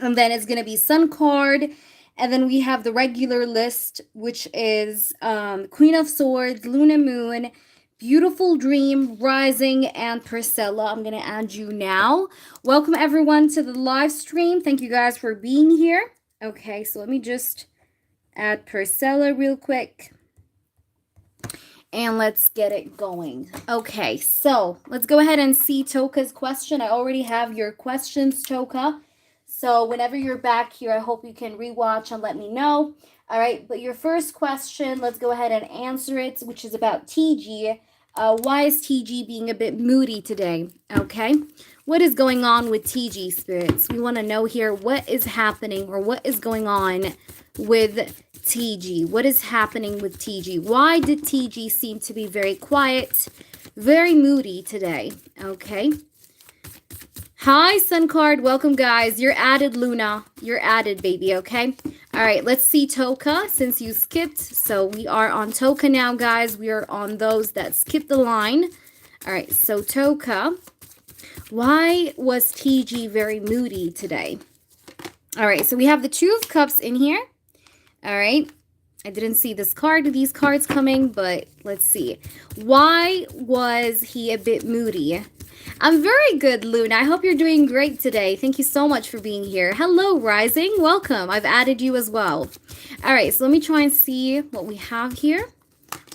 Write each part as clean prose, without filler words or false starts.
And then it's going to be Sun card. And then we have the regular list, which is Queen of Swords, Luna Moon, Beautiful Dream, Rising, and Priscilla. I'm going to add you now. Welcome everyone to the live stream. Thank you guys for being here. Okay, so let me just add Priscilla real quick. And let's get it going. Okay, so let's go ahead and see Toka's question. I already have your questions, Toka. So whenever you're back here, I hope you can rewatch and let me know. All right, but your first question, let's go ahead and answer it, which is about TG. Why is TG being a bit moody today? Okay, what is going on with TG, spirits? We want to know here what is happening or what is going on with TG. What is happening with TG? Why did TG seem to be very quiet, very moody today? Okay. Hi, Sun Card. Welcome, guys. You're added, Luna. You're added, baby, okay? All right, let's see Toka since you skipped. So we are on Toka now, guys. We are on those that skipped the line. All right, so Toka, why was TG very moody today? All right, so we have the Two of Cups in here. All right. I didn't see these cards coming, but let's see. Why was he a bit moody? I'm very good, Luna. I hope you're doing great today. Thank you so much for being here. Hello, Rising. Welcome. I've added you as well. All right, so let me try and see what we have here.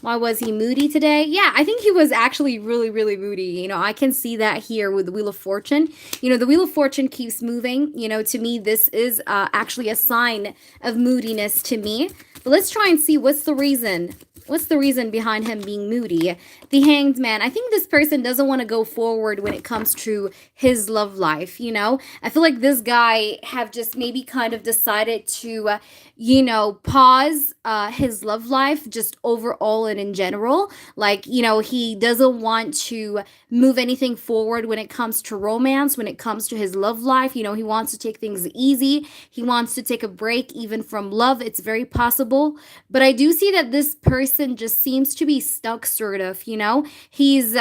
Why was he moody today? Yeah, I think he was actually really, really moody. You know, I can see that here with the Wheel of Fortune. You know, the Wheel of Fortune keeps moving. You know, to me, this is actually a sign of moodiness to me. But let's try and see what's the reason. What's the reason behind him being moody? The Hanged Man. I think this person doesn't want to go forward when it comes to his love life, you know? I feel like this guy have just maybe kind of decided to, you know, pause his love life just overall and in general. Like, you know, he doesn't want to move anything forward when it comes to romance, when it comes to his love life. You know, he wants to take things easy. He wants to take a break even from love. It's very possible. But I do see that this person just seems to be stuck, sort of, you know? He's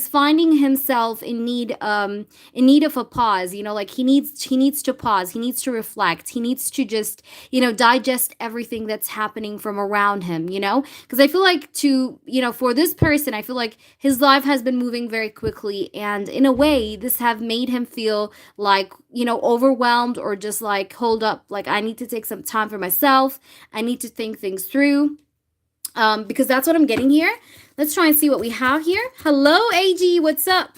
finding himself in need of a pause, you know, like he needs to pause, he needs to reflect, he needs to just, you know, digest everything that's happening from around him, you know? Because I feel like for this person, I feel like his life has been moving very quickly, and in a way, this have made him feel like, you know, overwhelmed, or just like, hold up, like I need to take some time for myself. I need to think things through. Because that's what I'm getting here. Let's try and see what we have here. Hello, AG. What's up?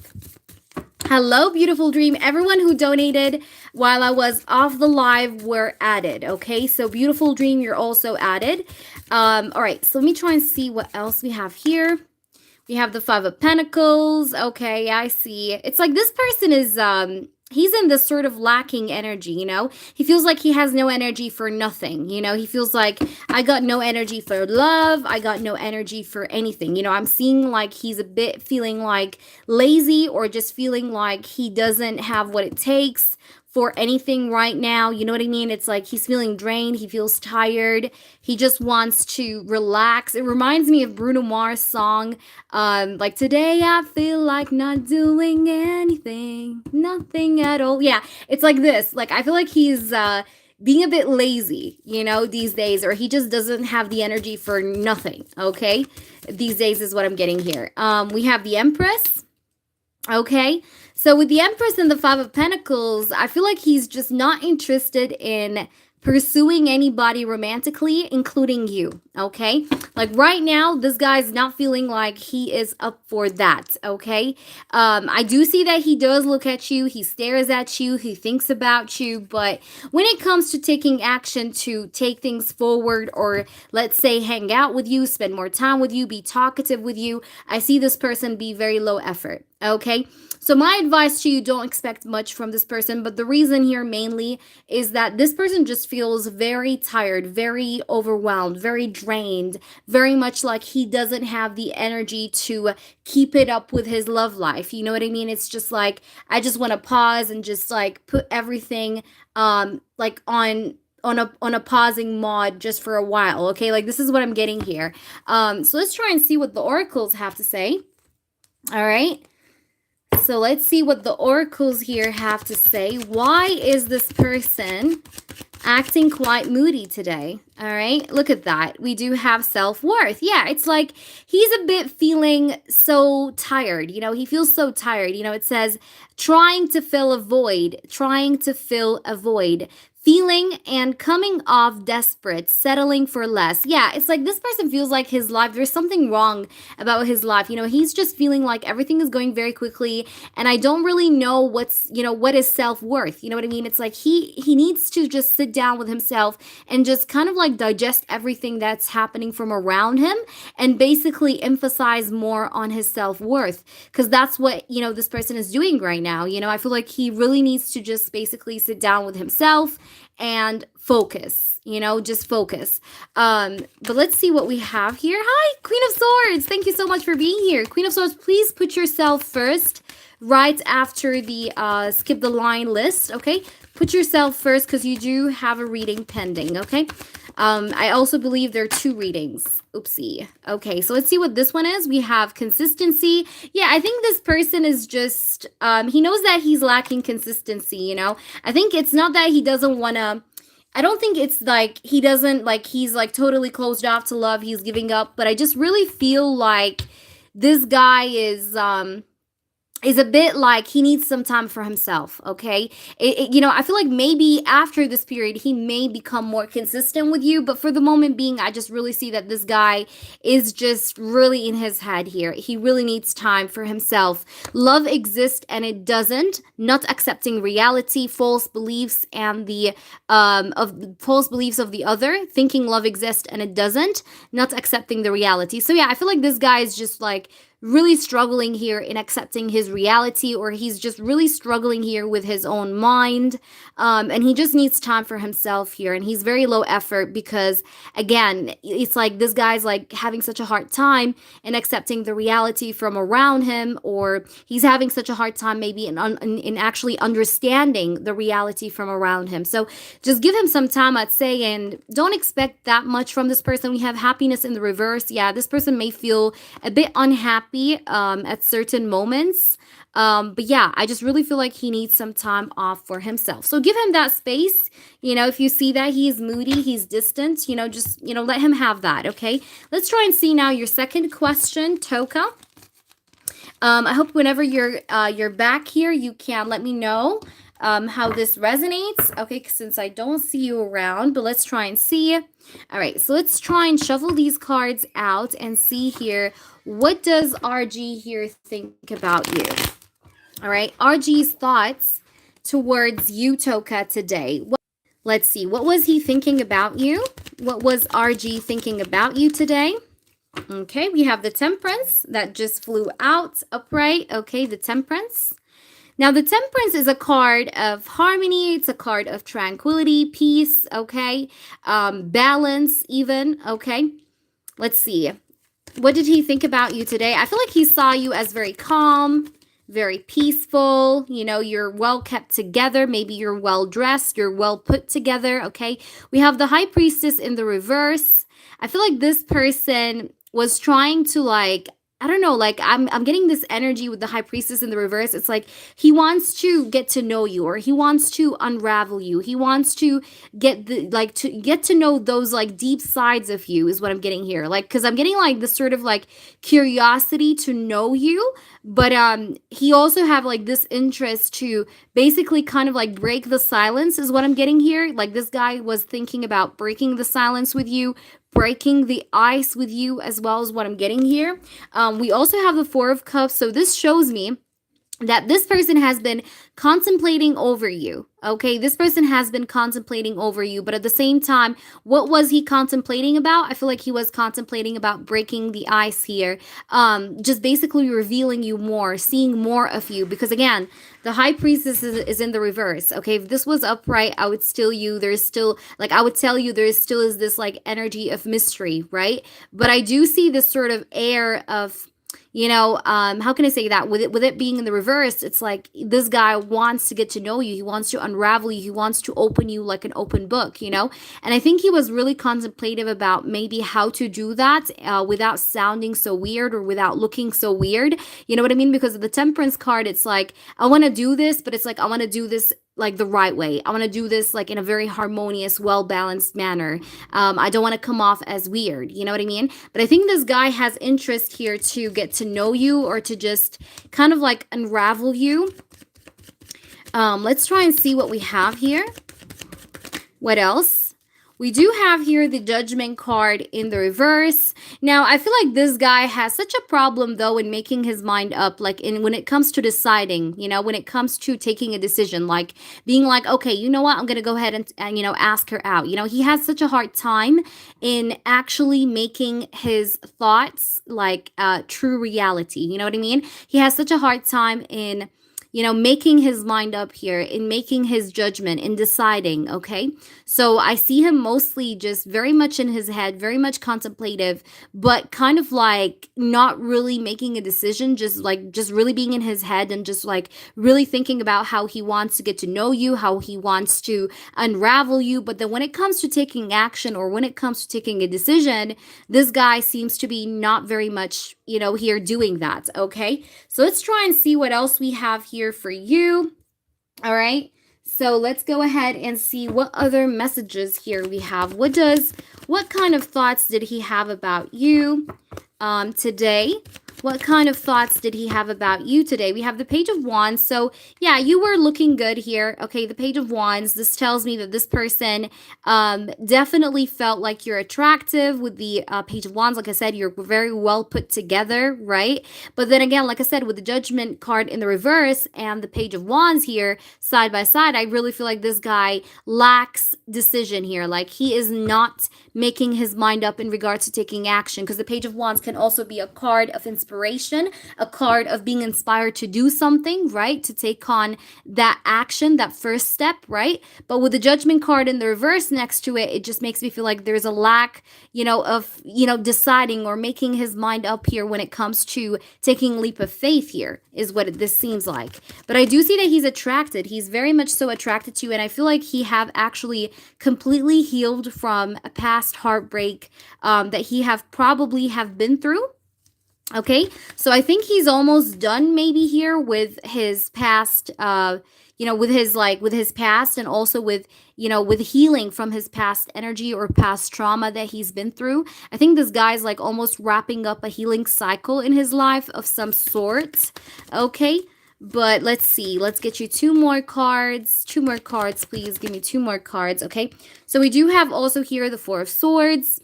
Hello, Beautiful Dream. Everyone who donated while I was off the live were added. Okay, so Beautiful Dream, you're also added. All right, so let me try and see what else we have here. We have the Five of Pentacles. Okay, I see. It's like this person is he's in this sort of lacking energy, you know? He feels like he has no energy for nothing, you know? He feels like, I got no energy for love. I got no energy for anything. You know, I'm seeing like he's a bit feeling like lazy, or just feeling like he doesn't have what it takes for anything right now. You know what I mean? It's like he's feeling drained. He feels tired. He just wants to relax. It reminds me of Bruno Mars' song, like, today I feel like not doing anything, nothing at all. Yeah, it's like this. Like, I feel like he's being a bit lazy, you know, these days, or he just doesn't have the energy for nothing, okay? These days is what I'm getting here. We have the Empress. Okay, so with the Empress and the Five of Pentacles, I feel like he's just not interested in pursuing anybody romantically, including you, okay? Like right now, this guy's not feeling like he is up for that, okay? I do see that he does look at you, he stares at you, he thinks about you, but when it comes to taking action to take things forward, or let's say hang out with you, spend more time with you, be talkative with you, I see this person be very low effort, okay? So my advice to you, don't expect much from this person, but the reason here mainly is that this person just feels very tired, very overwhelmed, very drained, very much like he doesn't have the energy to keep it up with his love life. You know what I mean? It's just like, I just want to pause and just like put everything like on a pausing mod just for a while, okay? Like this is what I'm getting here. So let's try and see what the oracles have to say. All right. So let's see what the oracles here have to say. Why is this person acting quite moody today? All right, look at that. We do have self-worth. Yeah, it's like he's a bit feeling so tired. He feels so tired. It says trying to fill a void, feeling and coming off desperate, settling for less. Yeah, it's like this person feels like his life, there's something wrong about his life. He's just feeling like everything is going very quickly, and I don't really know what is self-worth. You know what I mean? It's like he needs to just sit down with himself and just kind of like digest everything that's happening from around him, and basically emphasize more on his self-worth, because that's what this person is doing right now. I feel like he really needs to just basically sit down with himself and focus, just focus. But let's see what we have here. Hi, Queen of Swords. Thank you so much for being here. Queen of Swords, please put yourself first right after the skip the line list, okay? Put yourself first because you do have a reading pending, okay? I also believe there are 2 readings. Oopsie. Okay, so let's see what this one is. We have consistency. Yeah, I think this person is just, he knows that he's lacking consistency, I think it's not that he doesn't want to, I don't think it's like he doesn't, like he's like totally closed off to love, he's giving up, but I just really feel like this guy is a bit like he needs some time for himself, okay? I feel like maybe after this period, he may become more consistent with you, but for the moment being, I just really see that this guy is just really in his head here. He really needs time for himself. Love exists and it doesn't. Not accepting reality, false beliefs, and the false beliefs of the other. Thinking love exists and it doesn't. Not accepting the reality. So yeah, I feel like this guy is just like really struggling here in accepting his reality, or he's just really struggling here with his own mind, and he just needs time for himself here, and he's very low effort because again, it's like this guy's like having such a hard time in accepting the reality from around him, or he's having such a hard time maybe in actually understanding the reality from around him. So just give him some time, I'd say, and don't expect that much from this person. We have happiness in the reverse. Yeah, this person may feel a bit unhappy at certain moments, but yeah, I just really feel like he needs some time off for himself. So give him that space. If you see that he's moody, he's distant, just let him have that. Okay, let's try and see now your second question, Toka. I hope whenever you're back here, you can let me know how this resonates. Okay, since I don't see you around, but let's try and see. All right, so let's try and shuffle these cards out and see here, what does RG here think about you? All right, RG's thoughts towards you, Toka, today. Let's see, what was he thinking about you? What was RG thinking about you today? Okay, we have the Temperance that just flew out upright. Okay, the Temperance. Now, the Temperance is a card of harmony. It's a card of tranquility, peace, okay? Balance even, okay? Let's see. What did he think about you today? I feel like he saw you as very calm, very peaceful. You're well kept together. Maybe you're well dressed. You're well put together, okay? We have the High Priestess in the reverse. I feel like this person was trying to I don't know, I'm getting this energy with the High Priestess in the reverse. It's like he wants to get to know you, or he wants to unravel you. He wants to get to know those deep sides of you is what I'm getting here. Cuz I'm getting this sort of curiosity to know you, but he also have this interest to basically kind of break the silence is what I'm getting here. This guy was thinking about breaking the silence with you, breaking the ice with you, as well as what I'm getting here. We also have the Four of Cups. So this shows me that this person has been contemplating over you. Okay, this person has been contemplating over you, but at the same time, what was he contemplating about? I feel like he was contemplating about breaking the ice here, just basically revealing you more, seeing more of you, because again, the High Priestess is in the reverse. Okay, if this was upright, I would still there's still I would tell you there still is this energy of mystery, right? But I do see this sort of air of how can I say that? With it being in the reverse, it's like this guy wants to get to know you. He wants to unravel you. He wants to open you like an open book. And I think he was really contemplative about maybe how to do that without sounding so weird or without looking so weird. You know what I mean? Because of the Temperance card, it's like, I want to do this, but it's like, I want to do this like the right way. I want to do this like in a very harmonious, well balanced manner. I don't want to come off as weird. You know what I mean? But I think this guy has interest here to get to know you or to just kind of like unravel you. Let's try and see what we have here. What else? We do have here the Judgment card in the reverse. Now, I feel like this guy has such a problem, though, in making his mind up, like when it comes to deciding, when it comes to taking a decision, like being like, okay, you know what, I'm going to go ahead and ask her out. He has such a hard time in actually making his thoughts like true reality. You know what I mean? He has such a hard time in making his mind up here, in making his judgment, in deciding, okay? So I see him mostly just very much in his head, very much contemplative, but kind of like not really making a decision, just really being in his head and just like really thinking about how he wants to get to know you, how he wants to unravel you. But then when it comes to taking action or when it comes to taking a decision, this guy seems to be not very much, here doing that, okay? So let's try and see what else we have here for you. All right. So let's go ahead and see what other messages here we have. What kind of thoughts did he have about you today? What kind of thoughts did he have about you today? We have the Page of Wands. So yeah, you were looking good here. Okay, the Page of Wands. This tells me that this person definitely felt like you're attractive with the Page of Wands. Like I said, you're very well put together, right? But then again, like I said, with the Judgment card in the reverse and the Page of Wands here side by side, I really feel like this guy lacks decision here. Like he is not making his mind up in regards to taking action, because the Page of Wands can also be a card of inspiration, a card of being inspired to do something, right? To take on that action, that first step, right? But with the Judgment card in the reverse next to it, it just makes me feel like there's a lack, of, deciding or making his mind up here when it comes to taking a leap of faith here, is what this seems like. But I do see that he's attracted. He's very much so attracted to you, and I feel like he have actually completely healed from a past heartbreak that he probably have been through. Okay, so I think he's almost done maybe here with his past, with his past, and also with healing from his past energy or past trauma that he's been through. I think this guy's like almost wrapping up a healing cycle in his life of some sort. Okay, but let's see. Let's get you two more cards. Two more cards, please. Give me two more cards, okay? So we do have also here the Four of Swords.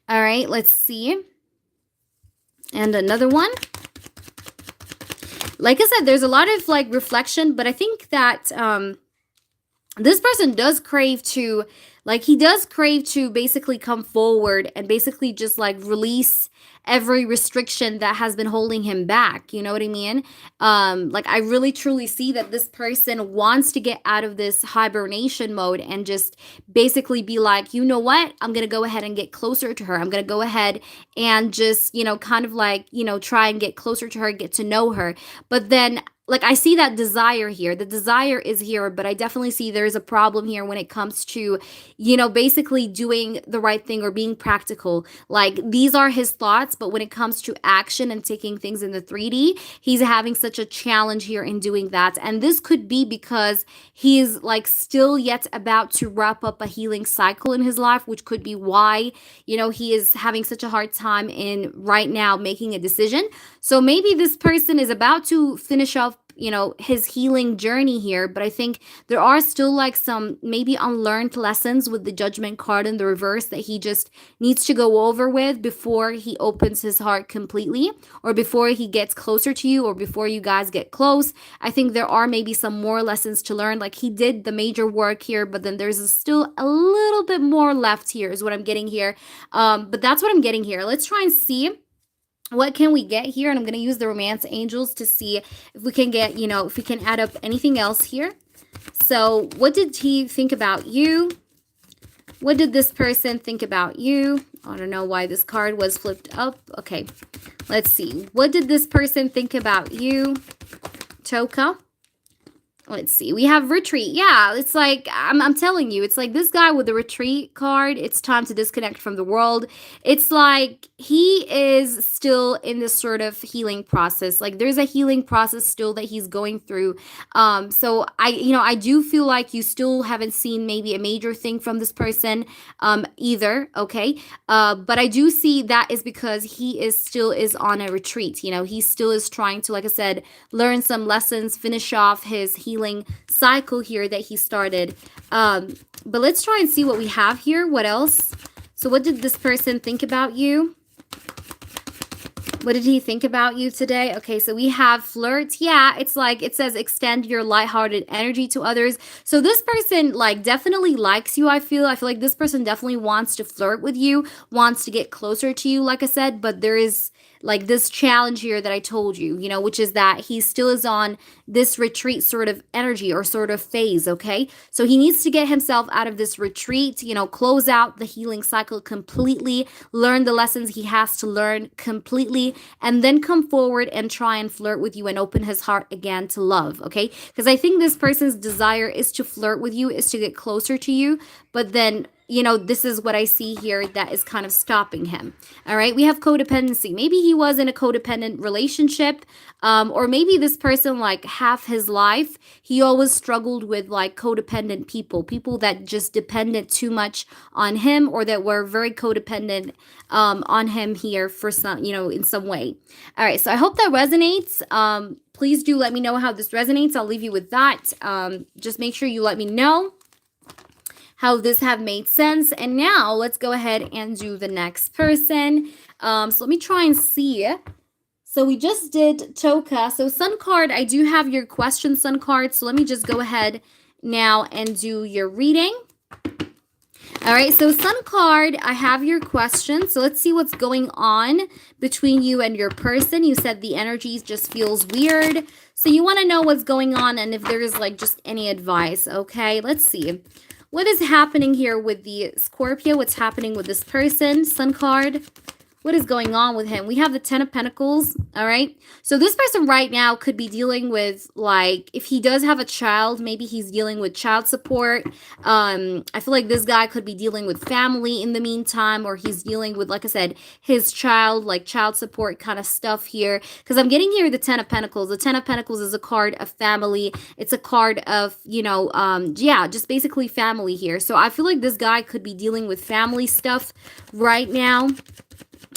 All right, let's see. And another one. Like I said, there's a lot of like reflection, but I think that this person does crave to, basically come forward and basically just like release every restriction that has been holding him back. You know what I mean? I really truly see that this person wants to get out of this hibernation mode and just basically be like, you know what? I'm going to go ahead and get closer to her. I'm going to go ahead and just, try and get closer to her, get to know her. But then I see that desire here. The desire is here, but I definitely see there's a problem here when it comes to, basically doing the right thing or being practical. Like these are his thoughts, but when it comes to action and taking things in the 3D, he's having such a challenge here in doing that. And this could be because he's still yet about to wrap up a healing cycle in his life, which could be why, he is having such a hard time in right now making a decision. So maybe this person is about to finish off his healing journey here, but I think there are still some maybe unlearned lessons with the Judgment card in the reverse that he just needs to go over with before he opens his heart completely, or before he gets closer to you, or before you guys get close. I think there are maybe some more lessons to learn. He did the major work here, but then there's still a little bit more left here is what I'm getting here. But that's what I'm getting here. Let's try and see what can we get here, and I'm going to use the Romance Angels to see if we can get, if we can add up anything else here. So what did he think about you? What did this person think about you? I don't know why this card was flipped up. Okay, let's see. What did this person think about you? Toka. Let's see. We have retreat. Yeah, it's like I'm telling you, it's like this guy with the retreat card. It's time to disconnect from the world. It's like he is still in this sort of healing process. Like there's a healing process still that he's going through. So I do feel like you still haven't seen maybe a major thing from this person either, okay? But I do see that is because he is still is on a retreat. He still is trying to, like I said, learn some lessons, finish off his healing cycle here that he started. But let's try and see what we have here. What else? So what did this person think about you? What did he think about you today? Okay, so we have flirt. Yeah, it's like it says extend your lighthearted energy to others. So this person like definitely likes you, I feel like this person definitely wants to flirt with you, wants to get closer to you, like I said, but there is like this challenge here that I told you, which is that he still is on this retreat sort of energy or sort of phase, okay? So he needs to get himself out of this retreat, close out the healing cycle completely, learn the lessons he has to learn completely, and then come forward and try and flirt with you and open his heart again to love, okay? Because I think this person's desire is to flirt with you, is to get closer to you, but then this is what I see here that is kind of stopping him. All right, we have codependency. Maybe he was in a codependent relationship, or maybe this person, like half his life, he always struggled with like codependent people that just depended too much on him, or that were very codependent on him here for some, in some way. All right, so I hope that resonates. Please do let me know how this resonates. I'll leave you with that. Just make sure you let me know how this have made sense. And now let's go ahead and do the next person. So let me try and see. So we just did Toka. So Sun card, I do have your question, Sun card. So let me just go ahead now and do your reading. All right, so Sun card, I have your question. So let's see what's going on between you and your person. You said the energy just feels weird. So you want to know what's going on and if there's like just any advice, okay? Let's see. What is happening here with the Scorpio? What's happening with this person? Sun card. What is going on with him? We have the 10 of Pentacles, all right? So this person right now could be dealing with, like, if he does have a child, maybe he's dealing with child support. I feel like this guy could be dealing with family in the meantime, or he's dealing with, like I said, his child, like child support kind of stuff here. Because I'm getting here the 10 of Pentacles. The 10 of Pentacles is a card of family. It's a card of, yeah, just basically family here. So I feel like this guy could be dealing with family stuff right now.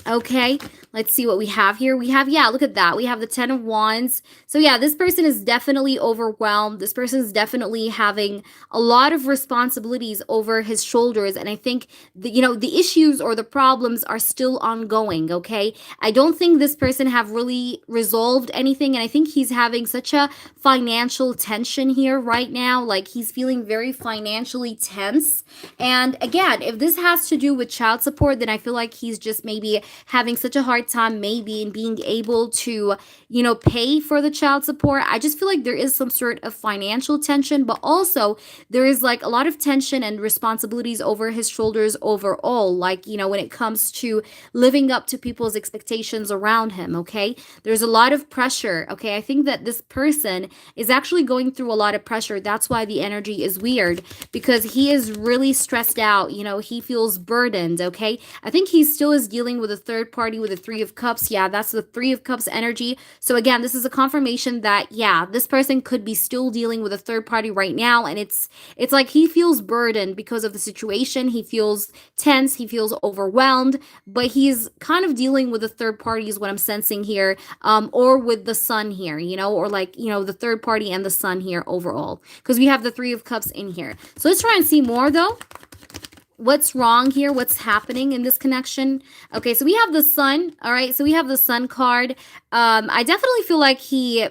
Okay, let's see what we have here. We have, yeah, look at that. We have the 10 of Wands. So yeah, this person is definitely overwhelmed. This person is definitely having a lot of responsibilities over his shoulders. And I think, the issues or the problems are still ongoing, okay? I don't think this person have really resolved anything. And I think he's having such a financial tension here right now. Like he's feeling very financially tense. And again, if this has to do with child support, then I feel like he's just maybe having such a hard time maybe in being able to, pay for the child support. I just feel like there is some sort of financial tension, but also there is like a lot of tension and responsibilities over his shoulders overall, like, when it comes to living up to people's expectations around him, okay? There's a lot of pressure, okay? I think that this person is actually going through a lot of pressure. That's why the energy is weird, because he is really stressed out, he feels burdened, okay? I think he still is dealing with a third party with a 3 of Cups. Yeah, that's the 3 of Cups energy. So again, this is a confirmation that, yeah, this person could be still dealing with a third party right now. And it's like he feels burdened because of the situation. He feels tense. He feels overwhelmed, but he's kind of dealing with a third party is what I'm sensing here, or with the sun here, or like, the third party and the sun here overall, because we have the 3 of Cups in here. So let's try and see more though. What's wrong here? What's happening in this connection? Okay, so we have the sun. All right, so we have the sun card. I definitely feel like he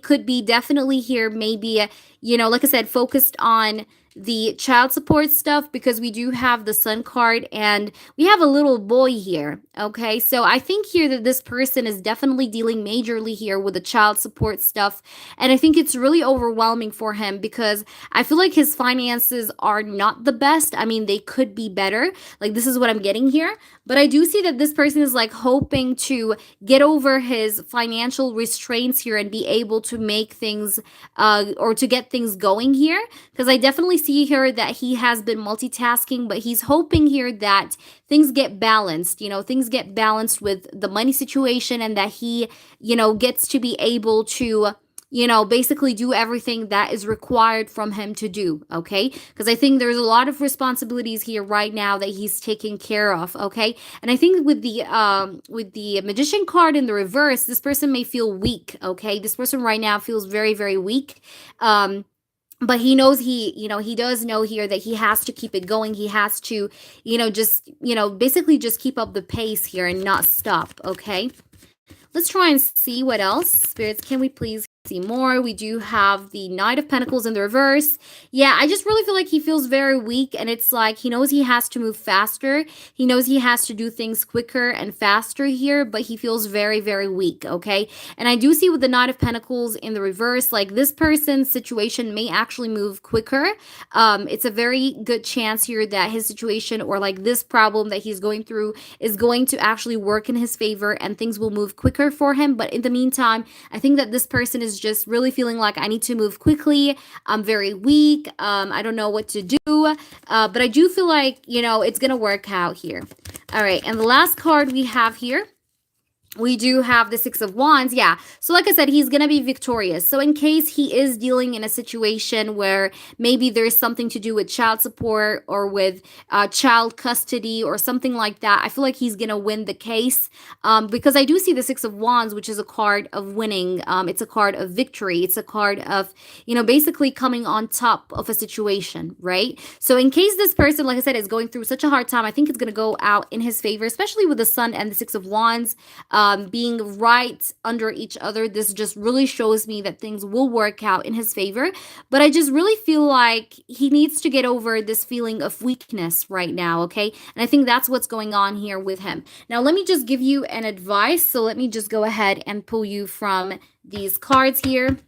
could be definitely here, maybe, like I said, focused on the child support stuff, because we do have the Sun card and we have a little boy here. Okay, so I think here that this person is definitely dealing majorly here with the child support stuff, and I think it's really overwhelming for him because I feel like his finances are not the best. I mean, they could be better. Like, this is what I'm getting here, but I do see that this person is like hoping to get over his financial restraints here and be able to make things or to get things going here, because I definitely see here that he has been multitasking, but he's hoping here that things get balanced, things get balanced with the money situation, and that he, gets to be able to, basically do everything that is required from him to do, okay? Because I think there's a lot of responsibilities here right now that he's taking care of, okay? And I think with the Magician card in the reverse, this person may feel weak, okay? This person right now feels very, very weak. But he knows he does know here that he has to keep it going. He has to, just, basically just keep up the pace here and not stop, okay? Let's try and see what else. Spirits, can we please see more? We do have the Knight of Pentacles in the reverse. Yeah, I just really feel like he feels very weak, and it's like he knows he has to move faster. He knows he has to do things quicker and faster here, but he feels very, very weak, okay? And I do see with the Knight of Pentacles in the reverse, like this person's situation may actually move quicker. It's a very good chance here that his situation, or like this problem that he's going through, is going to actually work in his favor and things will move quicker for him. But in the meantime, I think that this person is just really feeling like, I need to move quickly. I'm very weak. I don't know what to do. But I do feel like, it's going to work out here. All right. And the last card we have here, we do have the Six of Wands. Yeah, so like I said, he's gonna be victorious. So in case he is dealing in a situation where maybe there's something to do with child support or with child custody or something like that, I feel like he's gonna win the case, because I do see the Six of Wands, which is a card of winning. It's a card of victory. It's a card of, basically coming on top of a situation, right? So in case this person, like I said, is going through such a hard time, I think it's gonna go out in his favor, especially with the Sun and the Six of Wands being right under each other. This just really shows me that things will work out in his favor. But I just really feel like he needs to get over this feeling of weakness right now, okay? And I think that's what's going on here with him. Now, let me just give you an advice. So let me just go ahead and pull you from these cards here.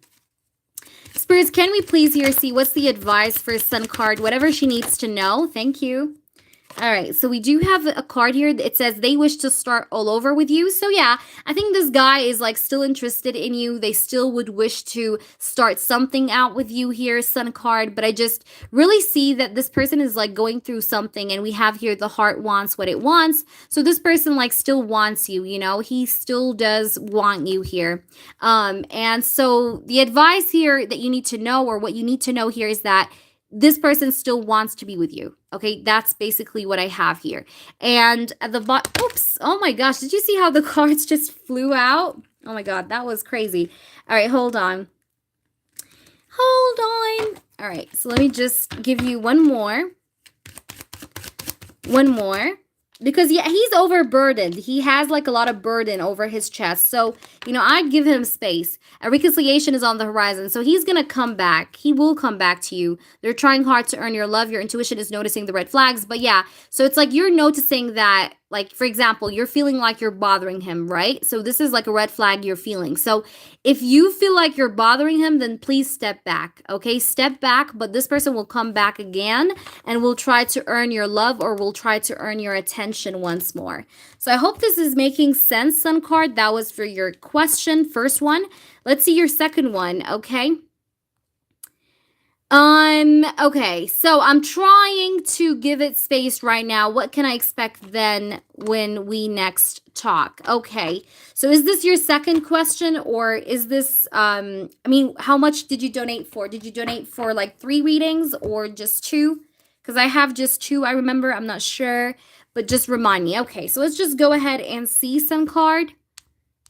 Spirits, can we please here see what's the advice for Sun card? Whatever she needs to know. Thank you. All right, so we do have a card here. It says they wish to start all over with you. So yeah, I think this guy is like still interested in you. They still would wish to start something out with you here, Sun card. But I just really see that this person is like going through something, and we have here the heart wants what it wants. So this person like still wants you, he still does want you here. And so the advice here that you need to know, or what you need to know here, is that this person still wants to be with you. Okay, that's basically what I have here. And at the bottom, oops, oh my gosh, did you see how the cards just flew out? Oh my God, that was crazy. All right, hold on. Hold on. All right, so let me just give you one more. One more. Because, yeah, he's overburdened. He has, like, a lot of burden over his chest. So, I'd give him space. A reconciliation is on the horizon. So he's going to come back. He will come back to you. They're trying hard to earn your love. Your intuition is noticing the red flags. But, yeah, so it's like you're noticing that, like, for example, you're feeling like you're bothering him, right? So this is like a red flag you're feeling. So if you feel like you're bothering him, then please step back, okay? Step back, but this person will come back again and will try to earn your love, or will try to earn your attention once more. So I hope this is making sense, Sun card. That was for your question, first one. Let's see your second one, okay? Okay, so I'm trying to give it space right now. What can I expect then when we next talk? Okay, so is this your second question, or is this, I mean, how much did you donate for? Did you donate for like 3 readings or just 2? Because I have just 2, I remember. I'm not sure, but just remind me. Okay, so let's just go ahead and see some card.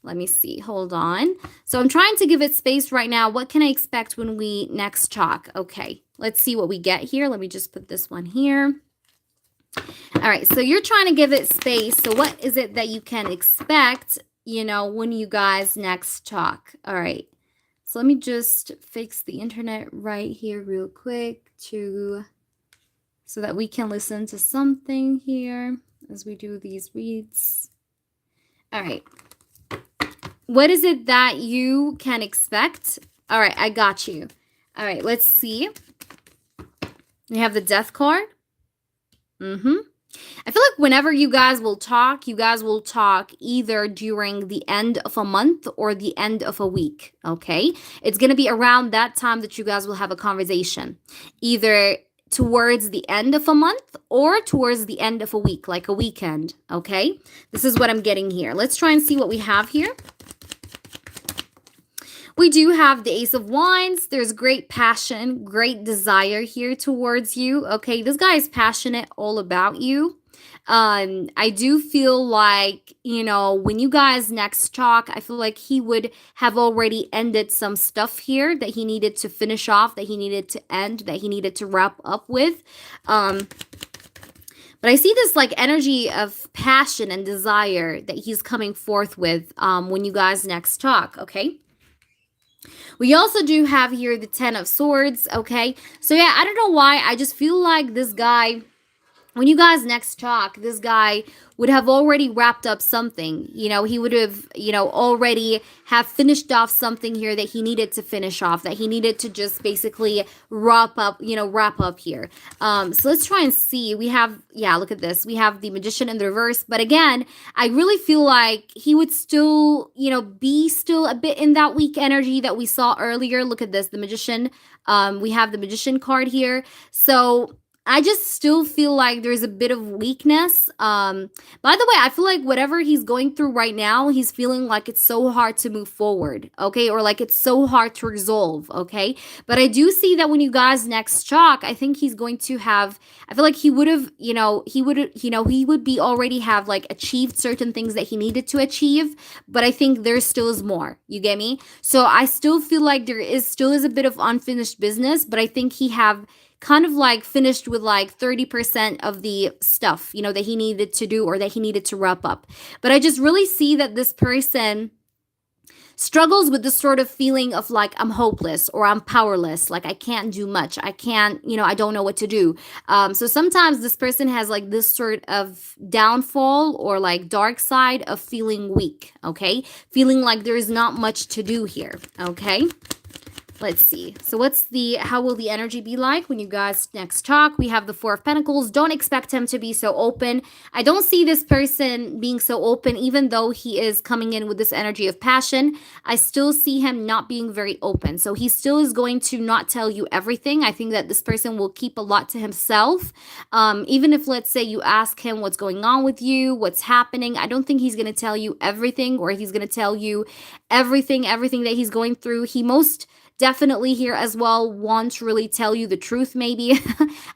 Let me see. Hold on. So I'm trying to give it space right now. What can I expect when we next talk? Okay, let's see what we get here. Let me just put this one here. All right, so you're trying to give it space. So what is it that you can expect, when you guys next talk? All right, so let me just fix the internet right here real quick so that we can listen to something here as we do these reads. All right. What is it that you can expect? All right, I got you. All right, let's see. We have the Death card. I feel like whenever you guys will talk either during the end of a month or the end of a week, okay? It's going to be around that time that you guys will have a conversation. Either towards the end of a month or towards the end of a week, like a weekend, okay? This is what I'm getting here. Let's try and see what we have here. We do have the Ace of Wands. There's great passion, great desire here towards you. Okay, this guy is passionate all about you. I do feel like, you know, when you guys next talk, I feel like he would have already ended some stuff here that he needed to finish off, that he needed to end, that he needed to wrap up with. But I see this like energy of passion and desire that he's coming forth with when you guys next talk, okay? We also do have here the Ten of Swords, okay? So yeah, I don't know why. I just feel like this guy, when you guys next talk, this guy would have already wrapped up something. You know, he would have, you know, already have finished off something here that he needed to finish off, that he needed to just basically wrap up here. So let's try and see. We have, yeah, look at this. We have the Magician in the reverse. But again, I really feel like he would still, you know, be still a bit in that weak energy that we saw earlier. Look at this, the Magician. We have the Magician card here. So I just still feel like there's a bit of weakness. By the way, I feel like whatever he's going through right now, he's feeling like it's so hard to move forward, okay? Or like it's so hard to resolve, okay? But I do see that when you guys next talk, I think he's going to have, I feel like he would have, he would be already have like achieved certain things that he needed to achieve, but I think there still is more. You get me? So I still feel like there still is a bit of unfinished business, but I think he have kind of like finished with like 30% of the stuff, you know, that he needed to do or that he needed to wrap up. But I just really see that this person struggles with this sort of feeling of like, I'm hopeless or I'm powerless, like I can't do much, I can't, you know, I don't know what to do. So sometimes this person has like this sort of downfall or like dark side of feeling weak, okay? Feeling like there is not much to do here, okay? Let's see. So how will the energy be like when you guys next talk? We have the Four of Pentacles. Don't expect him to be so open. I don't see this person being so open, even though he is coming in with this energy of passion. I still see him not being very open. So he still is going to not tell you everything. I think that this person will keep a lot to himself. Even if, let's say, you ask him what's going on with you, what's happening, I don't think he's going to tell you everything, or he's going to tell you everything that he's going through. He most definitely here as well won't really tell you the truth, maybe.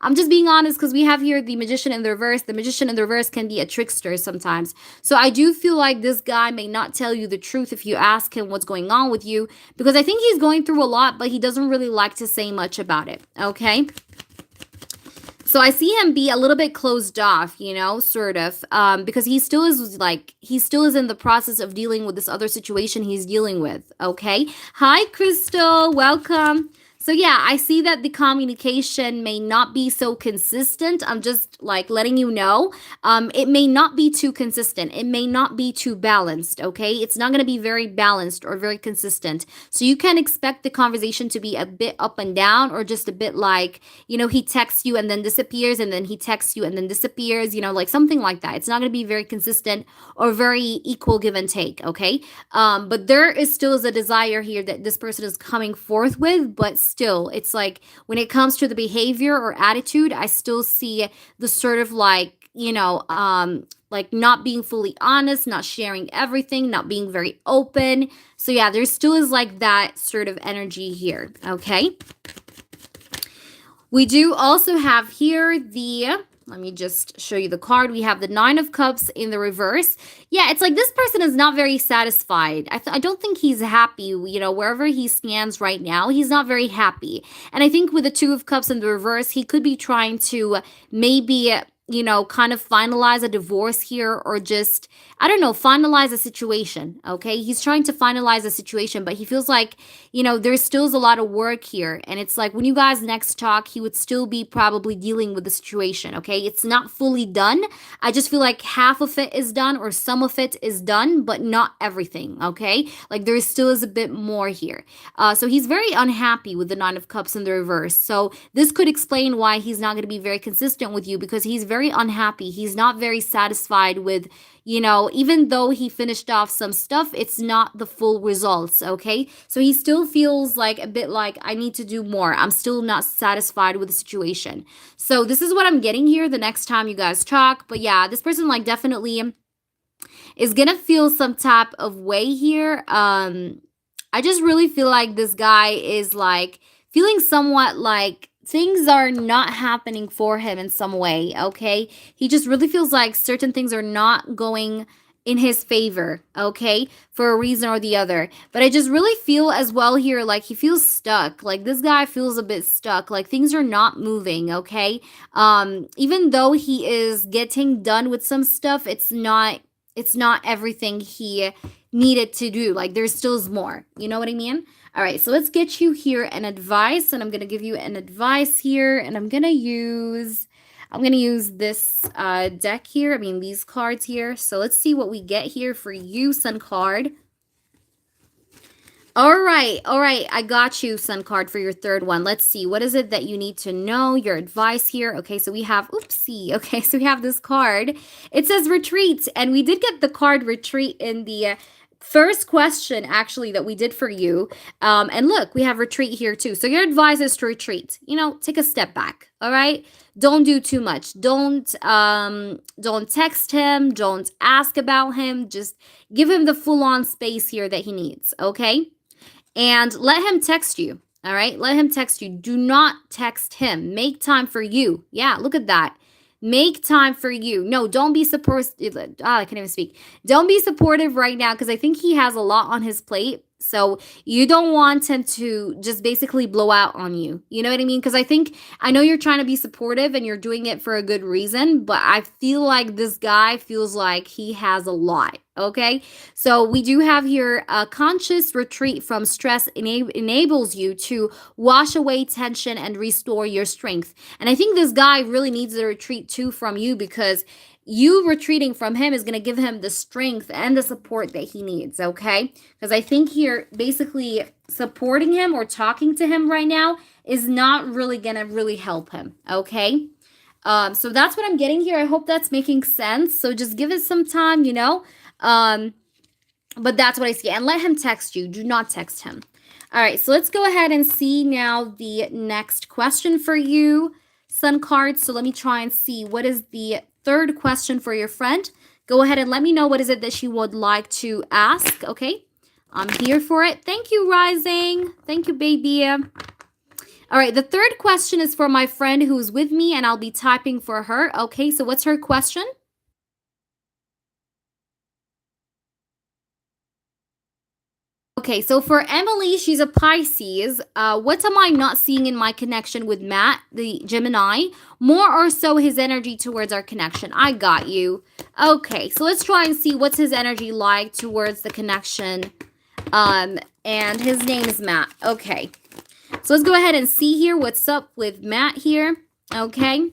I'm just being honest because we have here the Magician in the reverse. The Magician in the reverse can be a trickster sometimes. So I do feel like this guy may not tell you the truth if you ask him what's going on with you, because I think he's going through a lot, but he doesn't really like to say much about it, okay? So I see him be a little bit closed off, you know, sort of, because he still is in the process of dealing with this other situation he's dealing with, okay? Hi, Crystal, welcome. So yeah, I see that the communication may not be so consistent. I'm just like letting you know. It may not be too consistent. It may not be too balanced, okay? It's not going to be very balanced or very consistent. So you can expect the conversation to be a bit up and down, or just a bit like, you know, he texts you and then disappears, and then he texts you and then disappears, you know, like something like that. It's not going to be very consistent or very equal give and take, okay? But there is still a desire here that this person is coming forth with, but still, it's like when it comes to the behavior or attitude, I still see the sort of like, you know, like not being fully honest, not sharing everything, not being very open. So yeah, there still is like that sort of energy here, okay? We do also have here let me just show you the card. We have the Nine of Cups in the reverse. Yeah, it's like this person is not very satisfied. I don't think he's happy, you know, wherever he stands right now. He's not very happy. And I think with the Two of Cups in the reverse, he could be trying to maybe kind of finalize a divorce here, or just, I don't know, finalize a situation. Okay. He's trying to finalize a situation, but he feels like, there's still a lot of work here. And it's like when you guys next talk, he would still be probably dealing with the situation. Okay. It's not fully done. I just feel like half of it is done or some of it is done, but not everything. Okay. Like there still is a bit more here. So he's very unhappy with the Nine of Cups in the reverse. So this could explain why he's not going to be very consistent with you, because he's very unhappy. He's not very satisfied with, even though he finished off some stuff, it's not the full results. Okay. So he still feels like a bit like, I need to do more. I'm still not satisfied with the situation. So this is what I'm getting here the next time you guys talk. But yeah, this person like definitely is going to feel some type of way here. I just really feel like this guy is like feeling somewhat like things are not happening for him in some way. Okay. He just really feels like certain things are not going in his favor. Okay. For a reason or the other. But I just really feel as well here like he feels stuck. Like this guy feels a bit stuck. Like things are not moving. Okay. Even though he is getting done with some stuff, it's not everything he needed to do. Like there still is more. You know what I mean? All right, so let's get you here an advice, and I'm gonna give you an advice here, and I'm gonna use this deck here. I mean these cards here. So let's see what we get here for you, Sun card. All right, I got you, Sun card, for your third one. Let's see, what is it that you need to know? Your advice here. Okay, so we have, oopsie. Okay, so we have this card. It says retreat, and we did get the card retreat in the first question, actually, that we did for you. And look, we have retreat here too. So your advice is to retreat. Take a step back. All right. Don't do too much. Don't text him. Don't ask about him. Just give him the full-on space here that he needs. Okay. And let him text you. All right. Let him text you. Do not text him. Make time for you. Yeah. Look at that. Make time for you. No, don't be supportive. I can't even speak. Don't be supportive right now, because I think he has a lot on his plate. So you don't want him to just basically blow out on you. You know what I mean? Because I know you're trying to be supportive and you're doing it for a good reason, but I feel like this guy feels like he has a lot. Okay, so we do have here a conscious retreat from stress enables you to wash away tension and restore your strength. And I think this guy really needs a retreat too from you, because you retreating from him is going to give him the strength and the support that he needs. Okay, because I think here basically supporting him or talking to him right now is not really going to really help him. Okay. So that's what I'm getting here. I hope that's making sense. So just give it some time, but that's what I see. And let him text you. Do not text him. All right, so let's go ahead and see now the next question for you, Sun card. So let me try and see what is the third question for your friend. Go ahead and let me know what is it that she would like to ask. Okay, I'm here for it. Thank you, Rising. Thank you, baby. All right, the third question is for my friend who's with me, and I'll be typing for her. Okay, so what's her question? Okay, so for Emily, she's a Pisces. What am I not seeing in my connection with Matt, the Gemini? More or so his energy towards our connection. I got you. Okay, so let's try and see what's his energy like towards the connection. And his name is Matt. Okay, so let's go ahead and see here what's up with Matt here. Okay.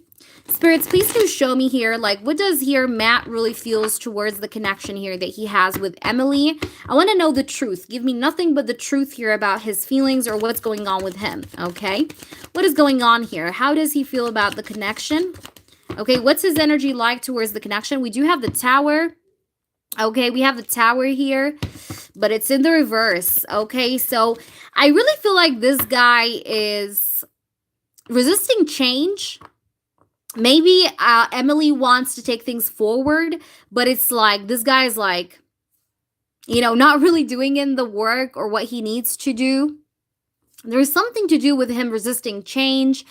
Spirits, please do show me here, like, what does here Matt really feels towards the connection here that he has with Emily? I want to know the truth. Give me nothing but the truth here about his feelings or what's going on with him, okay? What is going on here? How does he feel about the connection? Okay, what's his energy like towards the connection? We do have the Tower. Okay, we have the Tower here, but it's in the reverse, okay? So I really feel like this guy is resisting change. Maybe Emily wants to take things forward, but it's like this guy is like, not really doing in the work or what he needs to do. There's something to do with him resisting change.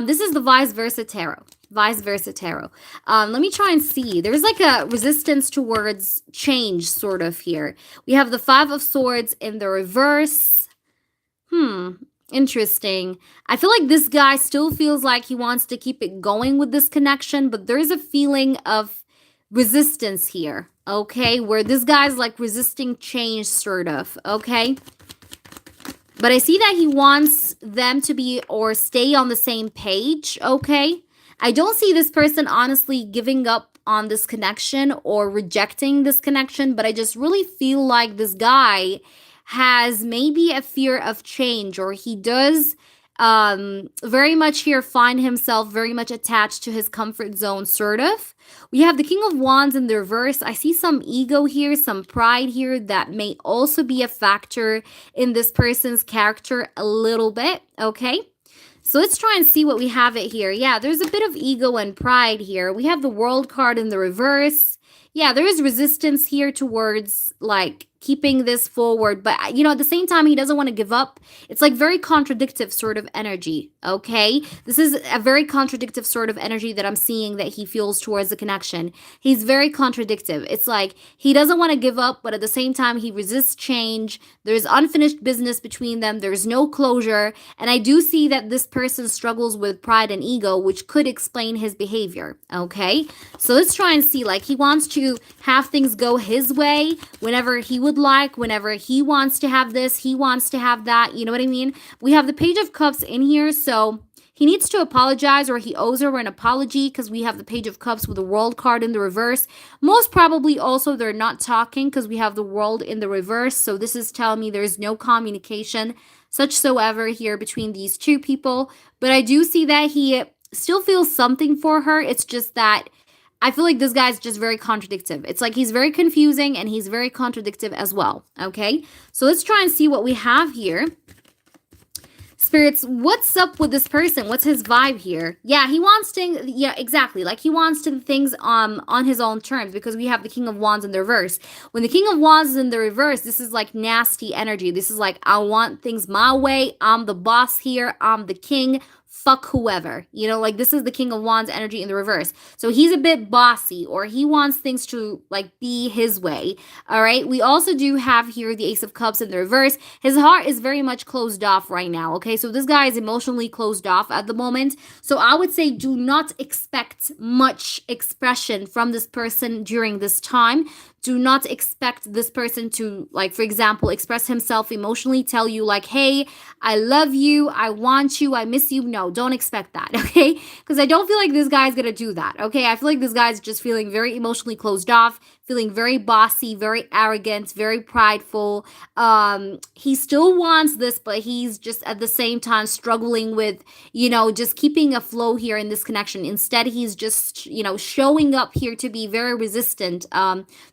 This is the vice versa tarot. Vice versa tarot. Let me try and see. There's like a resistance towards change sort of here. We have the Five of Swords in the reverse. Interesting. I feel like this guy still feels like he wants to keep it going with this connection, but there's a feeling of resistance here, okay? Where this guy's like resisting change, sort of, okay? But I see that he wants them to be or stay on the same page, okay? I don't see this person honestly giving up on this connection or rejecting this connection, but I just really feel like this guy has maybe a fear of change, or he does very much here find himself very much attached to his comfort zone, sort of. We have the King of Wands in the reverse. I see some ego here, some pride here that may also be a factor in this person's character a little bit, okay? So let's try and see what we have it here. Yeah, there's a bit of ego and pride here. We have the World card in the reverse. Yeah, there is resistance here towards like keeping this forward, but you know, at the same time he doesn't want to give up. It's like very contradictive sort of energy, okay? This is a very contradictive sort of energy that I'm seeing that he feels towards the connection. He's very contradictive. It's like he doesn't want to give up, but at the same time he resists change. There's unfinished business between them. There's no closure, and I do see that this person struggles with pride and ego, which could explain his behavior, okay? So let's try and see, like, he wants to have things go his way whenever he would like, whenever he wants to have this, he wants to have that, you know what I mean? We have the Page of Cups in here, so he needs to apologize, or he owes her an apology, because we have the Page of Cups with the World card in the reverse. Most probably also they're not talking, because we have the World in the reverse, so this is telling me there's no communication whatsoever here between these two people. But I do see that he still feels something for her. It's just that I feel like this guy's just very contradictive. It's like he's very confusing and he's very contradictive as well, okay? So let's try and see what we have here. Spirits, what's up with this person? What's his vibe here? Yeah, he wants things, yeah, exactly. Like he wants to things on his own terms, because we have the King of Wands in the reverse. When the King of Wands is in the reverse, this is like nasty energy. This is like, I want things my way. I'm the boss here. I'm the king. Fuck whoever, you know, like this is the King of Wands energy in the reverse. So he's a bit bossy, or he wants things to like be his way. All right. We also do have here the Ace of Cups in the reverse. His heart is very much closed off right now. Okay. So this guy is emotionally closed off at the moment. So I would say do not expect much expression from this person during this time. Do not expect this person to, like, for example, express himself emotionally, tell you like, hey, I love you, I want you, I miss you. No, don't expect that, okay? Because I don't feel like this guy's gonna do that, okay? I feel like this guy's just feeling very emotionally closed off, feeling very bossy, very arrogant, very prideful. He still wants this, but he's just at the same time struggling with, you know, just keeping a flow here in this connection. Instead, he's just, you know, showing up here to be very resistant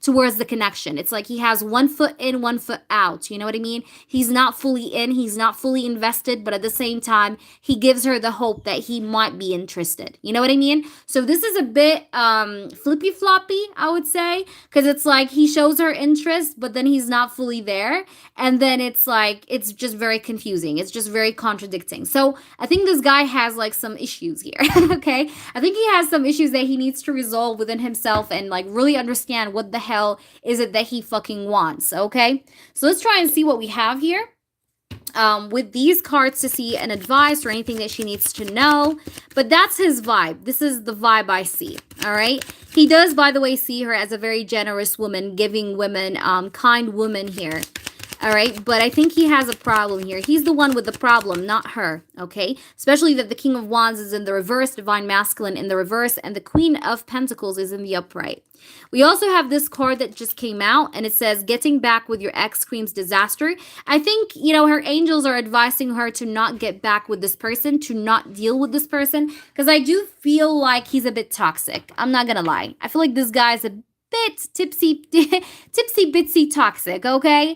towards the connection. It's like he has one foot in, one foot out. You know what I mean? He's not fully in, he's not fully invested, but at the same time, he gives her the hope that he might be interested. You know what I mean? So this is a bit flippy floppy, I would say, because it's like he shows her interest, but then he's not fully there. And then it's like, it's just very confusing. It's just very contradicting. So I think this guy has like some issues here, okay? I think he has some issues that he needs to resolve within himself and like really understand what the hell is it that he fucking wants, okay? So let's try and see what we have here. With these cards to see an advice or anything that she needs to know. But that's his vibe. This is the vibe I see. All right. He does, by the way, see her as a very generous woman, giving women, kind woman here. All right. But I think he has a problem here. He's the one with the problem, not her. Okay. Especially that the King of Wands is in the reverse, Divine Masculine in the reverse, and the Queen of Pentacles is in the upright. We also have this card that just came out, and it says, getting back with your ex screams disaster. I think, you know, her angels are advising her to not get back with this person, to not deal with this person, because I do feel like he's a bit toxic. I'm not gonna lie. I feel like this guy's a bit tipsy bitsy toxic, okay?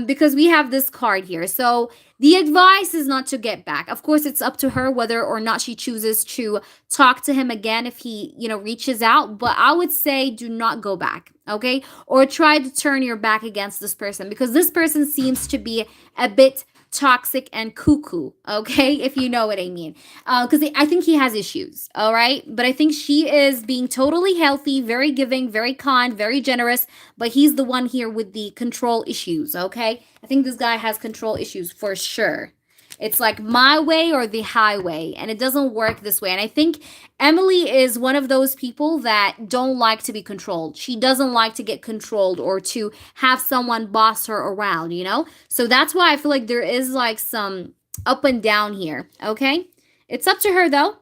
Because we have this card here. So the advice is not to get back. Of course, it's up to her whether or not she chooses to talk to him again if he, you know, reaches out. But I would say do not go back, okay? Or try to turn your back against this person, because this person seems to be a bit toxic and cuckoo, okay, if you know what I mean, because I think he has issues, all right, but I think she is being totally healthy, very giving, very kind, very generous, but he's the one here with the control issues, okay? I think this guy has control issues for sure. It's like my way or the highway, and it doesn't work this way. And I think Emily is one of those people that don't like to be controlled. She doesn't like to get controlled or to have someone boss her around, you know? So that's why I feel like there is like some up and down here, okay? It's up to her though.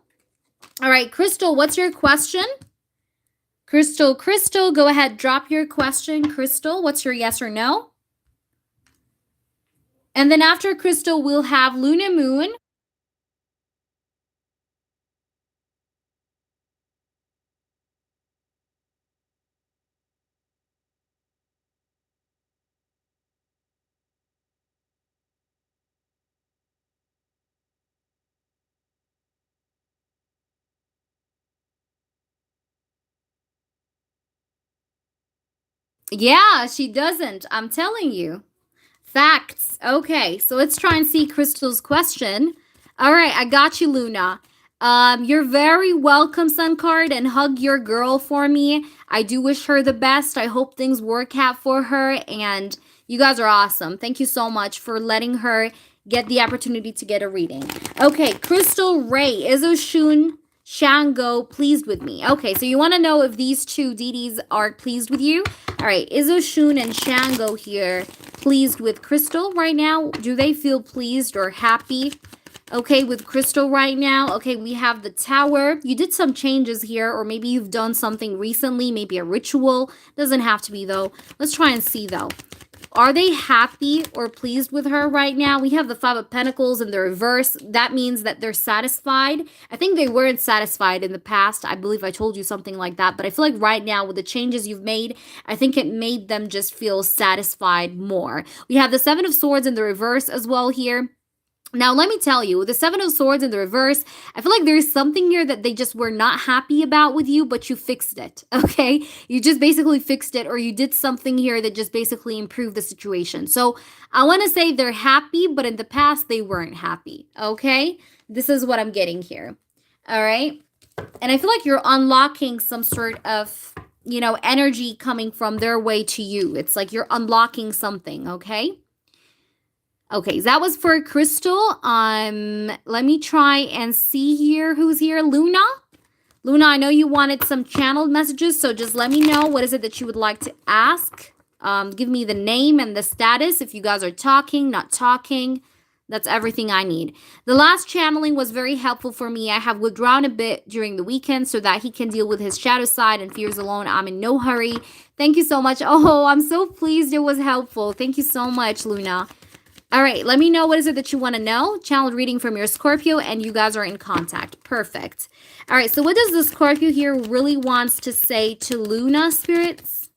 All right, Crystal, what's your question? Crystal, go ahead, drop your question. Crystal, what's your yes or no? And then after Crystal, we'll have Luna Moon. Yeah, she doesn't. I'm telling you. Facts. Okay, so let's try and see Crystal's question. All right, I got you, Luna. You're very welcome, Sun Card, and hug your girl for me. I do wish her the best. I hope things work out for her, and you guys are awesome. Thank you so much for letting her get the opportunity to get a reading. Okay, Crystal Ray, Izoshun Shango pleased with me. Okay, so you want to know if these two deities are pleased with you? All right, Izoshun and Shango here pleased with Crystal right now. Do they feel pleased or happy? Okay, with Crystal right now. Okay, we have the Tower. You did some changes here, or maybe you've done something recently, maybe a ritual. Doesn't have to be, though. Let's try and see, though. Are they happy or pleased with her right now? We have the Five of Pentacles in the reverse. That means that they're satisfied. I think they weren't satisfied in the past. I believe I told you something like that. But I feel like right now with the changes you've made, I think it made them just feel satisfied more. We have the Seven of Swords in the reverse as well here. Now, let me tell you, with the Seven of Swords in the reverse, I feel like there's something here that they just were not happy about with you, but you fixed it, okay? You just basically fixed it, or you did something here that just basically improved the situation. So I want to say they're happy, but in the past, they weren't happy, okay? This is what I'm getting here, all right? And I feel like you're unlocking some sort of, you know, energy coming from their way to you. It's like you're unlocking something, okay? Okay, that was for Crystal. Let me try and see here who's here. Luna? Luna, I know you wanted some channeled messages, so just let me know what is it that you would like to ask. Give me the name and the status if you guys are talking, not talking. That's everything I need. The last channeling was very helpful for me. I have withdrawn a bit during the weekend so that he can deal with his shadow side and fears alone. I'm in no hurry. Thank you so much. Oh, I'm so pleased it was helpful. Thank you so much, Luna. All right, let me know what is it that you want to know. Channeled reading from your Scorpio, and you guys are in contact. Perfect. All right, so what does the Scorpio here really wants to say to Luna, spirits?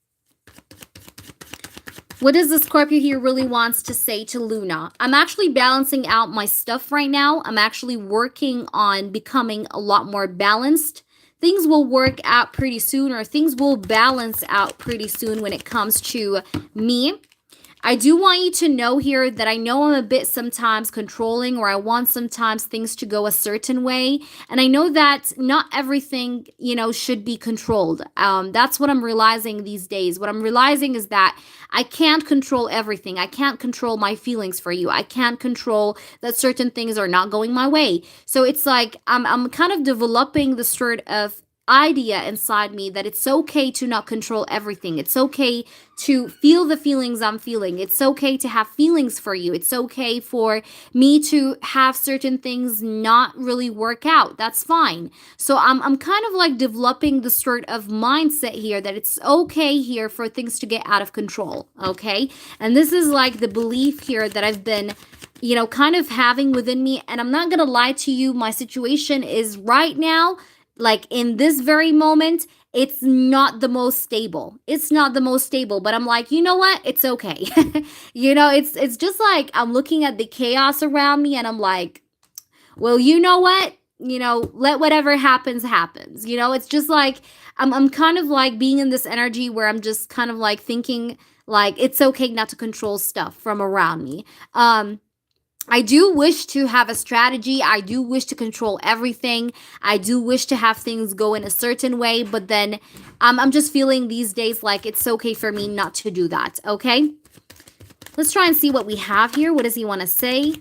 What does the Scorpio here really wants to say to Luna? I'm actually balancing out my stuff right now. I'm actually working on becoming a lot more balanced. Things will work out pretty soon, or things will balance out pretty soon when it comes to me. I do want you to know here that I know I'm a bit sometimes controlling, or I want sometimes things to go a certain way. And I know that not everything, you know, should be controlled. That's what I'm realizing these days. What I'm realizing is that I can't control everything. I can't control my feelings for you. I can't control that certain things are not going my way. So it's like I'm kind of developing the sort of idea inside me that it's okay to not control everything. It's okay to feel the feelings I'm feeling. It's okay to have feelings for you. It's okay for me to have certain things not really work out. That's fine. So I'm kind of like developing the sort of mindset here that it's okay here for things to get out of control, okay? And this is like the belief here that I've been, you know, kind of having within me. And I'm not gonna lie to you, my situation is right now, like in this very moment, it's not the most stable. It's not the most stable, but I'm like, you know what? It's okay. You know, it's just like I'm looking at the chaos around me and I'm like, well, you know what? You know, let whatever happens, happens. You know, it's just like I'm kind of like being in this energy where I'm just kind of like thinking like it's okay not to control stuff from around me. I do wish to have a strategy. I do wish to control everything. I do wish to have things go in a certain way, but then I'm just feeling these days like it's okay for me not to do that, okay? Let's try and see what we have here. What does he want to say?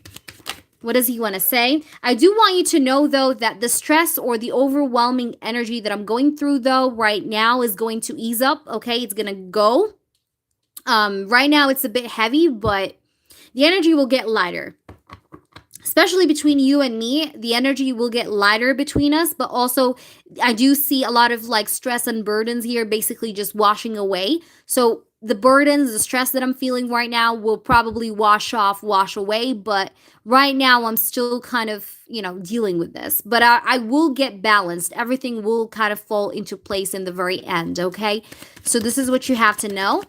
What does he want to say? I do want you to know, though, that the stress or the overwhelming energy that I'm going through, though, right now is going to ease up. Okay, it's going to go. Right now it's a bit heavy, but the energy will get lighter. Especially between you and me, the energy will get lighter between us, but also I do see a lot of like stress and burdens here basically just washing away. So the burdens, the stress that I'm feeling right now will probably wash off, wash away, but right now I'm still kind of, dealing with this. But I will get balanced. Everything will kind of fall into place in the very end, okay? So this is what you have to know.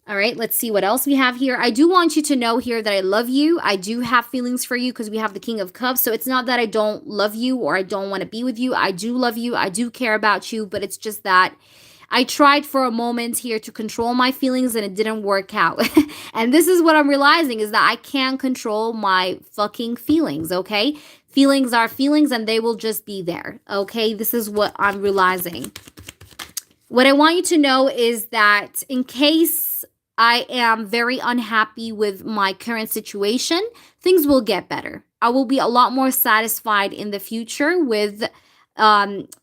All right, let's see what else we have here. I do want you to know here that I love you. I do have feelings for you because we have the King of Cups. So it's not that I don't love you or I don't want to be with you. I do love you. I do care about you. But it's just that I tried for a moment here to control my feelings and it didn't work out. And this is what I'm realizing is that I can't control my fucking feelings, okay? Feelings are feelings and they will just be there, okay? This is what I'm realizing. What I want you to know is that in case I am very unhappy with my current situation, things will get better. I will be a lot more satisfied in the future with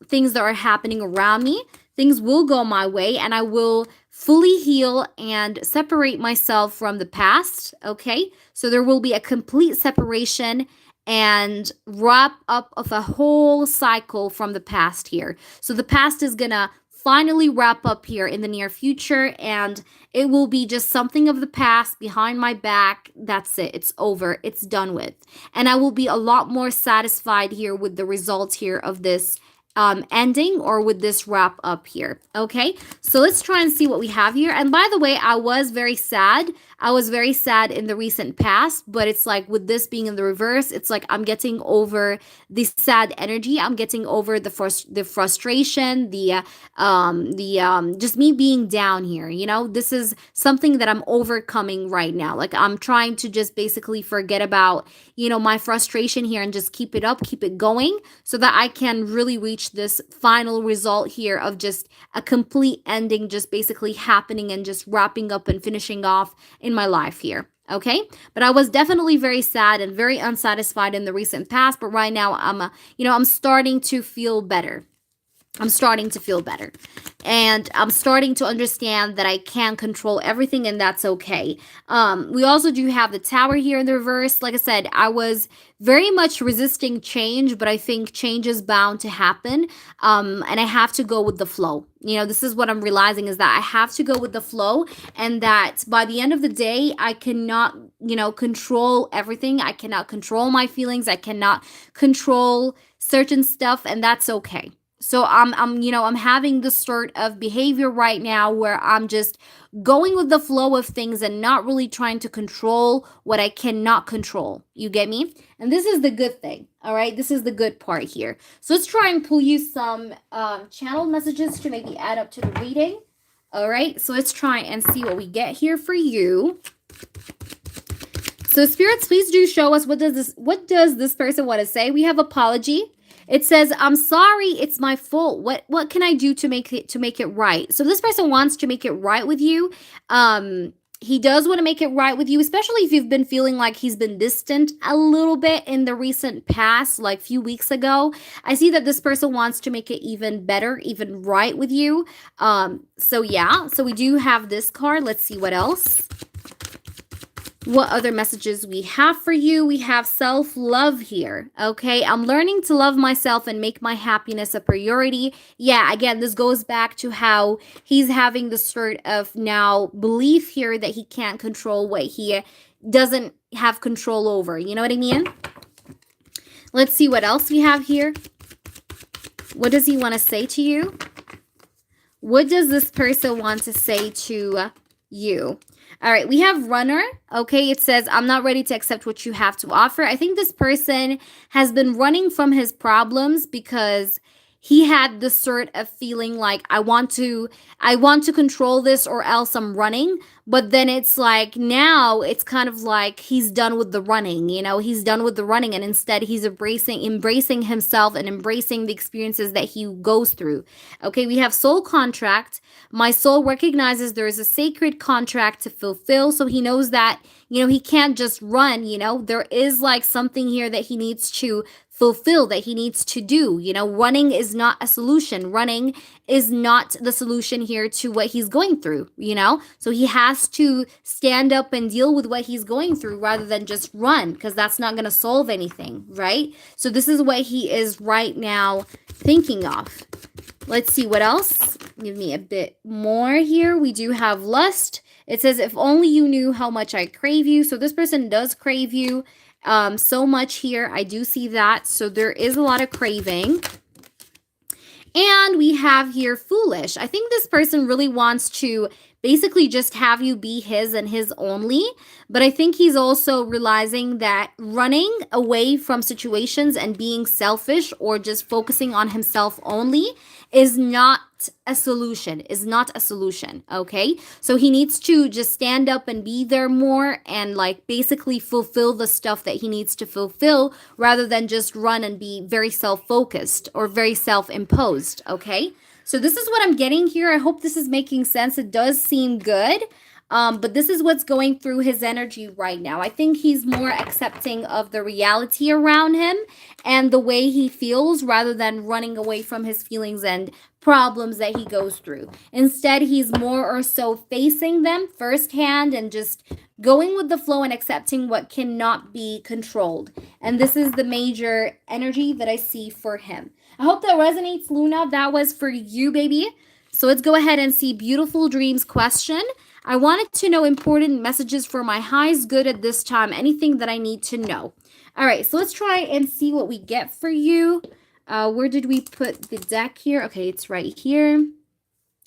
things that are happening around me. Things will go my way and I will fully heal and separate myself from the past, okay? So there will be a complete separation and wrap up of a whole cycle from the past here. So the past is gonna finally wrap up here in the near future and it will be just something of the past behind my back. That's it. It's over. It's done with. And I will be a lot more satisfied here with the results here of this ending or with this wrap up here. Okay, so let's try and see what we have here. And by the way, I was very sad. I was very sad in the recent past, but it's like with this being in the reverse, it's like I'm getting over the sad energy. I'm getting over the frustration, just me being down here. This is something that I'm overcoming right now. Like I'm trying to just basically forget about my frustration here and just keep it up, keep it going, so that I can really reach this final result here of just a complete ending, just basically happening and just wrapping up and finishing off in my life here. Okay, but I was definitely very sad and very unsatisfied in the recent past, but right now I'm starting to feel better. I'm starting to feel better. And I'm starting to understand that I can control everything and that's okay. We also do have the Tower here in the reverse. Like I said, I was very much resisting change, but I think change is bound to happen. And I have to go with the flow. This is what I'm realizing is that I have to go with the flow and that by the end of the day, I cannot, control everything. I cannot control my feelings. I cannot control certain stuff and that's okay. So I'm having this sort of behavior right now where I'm just going with the flow of things and not really trying to control what I cannot control. You get me? And this is the good thing. All right. This is the good part here. So let's try and pull you some channel messages to maybe add up to the reading. All right. So let's try and see what we get here for you. So spirits, please do show us what does this person want to say? We have apology. It says, I'm sorry, it's my fault. What can I do to make it right? So this person wants to make it right with you. He does want to make it right with you, especially if you've been feeling like he's been distant a little bit in the recent past, like a few weeks ago. I see that this person wants to make it even better, even right with you. So yeah, so we do have this card. Let's see what else. What other messages we have for you? We have self-love here, okay? I'm learning to love myself and make my happiness a priority. Yeah, again, this goes back to how he's having this sort of now belief here that he can't control what he doesn't have control over. You know what I mean? Let's see what else we have here. What does he want to say to you? What does this person want to say to you? All right, we have runner. Okay, it says, I'm not ready to accept what you have to offer. I think this person has been running from his problems because he had this sort of feeling like I want to control this or else I'm running. But then it's like now it's kind of like he's done with the running, he's done with the running, and instead he's embracing himself and embracing the experiences that he goes through. Okay, we have soul contract. My soul recognizes there is a sacred contract to fulfill, so he knows that he can't just run. There is like something here that he needs to fulfill, that he needs to do. Running is not a solution. Running is not the solution here to what he's going through. So he has to stand up and deal with what he's going through rather than just run, because that's not going to solve anything, right? So this is what he is right now thinking of. Let's see what else. Give me a bit more here. We do have lust. It says, if only you knew how much I crave you. So this person does crave you so much here. I do see that. So there is a lot of craving. And we have here foolish. I think this person really wants to basically just have you be his and his only. But I think he's also realizing that running away from situations and being selfish or just focusing on himself only is not a solution, okay? So he needs to just stand up and be there more and like basically fulfill the stuff that he needs to fulfill rather than just run and be very self-focused or very self-imposed, okay? So this is what I'm getting here. I hope this is making sense. It does seem good. But this is what's going through his energy right now. I think he's more accepting of the reality around him and the way he feels rather than running away from his feelings and problems that he goes through. Instead, he's more or so facing them firsthand and just going with the flow and accepting what cannot be controlled. And this is the major energy that I see for him. I hope that resonates, Luna. That was for you, baby. So let's go ahead and see Beautiful Dreams question. I wanted to know important messages for my highest good at this time. Anything that I need to know. All right, so let's try and see what we get for you. Where did we put the deck here? Okay, it's right here.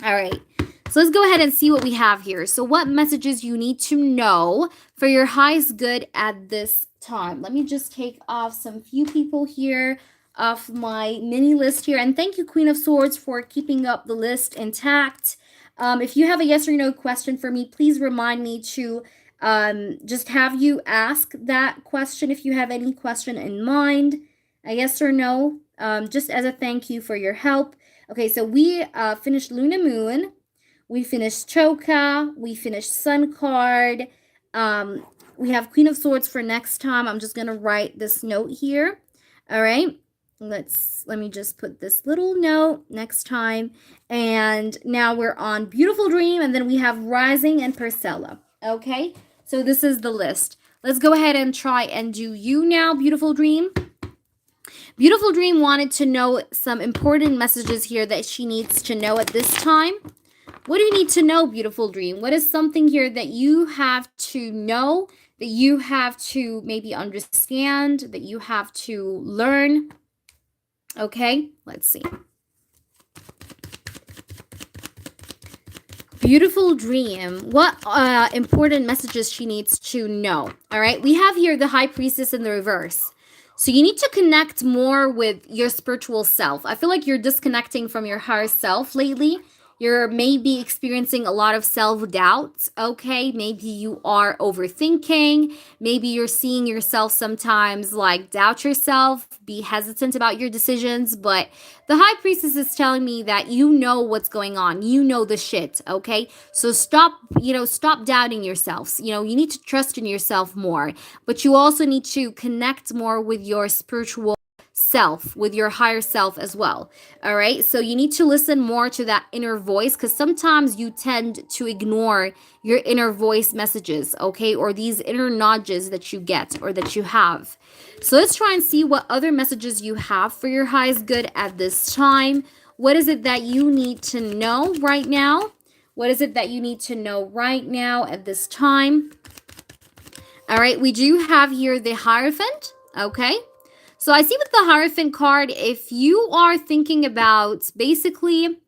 All right, so let's go ahead and see what we have here. So what messages you need to know for your highest good at this time. Let me just take off some few people here off my mini list here. And thank you, Queen of Swords, for keeping up the list intact. If you have a yes or no question for me, please remind me to just have you ask that question if you have any question in mind, a yes or no, just as a thank you for your help. Okay, so we finished Luna Moon, we finished Choka, we finished Sun card. We have Queen of Swords for next time. I'm just gonna write this note here. All right. Let me just put this little note next time. And now we're on Beautiful Dream, and then we have Rising and Paricula. Okay, so this is the list. Let's go ahead and try and do you now, Beautiful Dream. Beautiful Dream wanted to know some important messages here that she needs to know at this time. What do you need to know, Beautiful Dream? What is something here that you have to know, that you have to maybe understand, that you have to learn? Okay, let's see. Beautiful Dream. What important messages she needs to know? All right, we have here the High Priestess in the reverse. So you need to connect more with your spiritual self. I feel like you're disconnecting from your higher self lately. You're maybe experiencing a lot of self-doubt, okay? Maybe you are overthinking. Maybe you're seeing yourself sometimes like doubt yourself, be hesitant about your decisions. But the High Priestess is telling me that you know what's going on. You know the shit, okay? So stop doubting yourselves. You need to trust in yourself more. But you also need to connect more with your spiritual self, with your higher self as well. All right, so you need to listen more to that inner voice, because sometimes you tend to ignore your inner voice messages, okay, or these inner nudges that you get or that you have. So let's try and see what other messages you have for your highest good at this time. What is it that you need to know right now? What is it that you need to know right now at this time? All right, we do have here the Hierophant, okay? So I see with the Hierophant card, if you are thinking about basically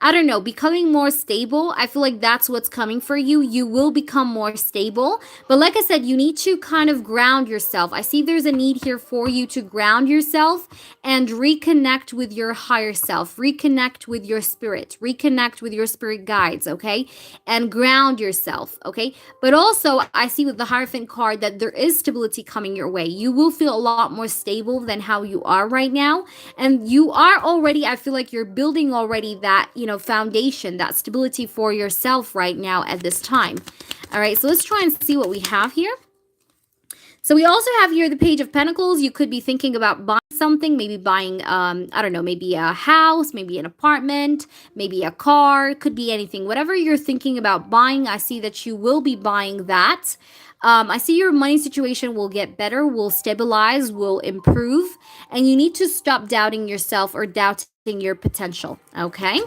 I don't know, becoming more stable. I feel like that's what's coming for you. You will become more stable. But like I said, you need to kind of ground yourself. I see there's a need here for you to ground yourself and reconnect with your higher self, reconnect with your spirit, reconnect with your spirit guides, okay? And ground yourself, okay? But also, I see with the Hierophant card that there is stability coming your way. You will feel a lot more stable than how you are right now. And you are already, I feel like you're building already that, foundation, that stability for yourself right now at this time. All right, so let's try and see what we have here. So we also have here the Page of Pentacles. You could be thinking about buying something, maybe buying, I don't know, maybe a house, maybe an apartment, maybe a car, could be anything. Whatever you're thinking about buying, I see that you will be buying that. I see your money situation will get better, will stabilize, will improve, and you need to stop doubting yourself or doubting your potential, okay?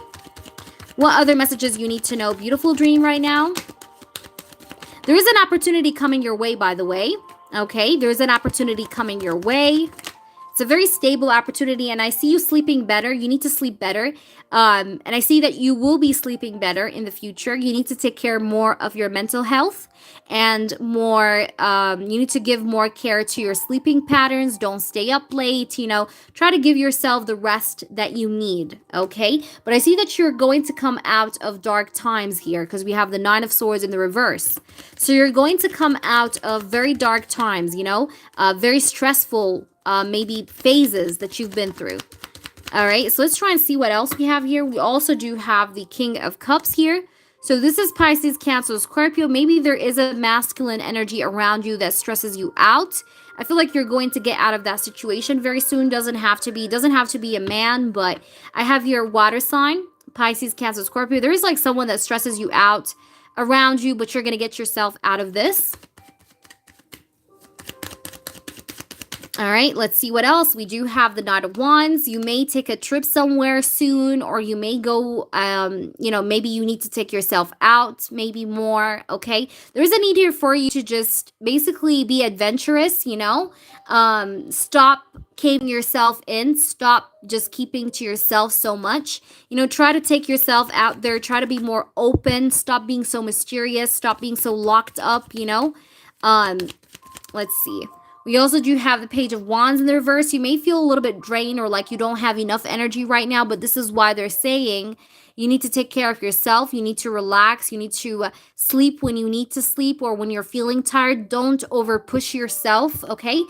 What other messages you need to know? Beautiful dream right now. There is an opportunity coming your way, by the way. Okay, there's an opportunity coming your way. It's a very stable opportunity, and I see you sleeping better. You need to sleep better. And I see that you will be sleeping better in the future. You need to take care more of your mental health and more, you need to give more care to your sleeping patterns. Don't stay up late, try to give yourself the rest that you need, okay? But I see that you're going to come out of dark times here because we have the Nine of Swords in the reverse. So you're going to come out of very dark times, very stressful maybe phases that you've been through. All right, so let's try and see what else we have here. We also do have the King of Cups here. So this is Pisces, Cancer, Scorpio. Maybe there is a masculine energy around you that stresses you out. I feel like you're going to get out of that situation very soon. Doesn't have to be a man, but I have your water sign, Pisces, Cancer, Scorpio. There is like someone that stresses you out around you, but you're going to get yourself out of this. All right, let's see what else. We do have the Knight of Wands. You may take a trip somewhere soon, or you may go, maybe you need to take yourself out, maybe more, okay? There's a need here for you to just basically be adventurous, stop caving yourself in, stop just keeping to yourself so much, try to take yourself out there, try to be more open, stop being so mysterious, stop being so locked up, let's see. We also do have the Page of Wands in the reverse. You may feel a little bit drained or like you don't have enough energy right now, but this is why they're saying you need to take care of yourself. You need to relax. You need to sleep when you need to sleep or when you're feeling tired. Don't over push yourself, okay?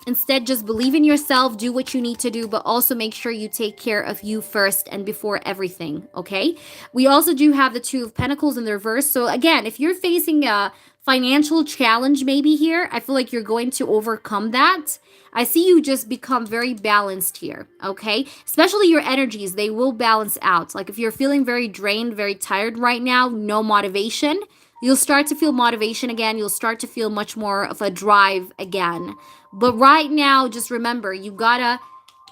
Instead, just believe in yourself, do what you need to do, but also make sure you take care of you first and before everything, okay? We also do have the Two of Pentacles in the reverse. So again, if you're facing a financial challenge maybe here, I feel like you're going to overcome that. I see you just become very balanced here, okay? Especially your energies, they will balance out. Like if you're feeling very drained, very tired right now, no motivation, you'll start to feel motivation again. You'll start to feel much more of a drive again. But right now, just remember, you gotta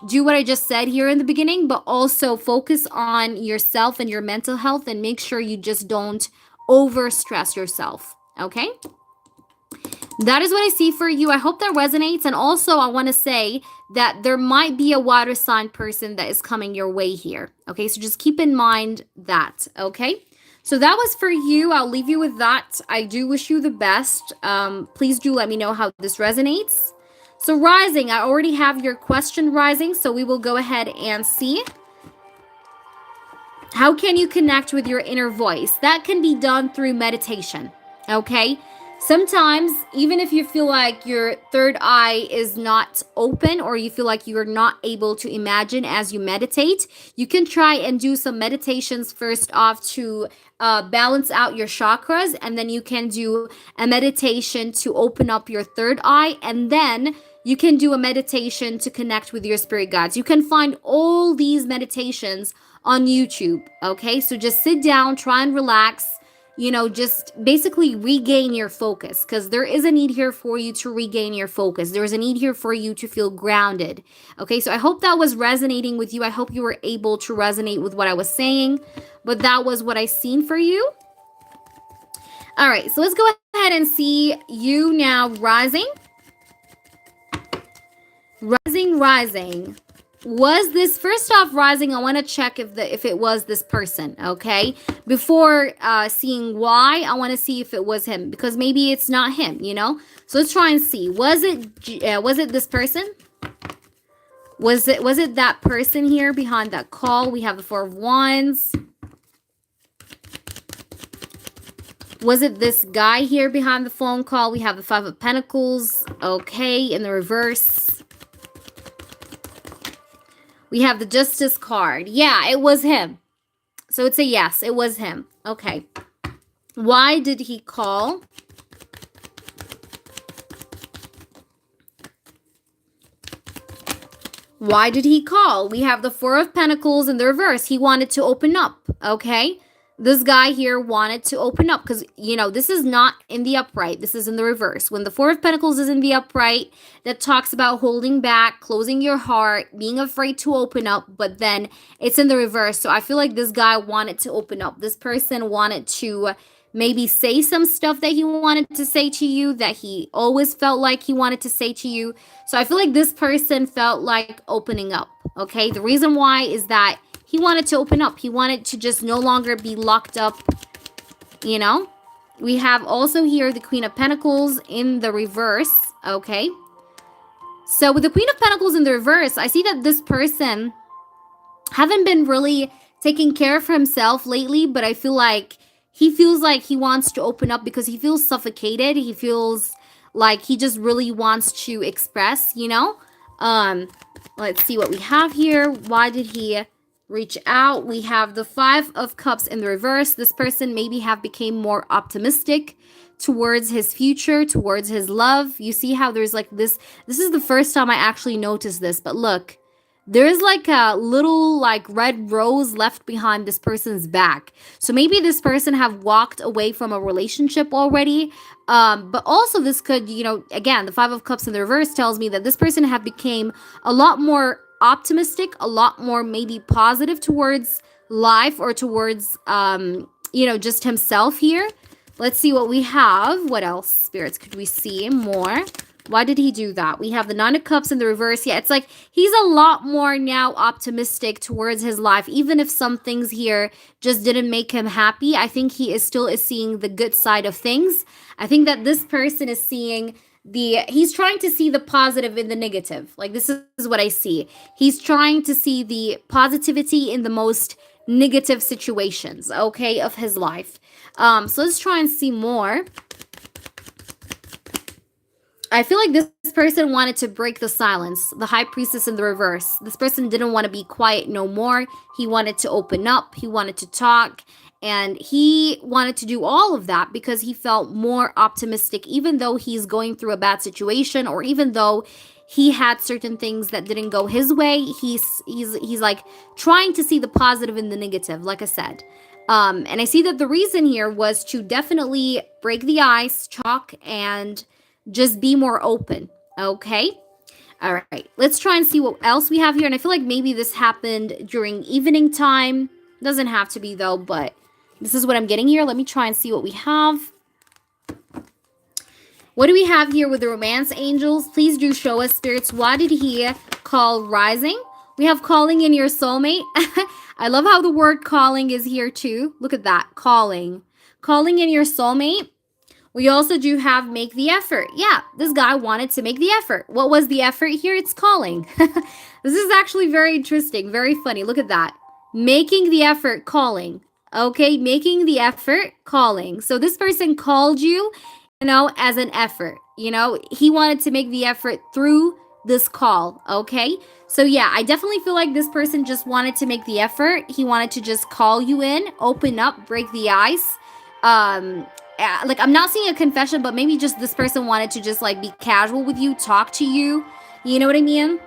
do what I just said here in the beginning, but also focus on yourself and your mental health and make sure you just don't overstress yourself. Okay, that is what I see for you. I hope that resonates. And also I want to say that there might be a water sign person that is coming your way here. Okay, so just keep in mind that. Okay, so that was for you. I'll leave you with that. I do wish you the best. Please do let me know how this resonates. So rising, I already have your question rising, so we will go ahead and see. How can you connect with your inner voice? That can be done through meditation. Okay, sometimes even if you feel like your third eye is not open or you feel like you're not able to imagine as you meditate, you can try and do some meditations first off to balance out your chakras, and then you can do a meditation to open up your third eye, and then you can do a meditation to connect with your spirit guides. You can find all these meditations on YouTube. Okay, so just sit down, try and relax, just basically regain your focus, because there is a need here for you to regain your focus. There's a need here for you to feel grounded. Okay, so I hope that was resonating with you. I hope you were able to resonate with what I was saying, but that was what I seen for you. All right, so let's go ahead and see you now rising. Rising. Was this, first off, rising, I want to check if it was this person, okay? Before seeing why, I want to see if it was him, because maybe it's not him, you know? So let's try and see. Was it this person? Was it that person here behind that call? We have the Four of Wands. Was it this guy here behind the phone call? We have the Five of Pentacles. Okay, in the reverse. We have the Justice card. Yeah, it was him. So it's a yes, it was him. Okay. Why did he call? Why did he call? We have the Four of Pentacles in the reverse. He wanted to open up, okay? This guy here wanted to open up because, you know, this is not in the upright. This is in the reverse. When the Four of Pentacles is in the upright, that talks about holding back, closing your heart, being afraid to open up, but then it's in the reverse. So I feel like this guy wanted to open up. This person wanted to maybe say some stuff that he wanted to say to you, that he always felt like he wanted to say to you. So I feel like this person felt like opening up, okay? The reason why is that he wanted to open up. He wanted to just no longer be locked up, you know? We have also here the Queen of Pentacles in the reverse, okay? So with the Queen of Pentacles in the reverse, I see that this person haven't been really taking care of himself lately, but I feel like he feels like he wants to open up because he feels suffocated. He feels like he just really wants to express, you know? Let's see what we have here. Why did he reach out? We have the Five of Cups in the reverse. This person maybe have became more optimistic towards his future, towards his love. You see how there's like this is the first time I actually noticed this, but look, there's like a little like red rose left behind this person's back. So maybe this person have walked away from a relationship already. But also this could, you know, again, the Five of Cups in the reverse tells me that this person have became a lot more optimistic, a lot more maybe positive towards life or towards, you know, just himself here. Let's see what we have. What else, spirits, could we see more? Why did he do that? We have the Nine of Cups in the reverse. Yeah, it's like he's a lot more now optimistic towards his life. Even if some things here just didn't make him happy, I think he is still seeing the good side of things. I think that this person is seeing he's trying to see the positive in the negative. Like, this is what I see. He's trying to see the positivity in the most negative situations, okay, of his life. So let's try and see more. I feel like this person wanted to break the silence. The High Priestess in the reverse. This person didn't want to be quiet no more. He wanted to open up. He wanted to talk. And he wanted to do all of that because he felt more optimistic, even though he's going through a bad situation, or even though he had certain things that didn't go his way. He's like trying to see the positive in the negative, like I said. And I see that the reason here was to definitely break the ice, talk, and just be more open, okay? All right, let's try and see what else we have here. And I feel like maybe this happened during evening time. Doesn't have to be, though, but this is what I'm getting here. Let me try and see what we have. What do we have here with the romance angels? Please do show us, spirits. Why did he call rising? We have calling in your soulmate. I love how the word calling is here, too. Look at that, calling. Calling in your soulmate. We also do have make the effort. Yeah, this guy wanted to make the effort. What was the effort here? It's calling. This is actually very interesting, very funny. Look at that. Making the effort, calling. Okay, making the effort, calling. So this person called you, you know, as an effort. You know, he wanted to make the effort through this call, okay? So yeah, I definitely feel like this person just wanted to make the effort. He wanted to just call you in, open up, break the ice. Like, I'm not seeing a confession, but maybe just this person wanted to just like be casual with you, talk to you, you know what I mean?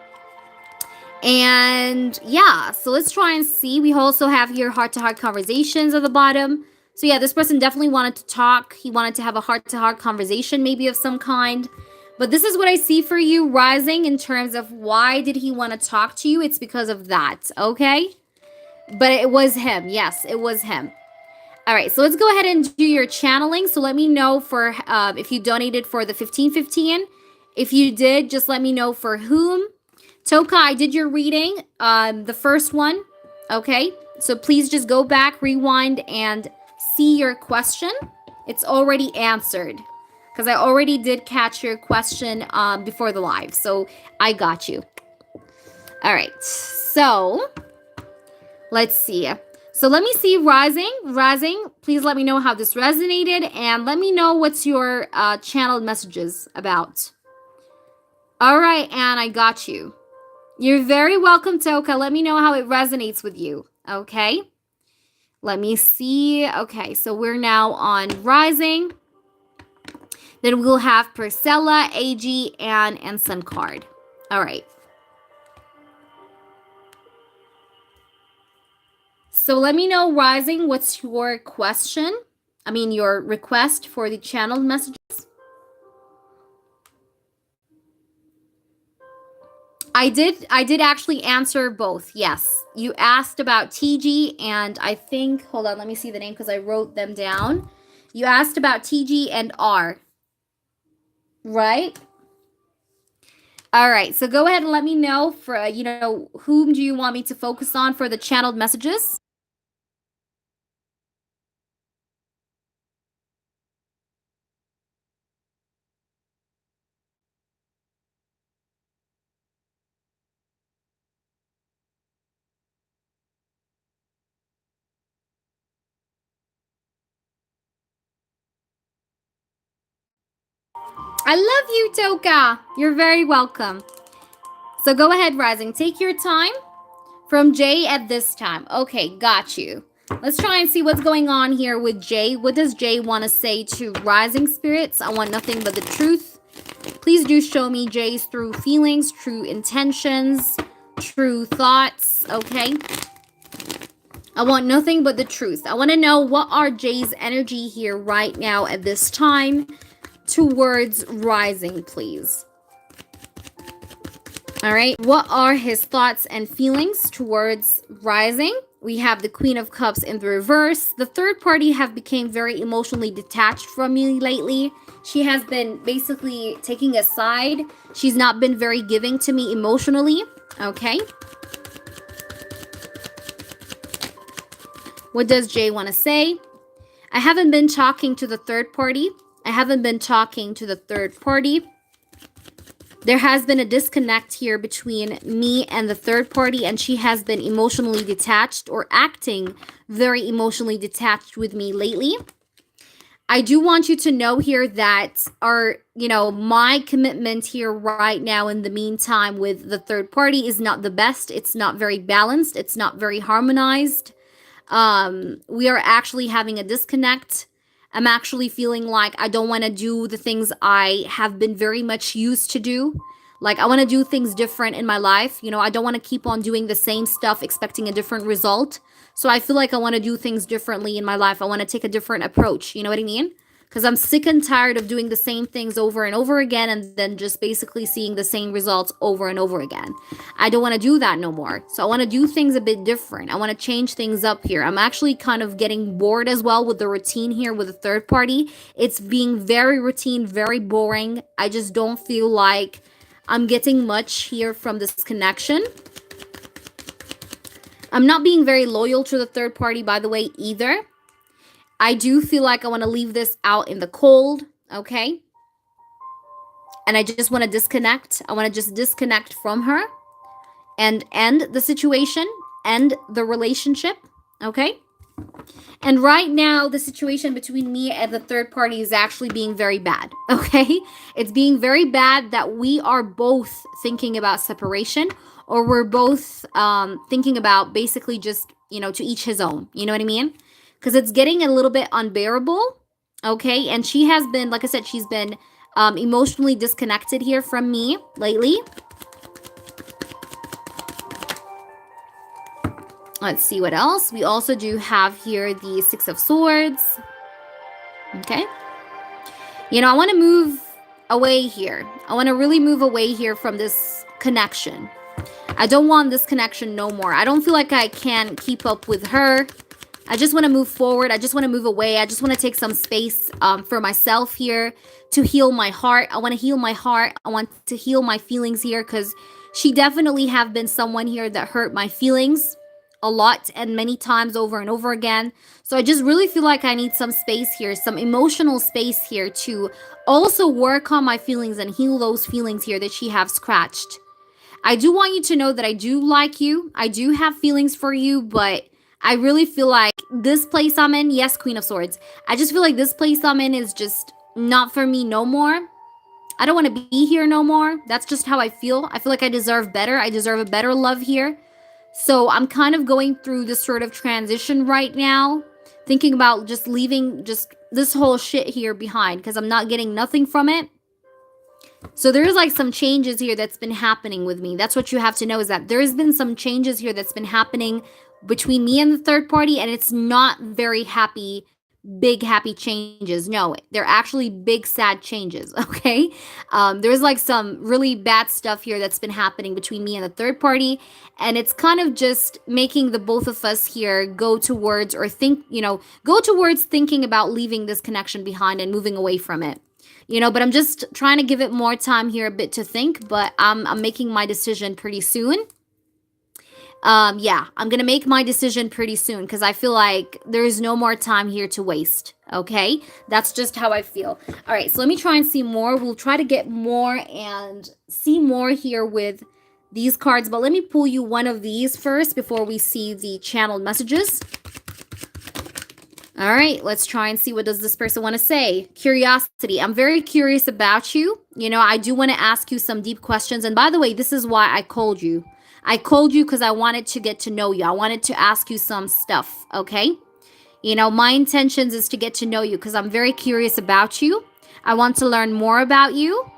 And yeah, so let's try and see. We also have here heart-to-heart conversations at the bottom. So yeah, this person definitely wanted to talk. He wanted to have a heart-to-heart conversation, maybe of some kind. But this is what I see for you, rising, in terms of why did he want to talk to you? It's because of that, okay? But it was him. Yes, it was him. All right, so let's go ahead and do your channeling. So let me know for if you donated for the 1515. If you did, just let me know for whom. Toka, I did your reading, the first one. Okay, so please just go back, rewind, and see your question. It's already answered because I already did catch your question before the live, so I got you. All right, so let's see. So let me see, Rising, please let me know how this resonated, and let me know what's your channeled messages about. All right, Anne, I got you. You're very welcome, Toka. Let me know how it resonates with you, okay? Let me see. Okay, so we're now on Rising. Then we'll have Priscilla, AG, Anne, and Sun card. All right. So let me know, Rising, what's your question? I mean, your request for the channeled messages. I did actually answer both. Yes. You asked about TG and I think, hold on, let me see the name because I wrote them down. You asked about TG and R. Right? All right. So go ahead and let me know for, whom do you want me to focus on for the channeled messages? I love you, Toka. You're very welcome. So go ahead, Rising. Take your time. From Jay at this time. Okay, got you. Let's try and see what's going on here with Jay. What does Jay want to say to Rising Spirits? I want nothing but the truth. Please do show me Jay's true feelings, true intentions, true thoughts, okay? I want nothing but the truth. I want to know what are Jay's energy here right now at this time towards Rising, please. All right, what are his thoughts and feelings towards Rising? We have the Queen of Cups in the reverse. The third party have become very emotionally detached from me lately. She has been basically taking a side. She's not been very giving to me emotionally, okay? What does Jay want to say? I haven't been talking to the third party. I haven't been talking to the third party. There has been a disconnect here between me and the third party, and she has been emotionally detached or acting very emotionally detached with me lately. I do want you to know here that my commitment here right now in the meantime with the third party is not the best. It's not very balanced. It's not very harmonized. We are actually having a disconnect. I'm actually feeling like I don't want to do the things I have been very much used to do. Like, I want to do things different in my life. I don't want to keep on doing the same stuff expecting a different result. So I feel like I want to do things differently in my life. I want to take a different approach. You know what I mean? Because I'm sick and tired of doing the same things over and over again and then just basically seeing the same results over and over again. I don't want to do that no more. So I want to do things a bit different. I want to change things up here. I'm actually kind of getting bored as well with the routine here with the third party. It's being very routine, very boring. I just don't feel like I'm getting much here from this connection. I'm not being very loyal to the third party, by the way, either. I do feel like I want to leave this out in the cold, okay? And I just want to disconnect. I want to just disconnect from her and end the situation, end the relationship, okay? And right now, the situation between me and the third party is actually being very bad, okay? It's being very bad that we are both thinking about separation, or we're both thinking about basically just, to each his own. You know what I mean? Because it's getting a little bit unbearable, okay? And she has been, like I said, she's been emotionally disconnected here from me lately. Let's see what else. We also do have here the Six of Swords. Okay. I want to move away here. I want to really move away here from this connection. I don't want this connection no more. I don't feel like I can keep up with her. I just want to move forward. I just want to move away. I just want to take some space for myself here to heal my heart. I want to heal my heart. I want to heal my feelings here because She definitely have been someone here that hurt my feelings a lot and many times over and over again. So I just really feel like I need some space here, some emotional space here to also work on my feelings and heal those feelings here that she have scratched. I do want you to know that I do like you. I do have feelings for you, but I really feel like this place I'm in, yes, Queen of Swords. I just feel like this place I'm in is just not for me no more. I don't want to be here no more. That's just how I feel. I feel like I deserve better. I deserve a better love here. So I'm kind of going through this sort of transition right now, thinking about just leaving just this whole shit here behind because I'm not getting nothing from it. So there's like some changes here that's been happening with me. That's what you have to know, is that there's been some changes here that's been happening between me and the third party, and it's not very happy, big happy changes. No, they're actually big sad changes, okay? There's like some really bad stuff here that's been happening between me and the third party, and it's kind of just making the both of us here go towards or think, go towards thinking about leaving this connection behind and moving away from it. But I'm just trying to give it more time here a bit to think, but I'm making my decision pretty soon. Yeah, I'm gonna make my decision pretty soon because I feel like there's no more time here to waste. Okay, that's just how I feel. All right, so let me try and see more. We'll try to get more and see more here with these cards, but let me pull you one of these first before we see the channeled messages. All right, let's try and see what does this person want to say. Curiosity. I'm very curious about you. I do want to ask you some deep questions. And by the way, this is why I called you. I called you because I wanted to get to know you. I wanted to ask you some stuff, okay? My intentions is to get to know you because I'm very curious about you. I want to learn more about you,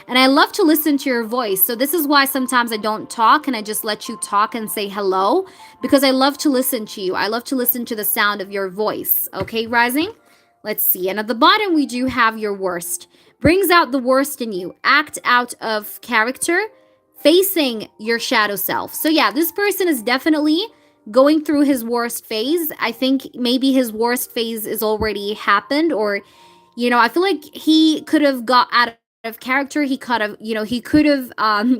And I love to listen to your voice. So this is why sometimes I don't talk and I just let you talk and say hello, because I love to listen to you. I love to listen to the sound of your voice. Okay, Rising? Let's see. And at the bottom, we do have your worst. Brings out the worst in you. Act out of character, facing your shadow self. So yeah, this person is definitely going through his worst phase. I think maybe his worst phase is already happened, or, I feel like he could have got out of character. He could have,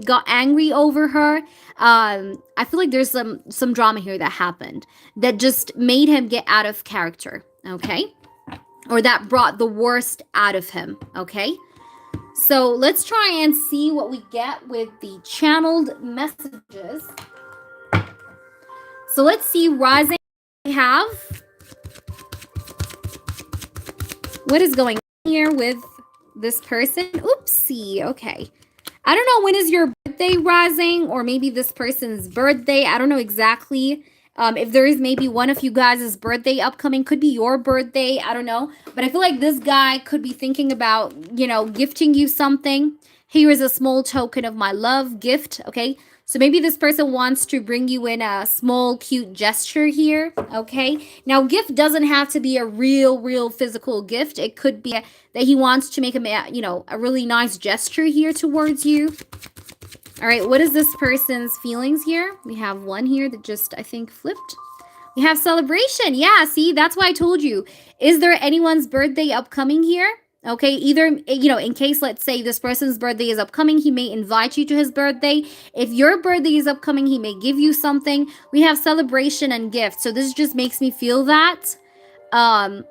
got angry over her. I feel like there's some drama here that happened that just made him get out of character, okay? Or that brought the worst out of him, okay? So let's try and see what we get with the channeled messages. So let's see, Rising, we have what is going on here with this person. Oopsie. Okay. I don't know when is your birthday, Rising, or maybe this person's birthday. I don't know exactly. If there is maybe one of you guys' birthday upcoming, could be your birthday. I don't know. But I feel like this guy could be thinking about, gifting you something. Here is a small token of my love gift. Okay. So maybe this person wants to bring you in a small, cute gesture here, okay? Now, gift doesn't have to be a real physical gift. It could be that he wants to make a really nice gesture here towards you. All right, what is this person's feelings here? We have one here that just, I think, flipped. We have celebration. Yeah, see, that's why I told you. Is there anyone's birthday upcoming here? Okay, either, in case, let's say this person's birthday is upcoming, he may invite you to his birthday. If your birthday is upcoming, he may give you something. We have celebration and gift. So this just makes me feel that. All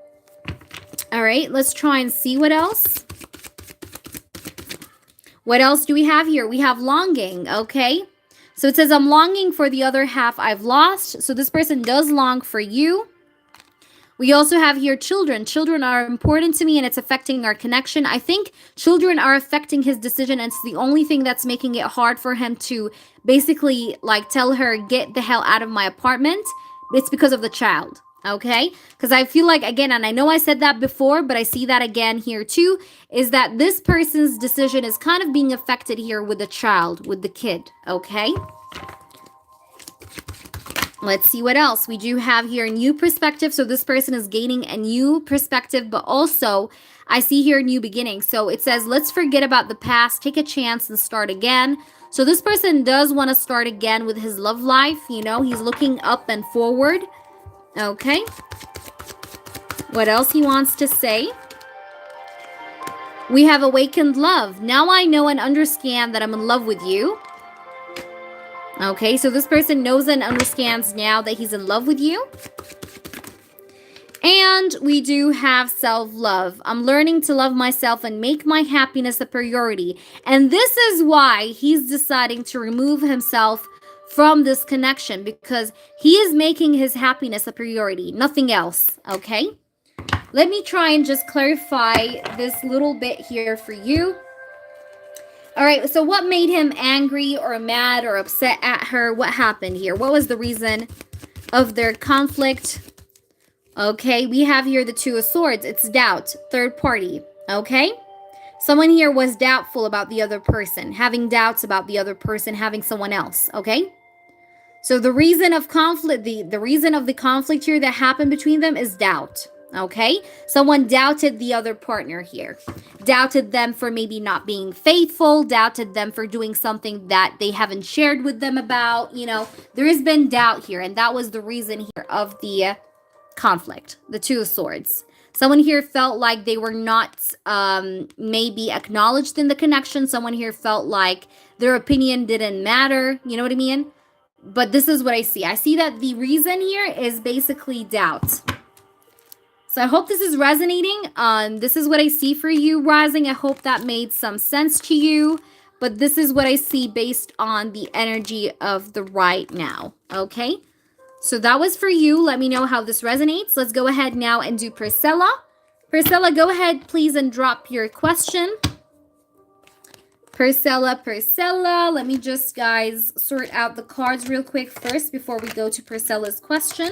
right, let's try and see what else. What else do we have here? We have longing, okay? So it says, I'm longing for the other half I've lost. So this person does long for you. We also have here children. Children are important to me and it's affecting our connection. I think children are affecting his decision, and it's the only thing that's making it hard for him to basically tell her, get the hell out of my apartment. It's because of the child, okay? Because I feel like, again, and I know I said that before, but I see that again here too, is that this person's decision is kind of being affected here with the child, with the kid, okay? Let's see what else. We do have here a new perspective. So this person is gaining a new perspective, but also I see here new beginning. So it says, let's forget about the past, take a chance and start again. So this person does want to start again with his love life. He's looking up and forward. Okay. What else he wants to say? We have awakened love. Now I know and understand that I'm in love with you. Okay, so this person knows and understands now that he's in love with you. And we do have self-love. I'm learning to love myself and make my happiness a priority. And this is why he's deciding to remove himself from this connection, because he is making his happiness a priority, nothing else, okay? Let me try and just clarify this little bit here for you. All right, so what made him angry or mad or upset at her? What happened here? What was the reason of their conflict? Okay, we have here the Two of Swords. It's doubt, third party, okay? Someone here was doubtful about the other person, having doubts about the other person, having someone else, okay? So the reason of conflict, the reason of the conflict here that happened between them is doubt, okay? Someone doubted the other partner here. Doubted them for maybe not being faithful, doubted them for doing something that they haven't shared with them about, you know. There has been doubt here, and that was the reason here of the conflict, the Two of Swords. Someone here felt like they were not maybe acknowledged in the connection. Someone here felt like their opinion didn't matter. You know what I mean? But this is what I see. I see that the reason here is basically doubt. So I hope this is resonating. This is what I see for you, Rising. I hope that made some sense to you. But this is what I see based on the energy of the right now. Okay? So that was for you. Let me know how this resonates. Let's go ahead now and do Priscilla. Priscilla, go ahead, please, and drop your question. Priscilla. Let me just, guys, sort out the cards real quick first before we go to Priscilla's question.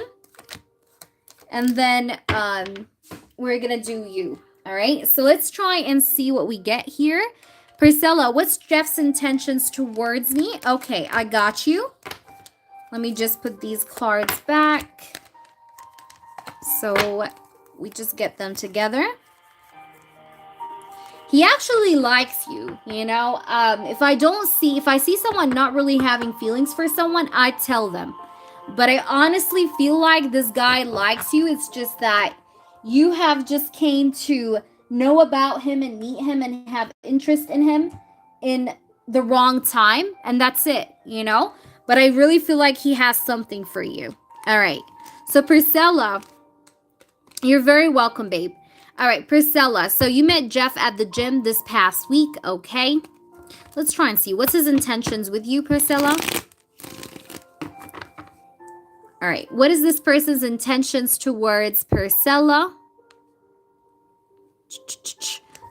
And then we're going to do you. All right? So let's try and see what we get here. Priscilla, what's Jeff's intentions towards me? Okay, I got you. Let me just put these cards back so we just get them together. He actually likes you, you know. If I see someone not really having feelings for someone, I tell them. But I honestly feel like this guy likes you. It's just that you have just came to know about him and meet him and have interest in him in the wrong time. And that's it, you know. But I really feel like he has something for you. All right. So Priscilla, you're very welcome, babe. All right, Priscilla. So you met Jeff at the gym this past week. Okay. Let's try and see. What's his intentions with you, Priscilla? All right. What is this person's intentions towards Priscilla?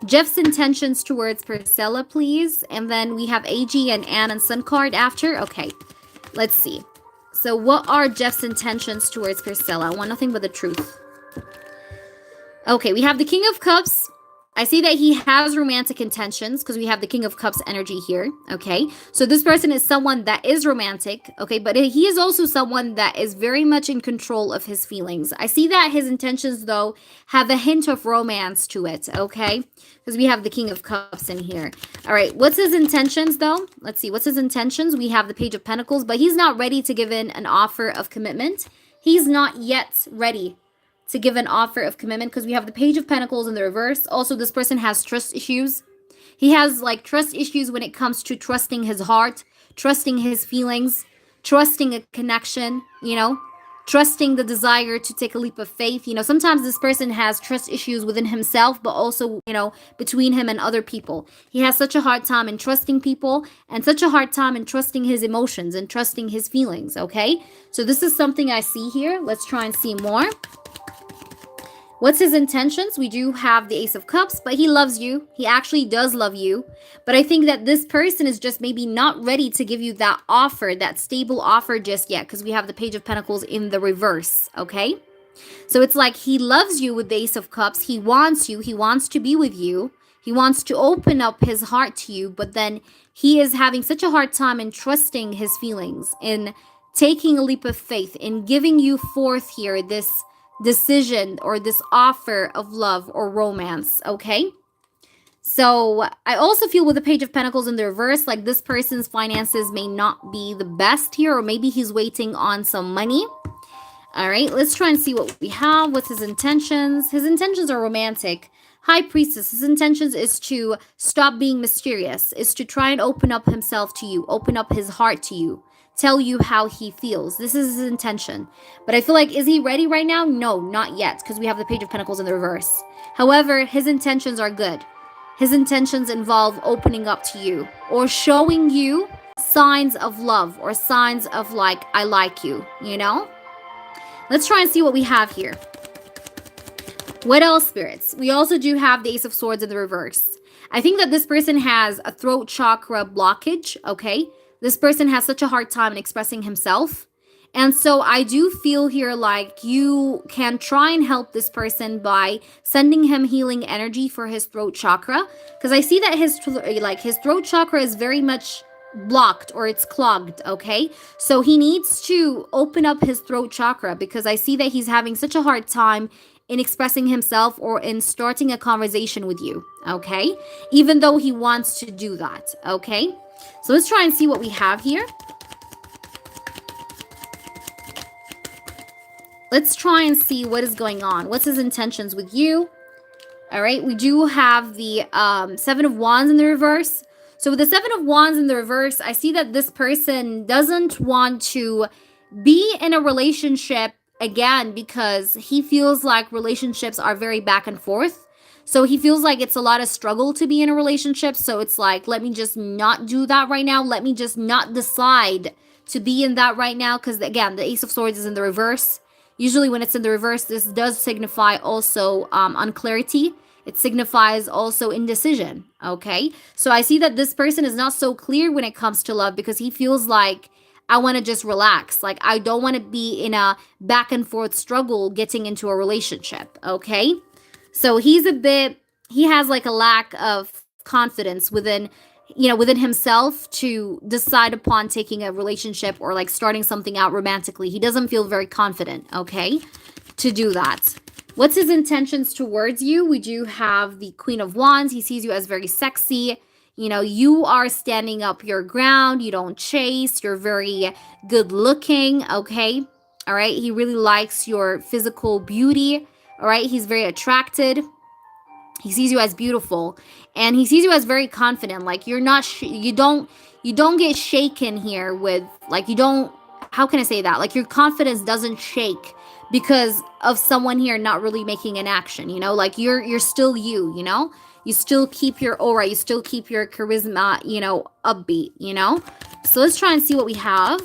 Jeff's intentions towards Priscilla, please. And then we have AG and Anne and Sun card after. Okay. Let's see. So what are Jeff's intentions towards Priscilla? I want nothing but the truth. Okay, we have the King of Cups. I see that he has romantic intentions because we have the King of Cups energy here, okay? So this person is someone that is romantic, okay? But he is also someone that is very much in control of his feelings. I see that his intentions, though, have a hint of romance to it, okay? Because we have the King of Cups in here. All right, what's his intentions, though? Let's see, what's his intentions? We have the Page of Pentacles, but he's not ready to give in an offer of commitment. He's not yet ready to give an offer of commitment because we have the Page of Pentacles in the reverse. Also, this person has trust issues. He has like trust issues when it comes to trusting his heart, trusting his feelings, trusting a connection, you know, trusting the desire to take a leap of faith. You know, sometimes this person has trust issues within himself, but also, you know, between him and other people. He has such a hard time in trusting people and such a hard time in trusting his emotions and trusting his feelings, okay? So this is something I see here. Let's try and see more. What's his intentions? We do have the Ace of Cups, but he loves you. He actually does love you. But I think that this person is just maybe not ready to give you that offer, that stable offer just yet, because we have the Page of Pentacles in the reverse, okay? So it's like he loves you with the Ace of Cups. He wants you. He wants to be with you. He wants to open up his heart to you, but then he is having such a hard time in trusting his feelings, in taking a leap of faith, in giving you forth here this decision or this offer of love or romance, okay? So I also feel with the Page of Pentacles in the reverse, like this person's finances may not be the best here, or maybe he's waiting on some money. All right, let's try and see what we have. What's his intentions? His intentions are romantic. High Priestess, his intentions is to stop being mysterious, is to try and open up himself to you, open up his heart to you, tell you how he feels. This is his intention. But I feel like, is he ready right now? No, not yet, because we have the Page of Pentacles in the reverse. However, his intentions are good. His intentions involve opening up to you or showing you signs of love or signs of like, I like you, you know? Let's try and see what we have here. What else, spirits? We also do have the Ace of Swords in the reverse. I think that this person has a throat chakra blockage, okay? This person has such a hard time in expressing himself. And so I do feel here like you can try and help this person by sending him healing energy for his throat chakra. Because I see that his throat chakra is very much blocked or it's clogged, okay? So he needs to open up his throat chakra because I see that he's having such a hard time in expressing himself or in starting a conversation with you, okay? Even though he wants to do that, okay? So let's try and see what we have here. Let's try and see what is going on. What's his intentions with you? All right, we do have the Seven of Wands in the reverse. So with the Seven of Wands in the reverse, I see that this person doesn't want to be in a relationship again because he feels like relationships are very back and forth. So he feels like it's a lot of struggle to be in a relationship. So it's like, let me just not do that right now. Let me just not decide to be in that right now. Because again, the Ace of Swords is in the reverse. Usually when it's in the reverse, this does signify also unclarity. It signifies also indecision, okay? So I see that this person is not so clear when it comes to love because he feels like, I want to just relax. Like, I don't want to be in a back and forth struggle getting into a relationship, okay? So he has like a lack of confidence within himself to decide upon taking a relationship or like starting something out romantically. He doesn't feel very confident, okay, to do that. What's his intentions towards you? We do have the Queen of Wands. He sees you as very sexy. You know, you are standing up your ground. You don't chase. You're very good looking, okay? All right. He really likes your physical beauty. All right. He's very attracted. He sees you as beautiful, and he sees you as very confident. Like, you're not, you don't get shaken here with, like, you don't, how can I say that? Like, your confidence doesn't shake because of someone here not really making an action, you know? Like, you're still you, you know? You still keep your aura, you still keep your charisma, you know, upbeat, you know? So let's try and see what we have.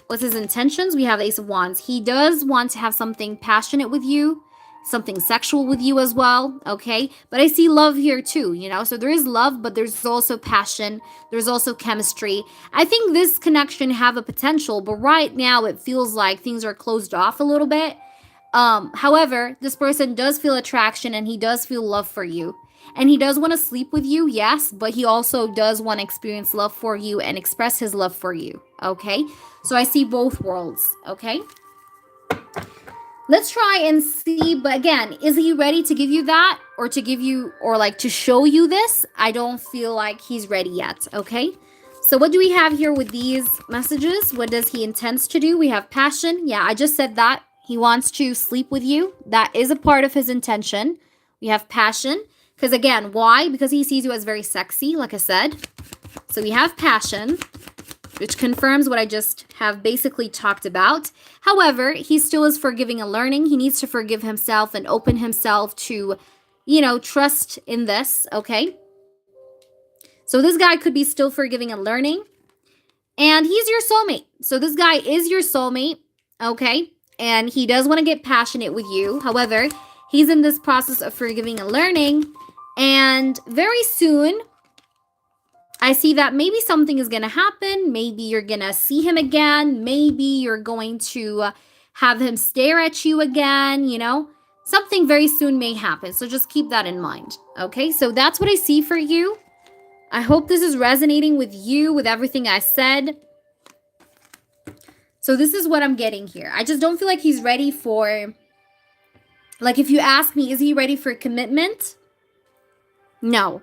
What's his intentions? We have the Ace of Wands. He does want to have something passionate with you, something sexual with you as well, okay? But I see love here too, you know? So there is love, but there's also passion. There's also chemistry. I think this connection have a potential, but right now it feels like things are closed off a little bit. However, this person does feel attraction and he does feel love for you. And he does want to sleep with you, yes, but he also does want to experience love for you and express his love for you, okay? So I see both worlds, okay? Let's try and see, but again, is he ready to give you that or to give you or like to show you this? I don't feel like he's ready yet, okay? So what do we have here with these messages? What does he intends to do? We have passion. Yeah, I just said that. He wants to sleep with you. That is a part of his intention. We have passion. Because again, why? Because he sees you as very sexy, like I said. So we have passion, which confirms what I just have basically talked about. However, he still is forgiving and learning. He needs to forgive himself and open himself to, you know, trust in this, okay? So this guy could be still forgiving and learning. And he's your soulmate. So this guy is your soulmate, okay? And he does want to get passionate with you. However, he's in this process of forgiving and learning. And very soon, I see that maybe something is going to happen. Maybe you're going to see him again. Maybe you're going to have him stare at you again, you know. Something very soon may happen. So just keep that in mind, okay? So that's what I see for you. I hope this is resonating with you, with everything I said. So this is what I'm getting here. I just don't feel like he's ready for, like if you ask me, is he ready for commitment? No.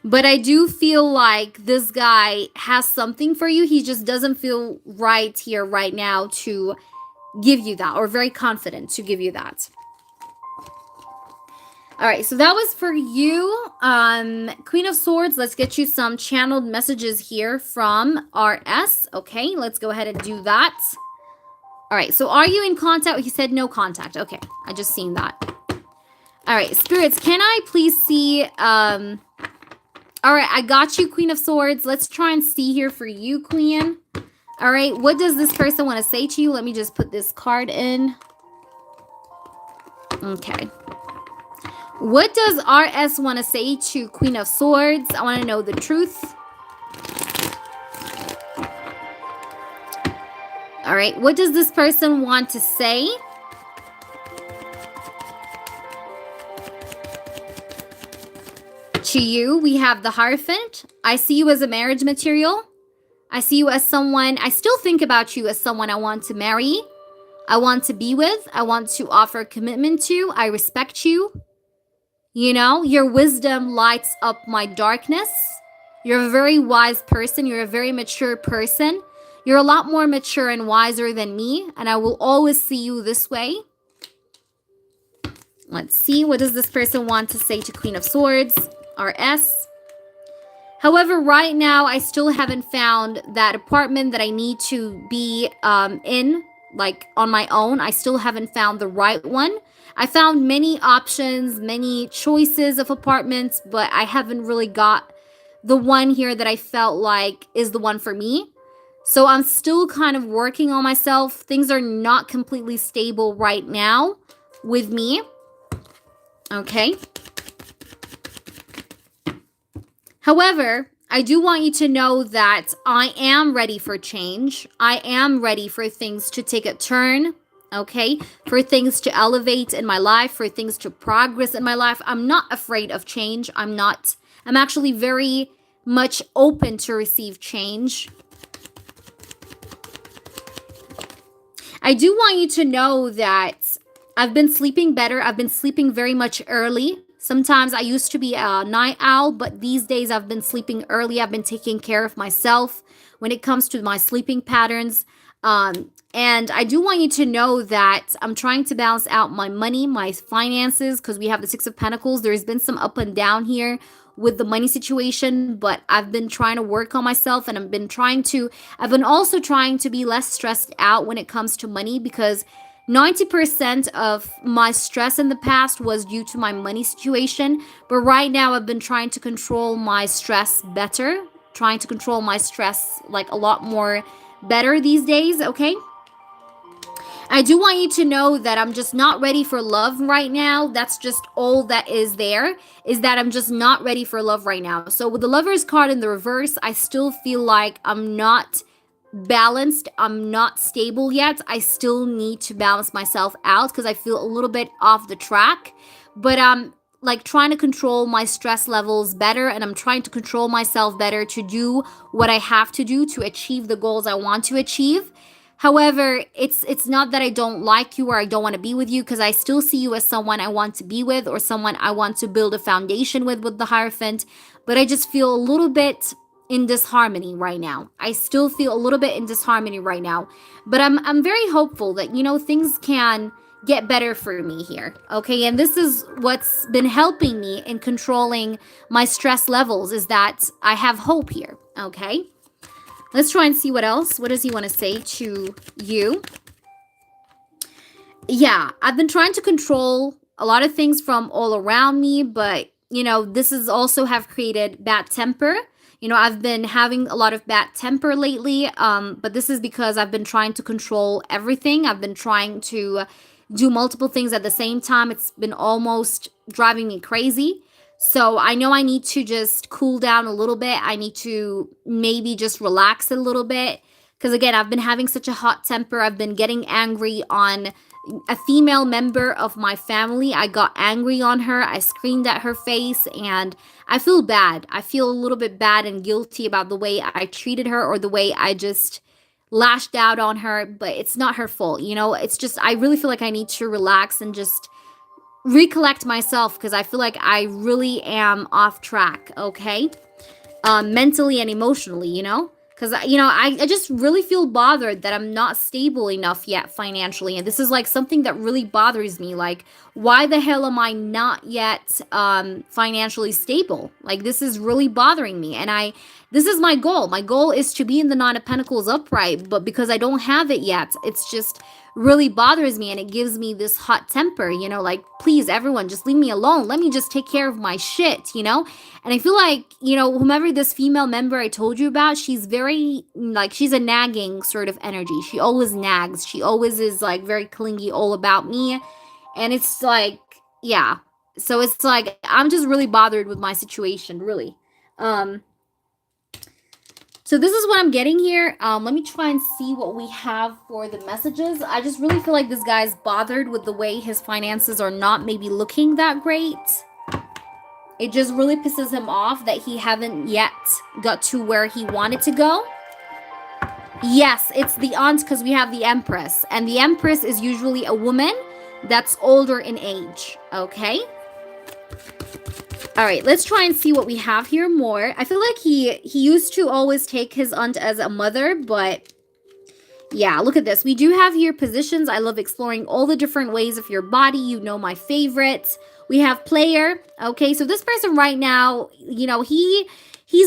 But I do feel like this guy has something for you. He just doesn't feel right here, right now to give you that, or very confident to give you that. All right, so that was for you, Queen of Swords. Let's get you some channeled messages here from RS. Okay, let's go ahead and do that. All right, so are you in contact? He said no contact. Okay, I just seen that. All right, spirits, can I please see? All right, I got you, Queen of Swords. Let's try and see here for you, Queen. All right, what does this person want to say to you? Let me just put this card in. Okay. What does RS want to say to Queen of Swords? I want to know the truth. All right, what does this person want to say? To you, we have the Hierophant. I see you as a marriage material. I see you as someone, I still think about you as someone I want to marry. I want to be with. I want to offer commitment to. I respect you. You know, your wisdom lights up my darkness. You're a very wise person. You're a very mature person. You're a lot more mature and wiser than me, and I will always see you this way. Let's see, what does this person want to say to Queen of Swords, RS? However, right now, I still haven't found that apartment that I need to be in, like on my own. I still haven't found the right one. I found many options, many choices of apartments, but I haven't really got the one here that I felt like is the one for me. So I'm still kind of working on myself. Things are not completely stable right now with me. Okay. However, I do want you to know that I am ready for change. I am ready for things to take a turn. Okay, for things to elevate in my life, for things to progress in my life. I'm not afraid of change. I'm actually very much open to receive change. I do want you to know that I've been sleeping better. I've been sleeping very much early. Sometimes I used to be a night owl, but these days I've been sleeping early. I've been taking care of myself when it comes to my sleeping patterns. And I do want you to know that I'm trying to balance out my money, my finances, because we have the Six of Pentacles. There's been some up and down here with the money situation, but I've been trying to work on myself, and I've been also trying to be less stressed out when it comes to money, because 90% of my stress in the past was due to my money situation. But right now I've been trying to control my stress better, trying to control my stress like a lot more better these days, okay? I do want you to know that I'm just not ready for love right now. That's just all that is there, is that I'm just not ready for love right now. So with the Lovers card in the reverse, I still feel like I'm not balanced. I'm not stable yet. I still need to balance myself out because I feel a little bit off the track. But I'm like trying to control my stress levels better, and I'm trying to control myself better to do what I have to do to achieve the goals I want to achieve. However, it's not that I don't like you or I don't want to be with you, because I still see you as someone I want to be with or someone I want to build a foundation with the Hierophant. But I just feel a little bit in disharmony right now. I still feel a little bit in disharmony right now. But I'm very hopeful that, you know, things can get better for me here. Okay, and this is what's been helping me in controlling my stress levels, is that I have hope here. Okay. Let's try and see what else. What does he want to say to you? Yeah, I've been trying to control a lot of things from all around me, but, you know, this is also have created bad temper. You know, I've been having a lot of bad temper lately, but this is because I've been trying to control everything. I've been trying to do multiple things at the same time. It's been almost driving me crazy. So I know I need to just cool down a little bit. I need to maybe just relax a little bit. Because again, I've been having such a hot temper. I've been getting angry on a female member of my family. I got angry on her. I screamed at her face, and I feel bad. I feel a little bit bad and guilty about the way I treated her, or the way I just lashed out on her. But it's not her fault. You know, it's just, I really feel like I need to relax and just recollect myself, because I feel like I really am off track, okay? Mentally and emotionally, you know? Because, you know, I just really feel bothered that I'm not stable enough yet financially. And this is like something that really bothers me. Like, why the hell am I not yet financially stable? Like, this is really bothering me. And this is my goal. My goal is to be in the Nine of Pentacles upright. But because I don't have it yet, it's just really bothers me, and it gives me this hot temper, you know, like, please, everyone, just leave me alone. Let me just take care of my shit, you know? And I feel like, you know, whomever this female member I told you about, she's very, like, she's a nagging sort of energy. She always nags. She always is, like, very clingy, all about me. And it's like, yeah. So it's like, I'm just really bothered with my situation, really. So this is what I'm getting here. Let me try and see what we have for the messages. I just really feel like this guy's bothered with the way his finances are not maybe looking that great. It just really pisses him off that he haven't yet got to where he wanted to go. Yes, it's the aunt, because we have the Empress. And the Empress is usually a woman that's older in age, okay? All right, let's try and see what we have here more. I feel like he used to always take his aunt as a mother, but yeah, look at this. We do have here positions. I love exploring all the different ways of your body. You know my favorites. We have player. Okay, so this person right now, you know, he's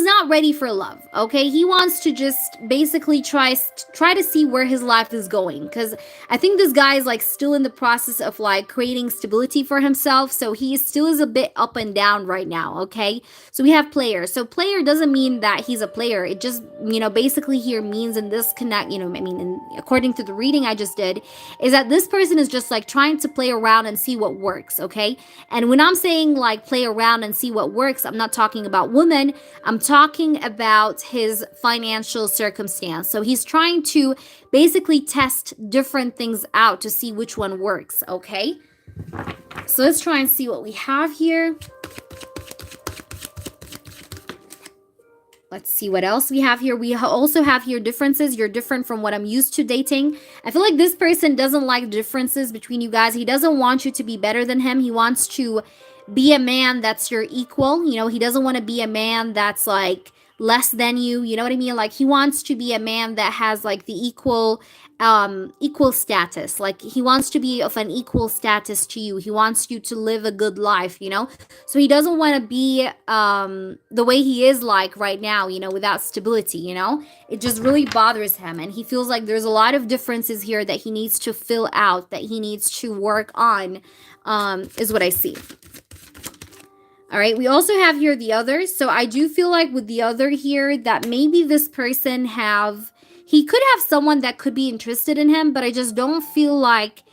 not ready for love. Okay, he wants to just basically try to see where his life is going, because I think this guy is like still in the process of like creating stability for himself. So he still is a bit up and down right now. Okay, so we have player. So player doesn't mean that he's a player. It just, you know, basically here means in this connect, you know, I mean, according to the reading I just did, is that this person is just like trying to play around and see what works. Okay, and when I'm saying like play around and see what works, I'm not talking about women. I'm talking about his financial circumstance. So he's trying to basically test different things out to see which one works, okay? So let's try and see what we have here. Let's see what else we have here. We also have here differences. You're different from what I'm used to dating. I feel like this person doesn't like differences between you guys. He doesn't want you to be better than him. He wants to be a man that's your equal. You know, he doesn't want to be a man that's like less than you. You know what I mean? Like, he wants to be a man that has like the equal status. Like, he wants to be of an equal status to you. He wants you to live a good life, you know? So he doesn't want to be the way he is like right now, you know, without stability, you know? It just really bothers him, and he feels like there's a lot of differences here that he needs to fill out, that he needs to work on, is what I see. All right, we also have here the others. So I do feel like with the other here that maybe this person he could have someone that could be interested in him, but I just don't feel like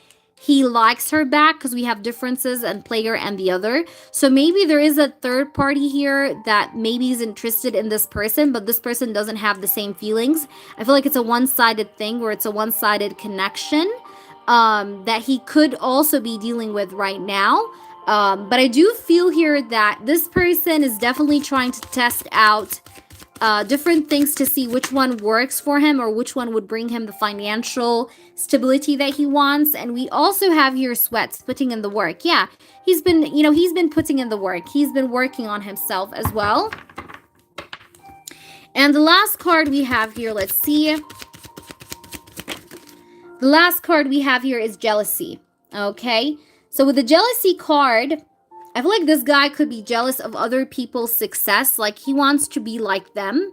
he likes her back, because we have differences and player and the other. So maybe there is a third party here that maybe is interested in this person, but this person doesn't have the same feelings. I feel like it's a one-sided thing, where it's a one-sided connection that he could also be dealing with right now. But I do feel here that this person is definitely trying to test out different things to see which one works for him, or which one would bring him the financial stability that he wants. And we also have here Sweats, putting in the work. Yeah, he's been putting in the work. He's been working on himself as well. And the last card we have here, let's see. The last card we have here is jealousy. Okay, so with the jealousy card, I feel like this guy could be jealous of other people's success. Like, he wants to be like them.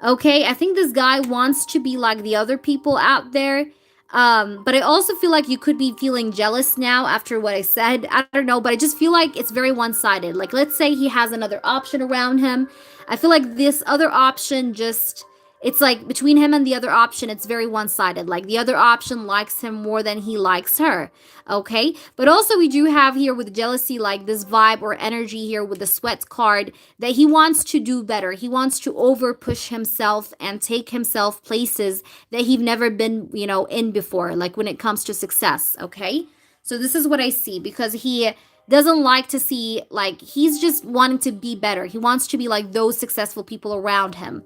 Okay, I think this guy wants to be like the other people out there. But I also feel like you could be feeling jealous now after what I said. I don't know, but I just feel like it's very one-sided. Like, let's say he has another option around him. I feel like this other option just... It's like between him and the other option, it's very one-sided. Like, the other option likes him more than he likes her. Okay? But also we do have here with jealousy, like this vibe or energy here with the Sweats card, that he wants to do better. He wants to over-push himself and take himself places that he's never been, you know, in before. Like, when it comes to success. Okay? So this is what I see, because he doesn't like to see, like, he's just wanting to be better. He wants to be like those successful people around him.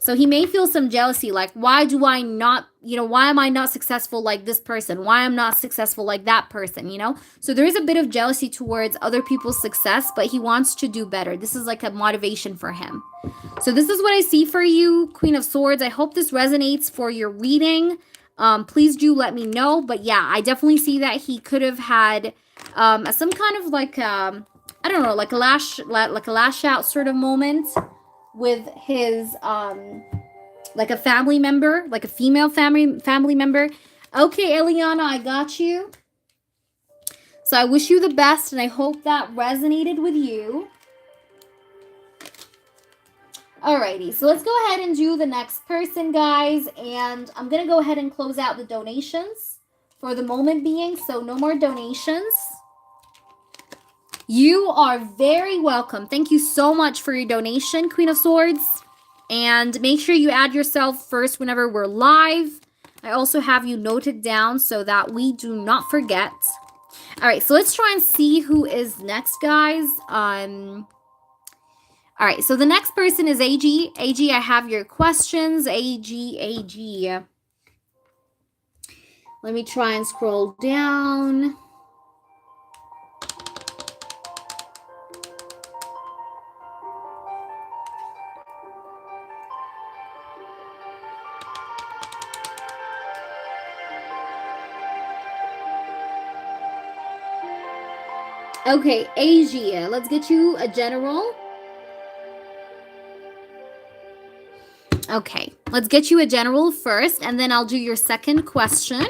So he may feel some jealousy, like, why do I not, why am I not successful like this person? Why am I not successful like that person, So there is a bit of jealousy towards other people's success, but he wants to do better. This is like a motivation for him. So this is what I see for you, Queen of Swords. I hope this resonates for your reading. Please do let me know. But yeah, I definitely see that he could have had some kind of like, I don't know, like a lash out sort of moment with his like a family member, like a female family member. Okay, Eliana, I got you. So I wish you the best, and I hope that resonated with you. Alrighty, so let's go ahead and do the next person, guys. And I'm going to go ahead and close out the donations for the moment being. So no more donations. You are very welcome. Thank you so much for your donation, Queen of Swords. And make sure you add yourself first whenever we're live. I also have you noted down so that we do not forget. All right, so let's try and see who is next, guys. All right, so the next person is AG. AG, I have your questions. AG. Let me try and scroll down. Okay, Asia, let's get you a general. Okay, let's get you a general first, and then I'll do your second question.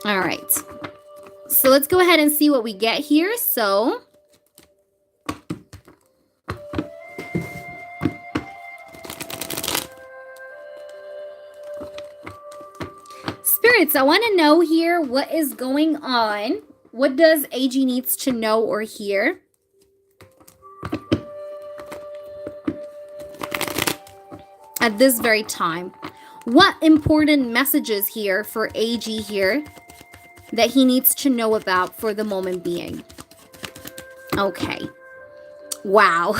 All right. So let's go ahead and see what we get here. So Spirits, I want to know here what is going on. What does AG needs to know or hear? At this very time. What important messages here for AG here that he needs to know about for the moment being? Okay. Wow.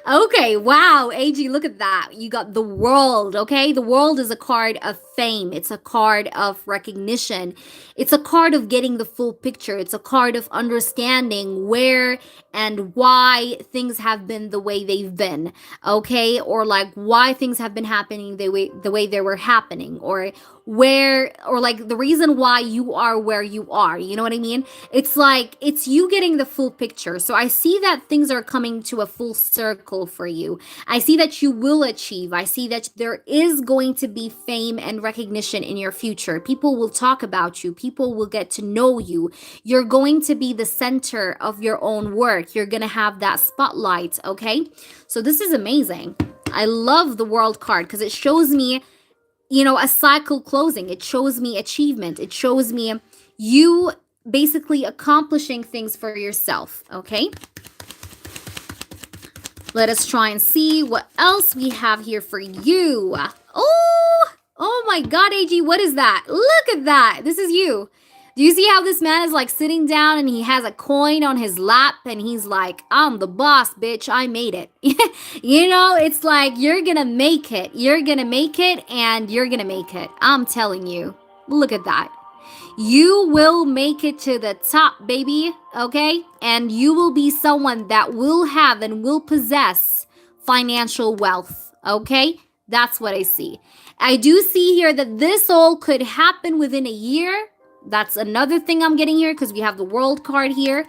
Okay, wow, AG, look at that. You got the World, okay? The World is a card of fame. It's a card of recognition. It's a card of getting the full picture. It's a card of understanding where and why things have been the way they've been, okay? Or like why things have been happening the way they were happening, or like the reason why you are where you are. You know what I mean? It's like, it's you getting the full picture. So I see that things are coming to a full circle for you. I see that you will achieve. I see that there is going to be fame and recognition in your future. People will talk about you. People will get to know you. You're going to be the center of your own work. You're going to have that spotlight, okay? So this is amazing. I love the World card because it shows me, a cycle closing. It shows me achievement. It shows me you basically accomplishing things for yourself, okay? Let us try and see what else we have here for you. Oh my God, AG, what is that? Look at that. This is you. Do you see how this man is like sitting down and he has a coin on his lap and he's like, I'm the boss, bitch. I made it. It's like you're going to make it. You're going to make it and you're going to make it. I'm telling you. Look at that. You will make it to the top, baby. Okay? And you will be someone that will have and will possess financial wealth. Okay? That's what I see. I do see here that this all could happen within a year. That's another thing I'm getting here because we have the World card here.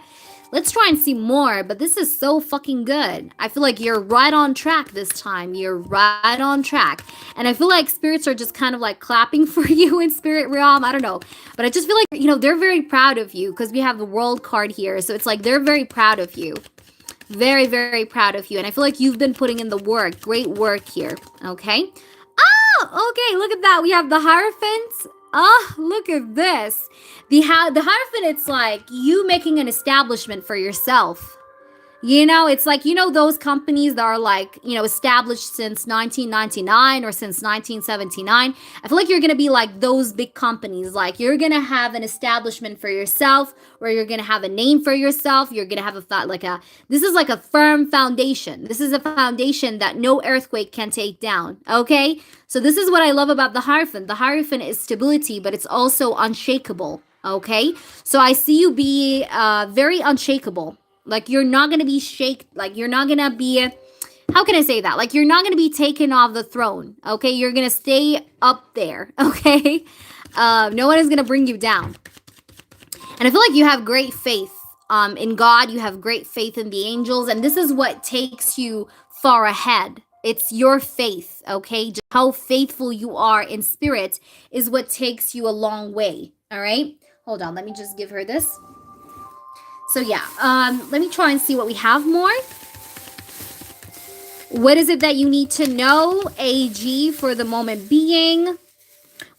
Let's try and see more, but this is so fucking good. I feel like you're right on track this time. You're right on track. And I feel like spirits are just kind of like clapping for you in spirit realm. I don't know. But I just feel like, they're very proud of you because we have the World card here. So it's like they're very proud of you. Very, very proud of you. And I feel like you've been putting in the work. Great work here. Okay. Oh, okay. Look at that. We have the Hierophant. Oh, look at this. The Hierophant, it's like you making an establishment for yourself. You know, it's like, you know, those companies that are like, you know, established since 1999 or since 1979. I feel like you're going to be like those big companies. Like, you're going to have an establishment for yourself, where you're going to have a name for yourself. You're going to have this is like a firm foundation. This is a foundation that no earthquake can take down. Okay. So this is what I love about the Hierophant. The Hierophant is stability, but it's also unshakable. Okay. So I see you be very unshakable. Like, you're not going to be like, you're not going to be, how can I say that? Like, you're not going to be taken off the throne, okay? You're going to stay up there, okay? No one is going to bring you down. And I feel like you have great faith in God. You have great faith in the angels. And this is what takes you far ahead. It's your faith, okay? Just how faithful you are in spirit is what takes you a long way, all right? Hold on, let me just give her this. So yeah, let me try and see what we have more. What is it that you need to know, AG, for the moment being?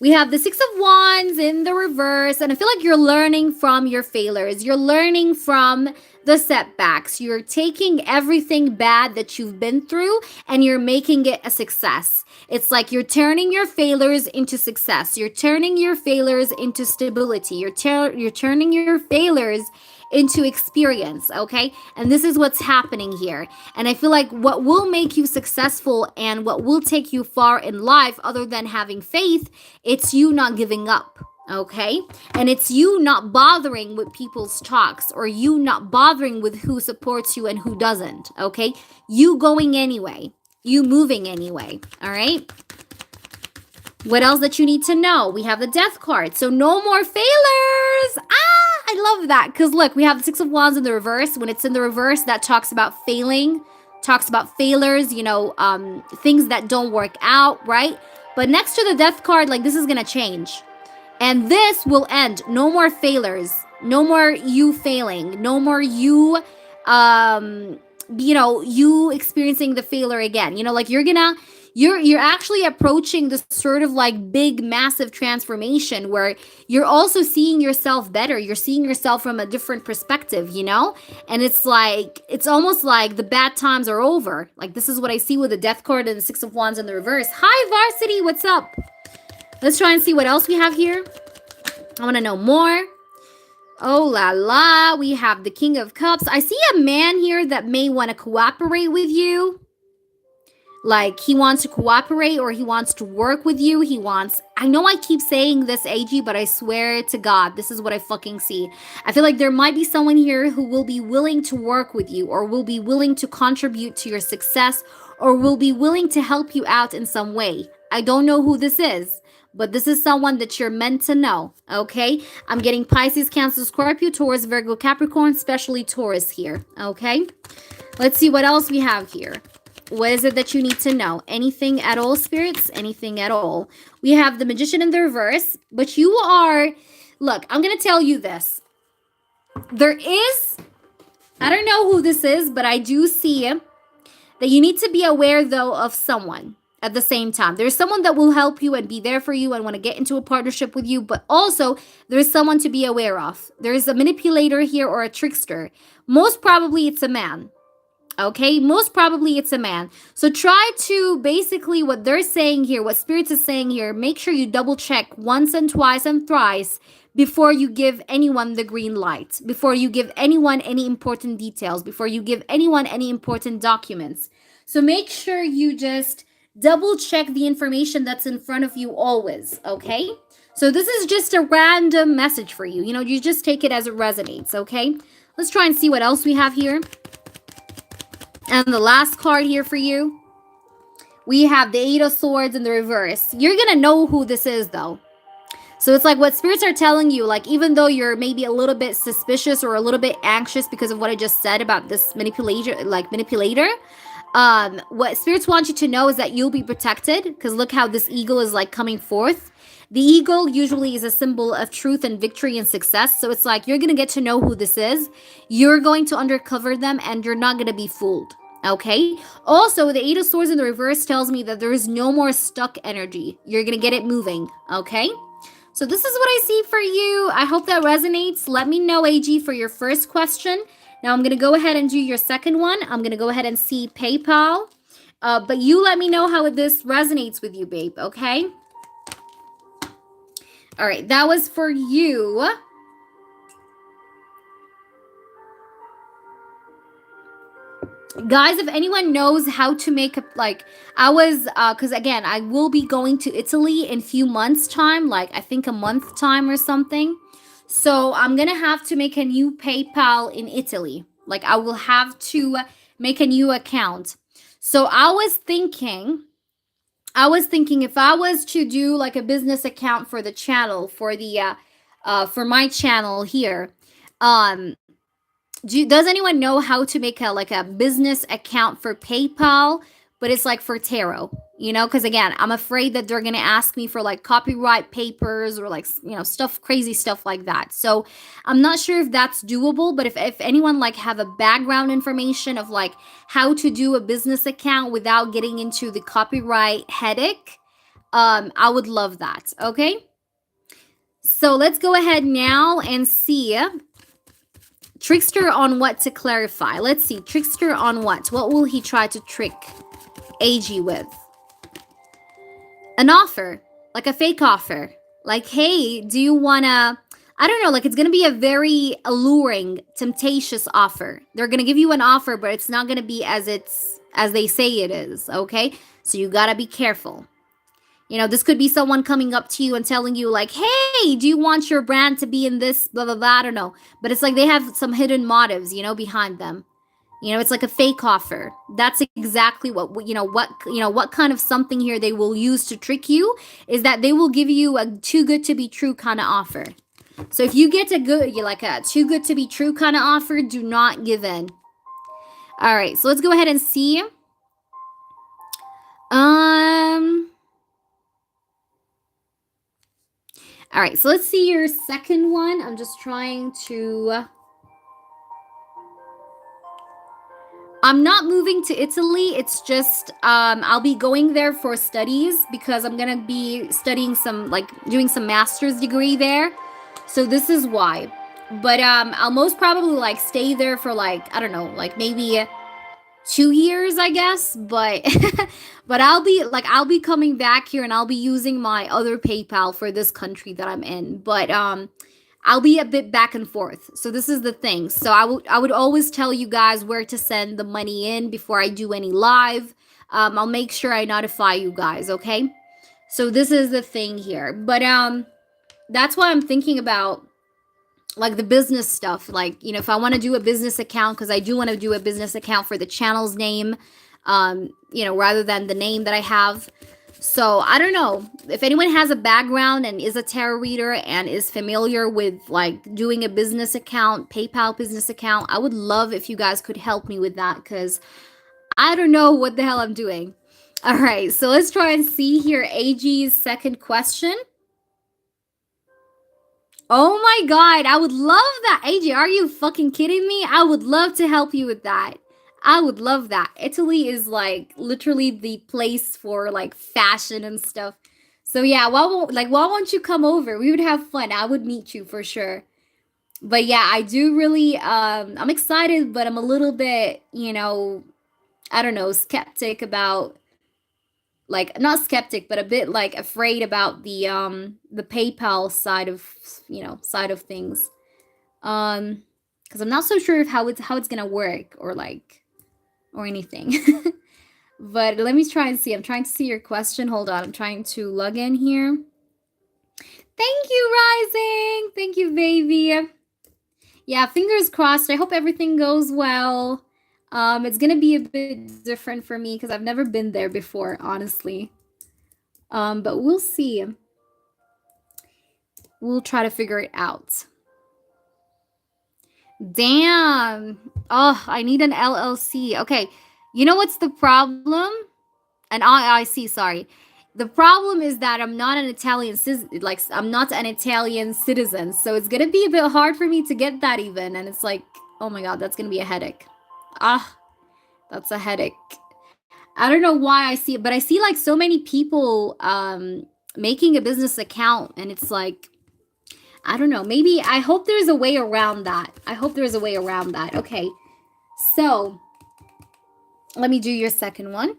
We have the Six of Wands in the reverse, and I feel like you're learning from your failures. You're learning from the setbacks. You're taking everything bad that you've been through and you're making it a success. It's like you're turning your failures into success. You're turning your failures into stability. You're turning your failures into experience, okay? And this is what's happening here. And I feel like what will make you successful and what will take you far in life, other than having faith, it's you not giving up, okay? And it's you not bothering with people's talks, or you not bothering with who supports you and who doesn't, okay? You going anyway, you moving anyway, all right? What else that you need to know? We have the Death card. So no more failures. I love that. Because look, we have the Six of Wands in the reverse. When it's in the reverse, that talks about failing, talks about failures, you know, things that don't work out, right? But next to the Death card, like, this is going to change. And this will end. No more failures. No more you failing. No more you, you know, you experiencing the failure again. You know, like, you're actually approaching this sort of like big, massive transformation where you're also seeing yourself better. You're seeing yourself from a different perspective, you know? And it's like, it's almost like the bad times are over. Like, this is what I see with the Death card and the Six of Wands in the reverse. Hi, Varsity, what's up? Let's try and see what else we have here. I want to know more. Oh la la, we have the King of Cups. I see a man here that may want to cooperate with you. Like, he wants to cooperate, or he wants to work with you. I know I keep saying this, AG, but I swear to God, this is what I fucking see. I feel like there might be someone here who will be willing to work with you, or will be willing to contribute to your success, or will be willing to help you out in some way. I don't know who this is, but this is someone that you're meant to know, okay? I'm getting Pisces, Cancer, Scorpio, Taurus, Virgo, Capricorn, especially Taurus here, okay? Let's see what else we have here. What is it that you need to know? Anything at all, spirits? Anything at all. We have the Magician in the reverse, but you are... Look, I'm going to tell you this. There is... I don't know who this is, but I do see that you need to be aware, though, of someone at the same time. There's someone that will help you and be there for you and want to get into a partnership with you, but also there's someone to be aware of. There's a manipulator here, or a trickster. Most probably it's a man. Okay, most probably it's a man. So try to, basically what they're saying here, what Spirits is saying here, make sure you double check once and twice and thrice before you give anyone the green light, before you give anyone any important details, before you give anyone any important documents. So make sure you just double check the information that's in front of you always, okay? So this is just a random message for you. You know, you just take it as it resonates, okay? Let's try and see what else we have here. And the last card here for you, we have the Eight of Swords in the reverse. You're going to know who this is, though. So it's like what spirits are telling you, like, even though you're maybe a little bit suspicious or a little bit anxious because of what I just said about this manipulator, what spirits want you to know is that you'll be protected, because look how this eagle is like coming forth. The eagle usually is a symbol of truth and victory and success. So it's like you're going to get to know who this is. You're going to undercover them and you're not going to be fooled. Okay. Also, the Eight of Swords in the reverse tells me that there is no more stuck energy. You're going to get it moving. Okay. So this is what I see for you. I hope that resonates. Let me know, AG, for your first question. Now I'm going to go ahead and do your second one. I'm going to go ahead and see PayPal. But you let me know how this resonates with you, babe, okay? All right, that was for you. Guys, if anyone knows how to make a, like, I was because again, I will be going to Italy in a few months time, like I think a month time or something. So I'm gonna have to make a new PayPal in Italy. Like I will have to make a new account. So I was thinking if I was to do like a business account for the channel, for the for my channel here, um does anyone know how to make a like a business account for PayPal, but it's like for tarot? You know, because again, I'm afraid that they're gonna ask me for like copyright papers or like stuff, crazy stuff like that. So I'm not sure if that's doable. But if anyone like have a background information of like how to do a business account without getting into the copyright headache, I would love that. Okay. So let's go ahead now and see Trickster on what to clarify. Let's see. Trickster on what? What will he try to trick AG with? An offer. Like a fake offer. Like, hey, do you wanna... I don't know, like it's gonna be a very alluring, temptatious offer. They're gonna give you an offer, but it's not gonna be as they say it is, okay? So you gotta be careful. This could be someone coming up to you and telling you like, hey, do you want your brand to be in this, blah, blah, blah, I don't know. But it's like they have some hidden motives, behind them. It's like a fake offer. That's exactly what kind of something here they will use to trick you is that they will give you a too good to be true kind of offer. So if you get a too good to be true kind of offer, do not give in. All right, so let's go ahead and see. All right, so let's see your second one. I'm just trying to... I'm not moving to Italy. It's just I'll be going there for studies because I'm going to be studying doing some master's degree there. So this is why. But I'll most probably like stay there for like, I don't know, like maybe 2 years, I guess. But but I'll be coming back here and I'll be using my other PayPal for this country that I'm in. But I'll be a bit back and forth. So this is the thing. So I would always tell you guys where to send the money in before I do any live. I'll make sure I notify you guys, okay? So this is the thing here. But that's why I'm thinking about like the business stuff. Like, if I want to do a business account, because I do want to do a business account for the channel's name, rather than the name that I have. So I don't know if anyone has a background and is a tarot reader and is familiar with like doing a business account, PayPal business account. I would love if you guys could help me with that because I don't know what the hell I'm doing. All right, so let's try and see here AG's second question. Oh my god, I would love that. AG, are you fucking kidding me? I would love to help you with that. I would love that. Italy is like literally the place for like fashion and stuff. So yeah, why won't you come over? We would have fun. I would meet you for sure. But yeah, I do really I'm excited, but I'm a little bit, I don't know, skeptic about like not skeptic, but a bit like afraid about the PayPal side of, side of things. Cuz I'm not so sure of how it's going to work or anything. But let me try and see. I'm trying to see your question. Hold on. I'm trying to log in here. Thank you, Rising. Thank you, baby. Yeah, fingers crossed. I hope everything goes well. It's going to be a bit different for me because I've never been there before, honestly. But we'll see. We'll try to figure it out. Damn. Oh, I need an LLC. Okay. You know what's the problem? An IIC, sorry. The problem is that I'm not an Italian I'm not an Italian citizen, so it's gonna be a bit hard for me to get that even. And it's like, oh my god, that's gonna be a headache. That's a headache. I don't know why I see it, but I see like so many people making a business account, and it's like, I don't know. Maybe I hope there's a way around that. I hope there's a way around that. Okay. So let me do your second one.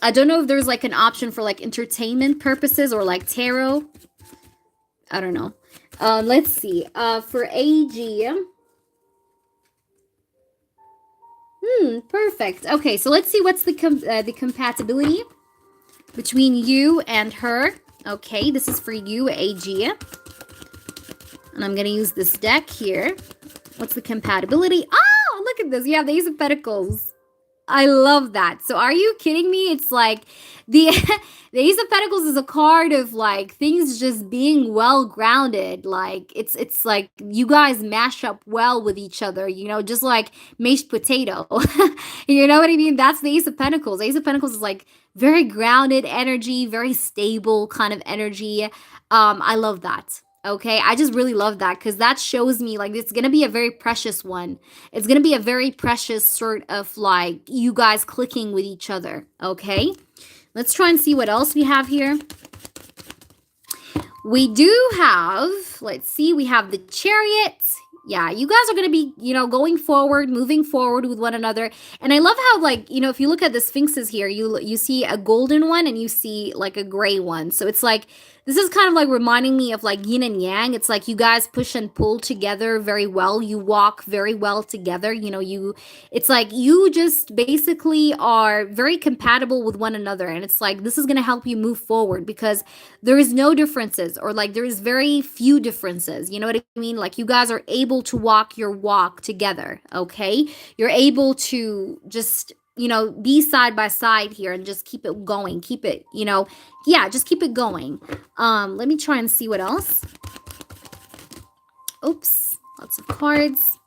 I don't know if there's like an option for like entertainment purposes or like tarot. I don't know. Let's see. For AG. Perfect. Okay, so let's see what's the compatibility between you and her. Okay, this is for you, AG. And I'm going to use this deck here. What's the compatibility? Oh, look at this. You have the Ace of Pentacles. I love that. So are you kidding me? It's like the the Ace of Pentacles is a card of like things just being well grounded. Like it's like you guys mash up well with each other, you know, just like mashed potato. You know what I mean? That's the Ace of Pentacles. Ace of Pentacles is like very grounded energy, very stable kind of energy. I love that. Okay, I just really love that because that shows me like it's gonna be a very precious one. It's gonna be a very precious sort of like you guys clicking with each other. Okay, let's try and see what else we have here. We do have, let's see, we have the Chariot. Yeah, you guys are going to be, you know, going forward, moving forward with one another. And I love how, like, you know, if you look at the Sphinxes here, you see a golden one and you see, like, a gray one. So it's like, this is kind of like reminding me of, like, yin and yang. It's like you guys push and pull together very well. You walk very well together. You know, it's like you just basically are very compatible with one another. And it's like, this is going to help you move forward because there is no differences or, like, there is very few differences. You know what I mean? Like, you guys are able to walk your walk together, okay? You're able to just, you know, be side by side here and just keep it going. Keep it, you know, yeah, just keep it going. Let me try and see what else. Oops, lots of cards.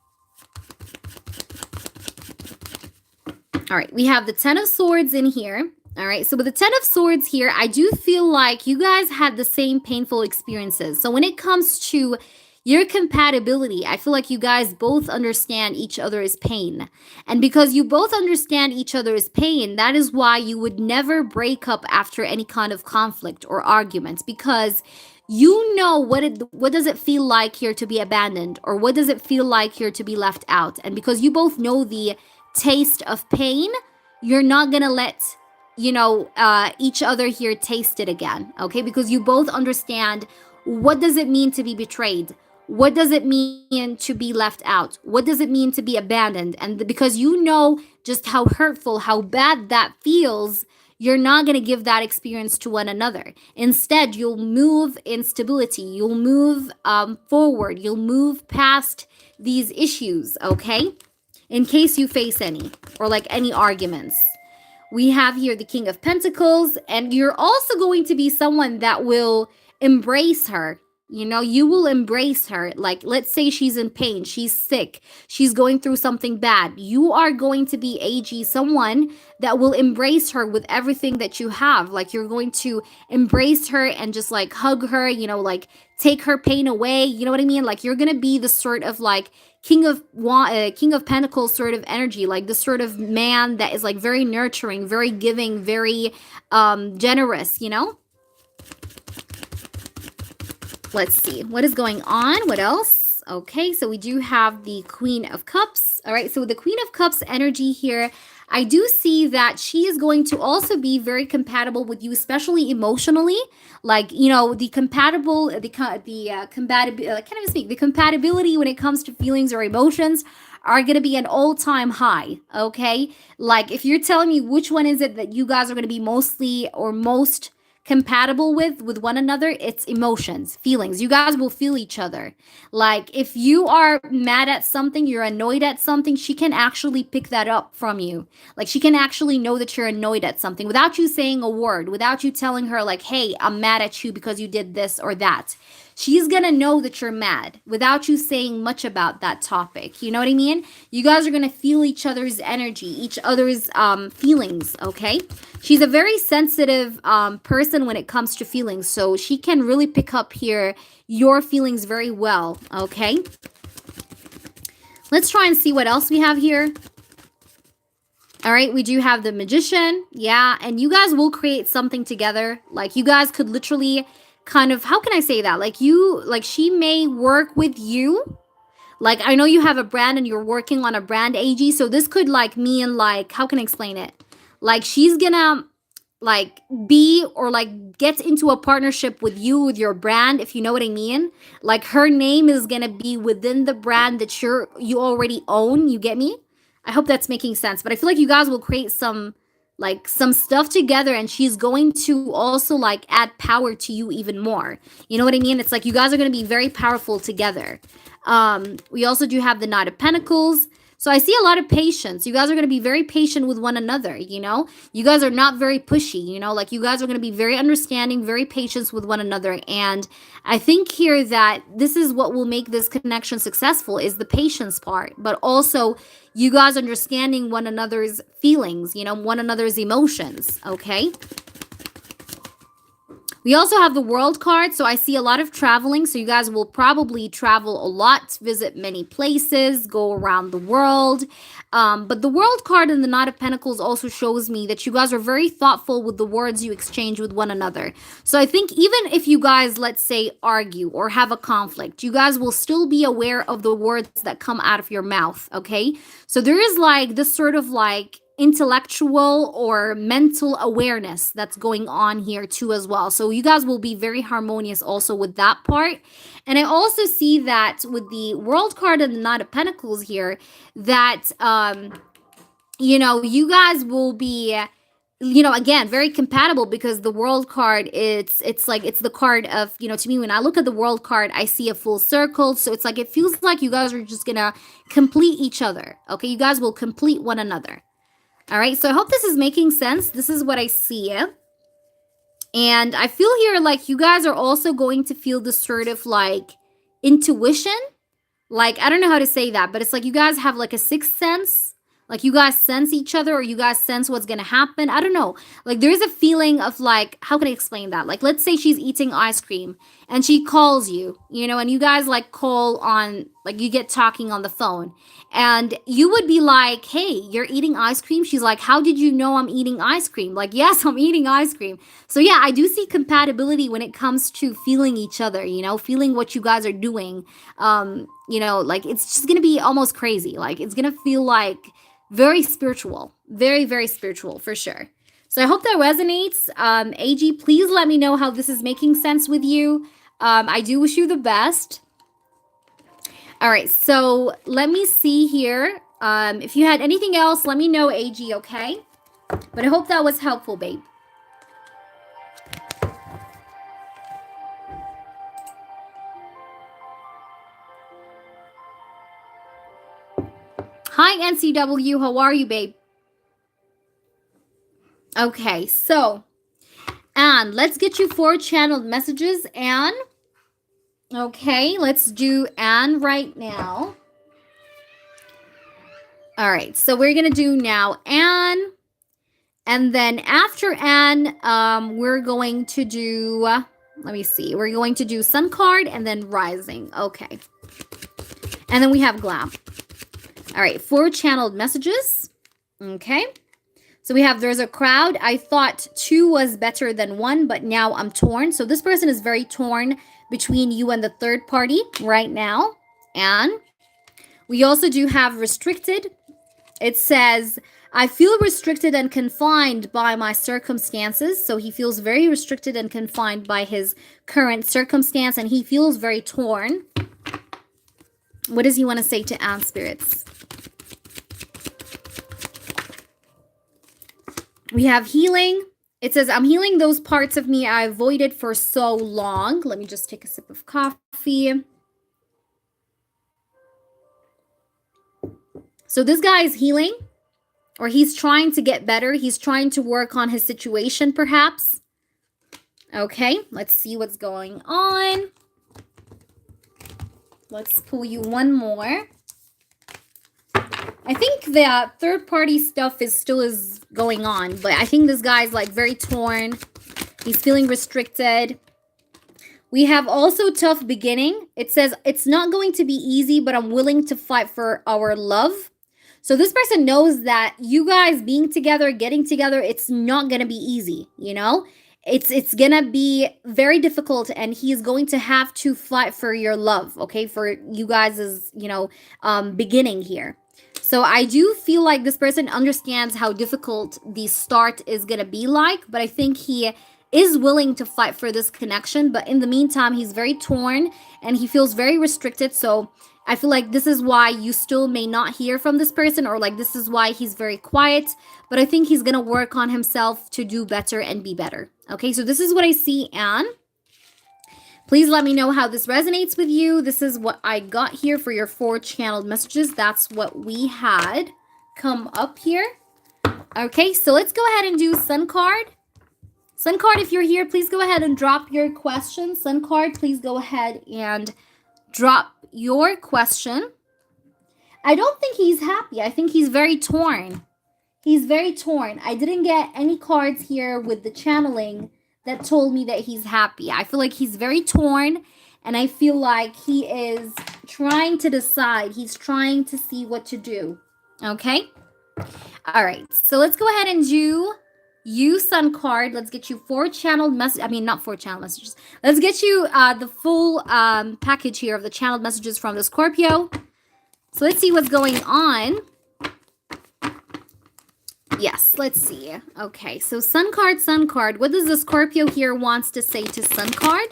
All right, we have the Ten of Swords in here. All right, so with the Ten of Swords here, I do feel like you guys had the same painful experiences. So when it comes to your compatibility, I feel like you guys both understand each other's pain. And because you both understand each other's pain, that is why you would never break up after any kind of conflict or argument, because you know what does it feel like here to be abandoned, or what does it feel like here to be left out. And because you both know the taste of pain, you're not gonna let, you know, each other here taste it again, okay? Because you both understand what does it mean to be betrayed. What does it mean to be left out? What does it mean to be abandoned? And because you know just how hurtful, how bad that feels, you're not going to give that experience to one another. Instead, you'll move in stability. You'll move forward. You'll move past these issues, okay? In case you face any, or like any arguments. We have here the King of Pentacles, and you're also going to be someone that will embrace her. You know, you will embrace her. Like, let's say she's in pain, she's sick, she's going through something bad. You are going to be AG, someone that will embrace her with everything that you have. Like, you're going to embrace her and just like hug her, you know, like take her pain away. You know what I mean? Like, you're going to be the sort of like King of Pentacles sort of energy, like the sort of man that is like very nurturing, very giving, very generous, you know? Let's see what is going on. What else? Okay, so we do have the Queen of Cups. All right, so with the Queen of Cups energy here, I do see that she is going to also be very compatible with you, especially emotionally. Like, you know, the compatibility when it comes to feelings or emotions are going to be an all-time high, okay? Like, if you're telling me which one is it that you guys are going to be mostly or most compatible with one another, it's emotions, feelings. You guys will feel each other. Like, if you are mad at something, you're annoyed at something, she can actually pick that up from you. Like, she can actually know that you're annoyed at something without you saying a word, without you telling her like, hey, I'm mad at you because you did this or that. She's gonna know that you're mad without you saying much about that topic. You know what I mean? You guys are gonna feel each other's energy, each other's feelings, okay? She's a very sensitive person when it comes to feelings, so she can really pick up here your feelings very well, okay? Let's try and see what else we have here. All right, we do have the Magician. Yeah, and you guys will create something together. Like, you guys could literally kind of, how can I say that? Like, she may work with you. Like, I know you have a brand and you're working on a brand, AG. So this could, like, mean, like, how can I explain it? Like, she's gonna, like, be or, like, get into a partnership with you, with your brand, if you know what I mean. Like, her name is gonna be within the brand that you already own. You get me? I hope that's making sense. But I feel like you guys will create some, like, some stuff together, and she's going to also, like, add power to you even more. You know what I mean? It's like you guys are going to be very powerful together. We also do have the Knight of Pentacles. So I see a lot of patience. You guys are going to be very patient with one another, you know? You guys are not very pushy, you know? Like, you guys are going to be very understanding, very patient with one another. And I think here that this is what will make this connection successful, is the patience part. But also, you guys understanding one another's feelings, you know, one another's emotions, okay? We also have the World card, so I see a lot of traveling. So you guys will probably travel a lot, visit many places, go around the world. But the World card and the Knight of Pentacles also shows me that you guys are very thoughtful with the words you exchange with one another. So I think even if you guys, let's say, argue or have a conflict, you guys will still be aware of the words that come out of your mouth, okay? So there is, like, this sort of, like, intellectual or mental awareness that's going on here too as well. So you guys will be very harmonious also with that part. And I also see that with the World card and the Knight of Pentacles here, that you know, you guys will be, you know, again, very compatible, because the World card, it's like, it's the card of, you know, to me, when I look at the World card, I see a full circle. So it's like, it feels like you guys are just gonna complete each other, okay? You guys will complete one another. All right, so I hope this is making sense. This is what I see. And I feel here like you guys are also going to feel this sort of, like, intuition. Like, I don't know how to say that, but it's like you guys have, like, a sixth sense. Like, you guys sense each other, or you guys sense what's going to happen. I don't know. Like, there's a feeling of, like, how can I explain that? Like, let's say she's eating ice cream and she calls you, you know, and you guys, like, call on, like, you get talking on the phone. And you would be like, hey, you're eating ice cream? She's like, how did you know I'm eating ice cream? Like, yes, I'm eating ice cream. So, yeah, I do see compatibility when it comes to feeling each other, you know, feeling what you guys are doing. You know, like, it's just going to be almost crazy. Like, it's going to feel like very spiritual. Very, very spiritual, for sure. So I hope that resonates. AG, please let me know how this is making sense with you. I do wish you the best. All right, so let me see here. If you had anything else, let me know, AG, okay? But I hope that was helpful, babe. Hi, NCW. How are you, babe? Okay, so, Anne, let's get you 4 channeled messages, Anne. Okay, let's do Anne right now. All right, so we're going to do now Anne. And then after Anne, we're going to do, let me see. We're going to do Sun card and then Rising. Okay. And then we have Glam. All right, 4 channeled messages. Okay. So we have, there's a crowd. I thought 2 was better than 1, but now I'm torn. So this person is very torn between you and the third party right now. And we also do have restricted. It says, I feel restricted and confined by my circumstances. So he feels very restricted and confined by his current circumstance, and he feels very torn. What does he want to say to Anne, spirits? We have healing. It says, I'm healing those parts of me I avoided for so long. Let me just take a sip of coffee. So this guy is healing, or he's trying to get better. He's trying to work on his situation, perhaps. Okay, let's see what's going on. Let's pull you one more. I think that third-party stuff is still going on, but I think this guy's, like, very torn. He's feeling restricted. We have also tough beginning. It says, it's not going to be easy, but I'm willing to fight for our love. So this person knows that you guys being together, getting together, it's not going to be easy, you know? It's going to be very difficult, and he's going to have to fight for your love, okay? For you guys' beginning here. So I do feel like this person understands how difficult the start is going to be like, but I think he is willing to fight for this connection. But in the meantime, he's very torn and he feels very restricted. So I feel like this is why you still may not hear from this person, or like this is why he's very quiet. But I think he's going to work on himself to do better and be better. Okay, so this is what I see, Anne. Please let me know how this resonates with you. This is what I got here for your 4 channeled messages. That's what we had come up here. Okay, so let's go ahead and do Sun card. Sun card, if you're here, please go ahead and drop your question. Sun card, please go ahead and drop your question. I don't think he's happy. I think he's very torn. He's very torn. I didn't get any cards here with the channeling that told me that he's happy. I feel like he's very torn, and I feel like he is trying to decide. He's trying to see what to do. Okay? All right. So let's go ahead and do you, Sun card. Let's get you 4 channeled messages. I mean, not 4 channeled messages. Let's get you the full package here of the channeled messages from the Scorpio. So let's see what's going on. Yes, let's see. Okay, so Sun card. What does the Scorpio here wants to say to Sun card?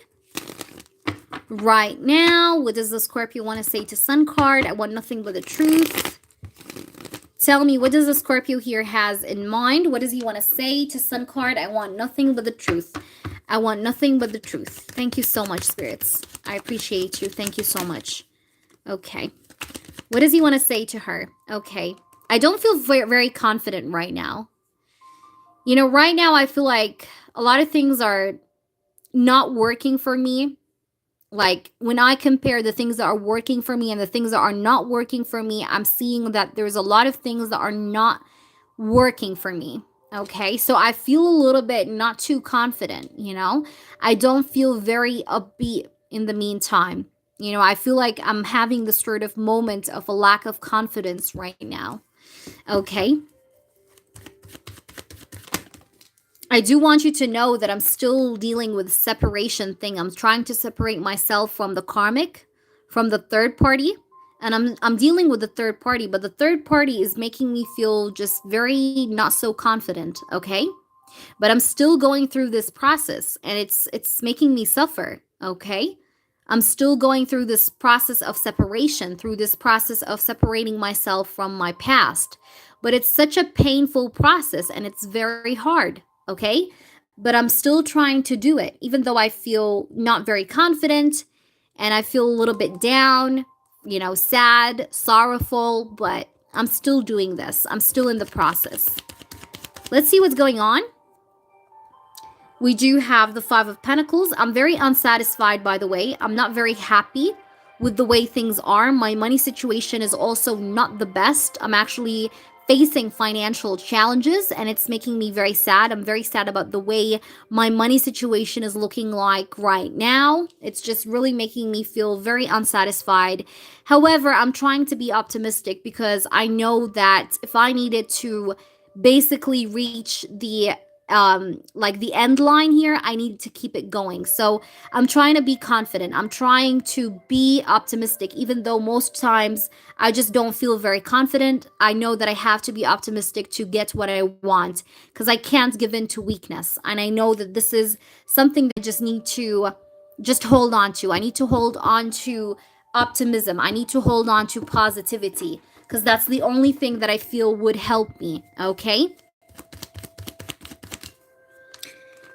Right now, what does the Scorpio want to say to Sun card? I want nothing but the truth. Tell me, what does the Scorpio here has in mind? What does he want to say to Sun card? I want nothing but the truth. I want nothing but the truth. Thank you so much, spirits. I appreciate you. Thank you so much. Okay. What does he want to say to her? Okay. I don't feel very confident right now. You know, right now I feel like a lot of things are not working for me. Like when I compare the things that are working for me and the things that are not working for me, I'm seeing that there's a lot of things that are not working for me. Okay, so I feel a little bit not too confident, you know. I don't feel very upbeat in the meantime. You know, I feel like I'm having this sort of moment of a lack of confidence right now. Okay. I do want you to know that I'm still dealing with separation thing. I'm trying to separate myself from the karmic, from the third party. And I'm dealing with the third party, but the third party is making me feel just very not so confident, okay? But I'm still going through this process, and it's making me suffer, okay? I'm still going through this process of separation, through this process of separating myself from my past. But it's such a painful process, and it's very hard, okay? But I'm still trying to do it, even though I feel not very confident, and I feel a little bit down, you know, sad, sorrowful, but I'm still doing this. I'm still in the process. Let's see what's going on. We do have the 5 of Pentacles. I'm very unsatisfied, by the way. I'm not very happy with the way things are. My money situation is also not the best. I'm actually facing financial challenges, and it's making me very sad. I'm very sad about the way my money situation is looking like right now. It's just really making me feel very unsatisfied. However, I'm trying to be optimistic because I know that if I needed to basically reach the like the end line here, I need to keep it going. So I'm trying to be confident. I'm trying to be optimistic, even though most times I just don't feel very confident. I know that I have to be optimistic to get what I want, because I can't give in to weakness. And I know that this is something that I just need to just hold on to. I need to hold on to optimism. I need to hold on to positivity, because that's the only thing that I feel would help me, okay?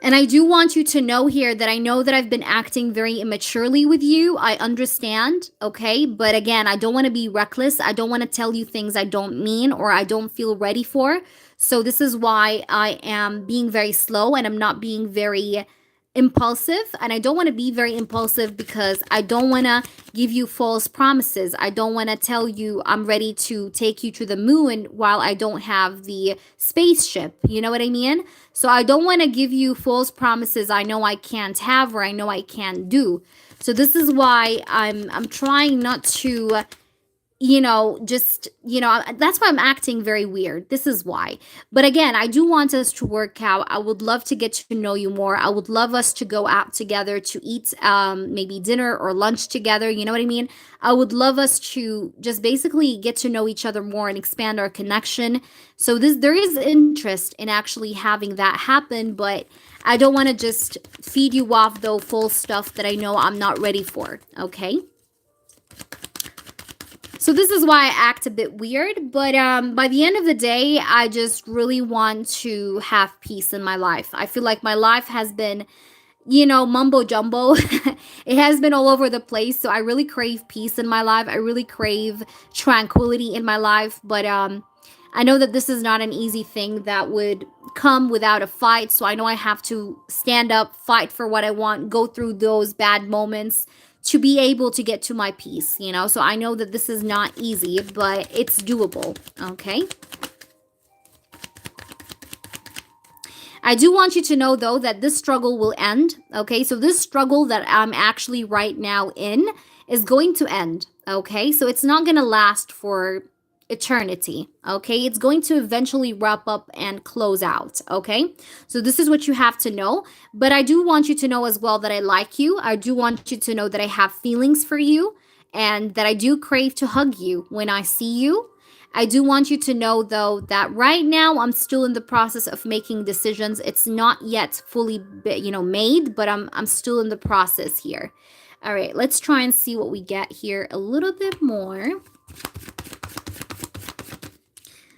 And I do want you to know here that I know that I've been acting very immaturely with you. I understand, okay? But again, I don't want to be reckless. I don't want to tell you things I don't mean or I don't feel ready for. So this is why I am being very slow and I'm not being very impulsive. And I don't want to be very impulsive because I don't want to give you false promises. I don't want to tell you I'm ready to take you to the moon while I don't have the spaceship. You know what I mean? So I don't want to give you false promises I know I can't have or I know I can't do. So this is why I'm trying not to just, that's why I'm acting very weird. This is why. But again, I do want us to work out. I would love to get to know you more. I would love us to go out together to eat maybe dinner or lunch together. You know what I mean? I would love us to just basically get to know each other more and expand our connection. So there is interest in actually having that happen, but I don't want to just feed you off though full stuff that I know I'm not ready for. Okay? So this is why I act a bit weird, but by the end of the day, I just really want to have peace in my life. I feel like my life has been, mumbo jumbo. It has been all over the place, so I really crave peace in my life. I really crave tranquility in my life, but I know that this is not an easy thing that would come without a fight, so I know I have to stand up, fight for what I want, go through those bad moments to be able to get to my peace. So I know that this is not easy, but it's doable, okay? I do want you to know, though, that this struggle will end, okay? So this struggle that I'm actually right now in is going to end, okay? So it's not going to last for eternity, okay? It's going to eventually wrap up and close out, okay? So this is what you have to know. But I do want you to know as well that I like you. I do want you to know that I have feelings for you and that I do crave to hug you when I see you. I do want you to know, though, that right now I'm still in the process of making decisions. It's not yet fully, made, but I'm still in the process here. All right, let's try and see what we get here a little bit more.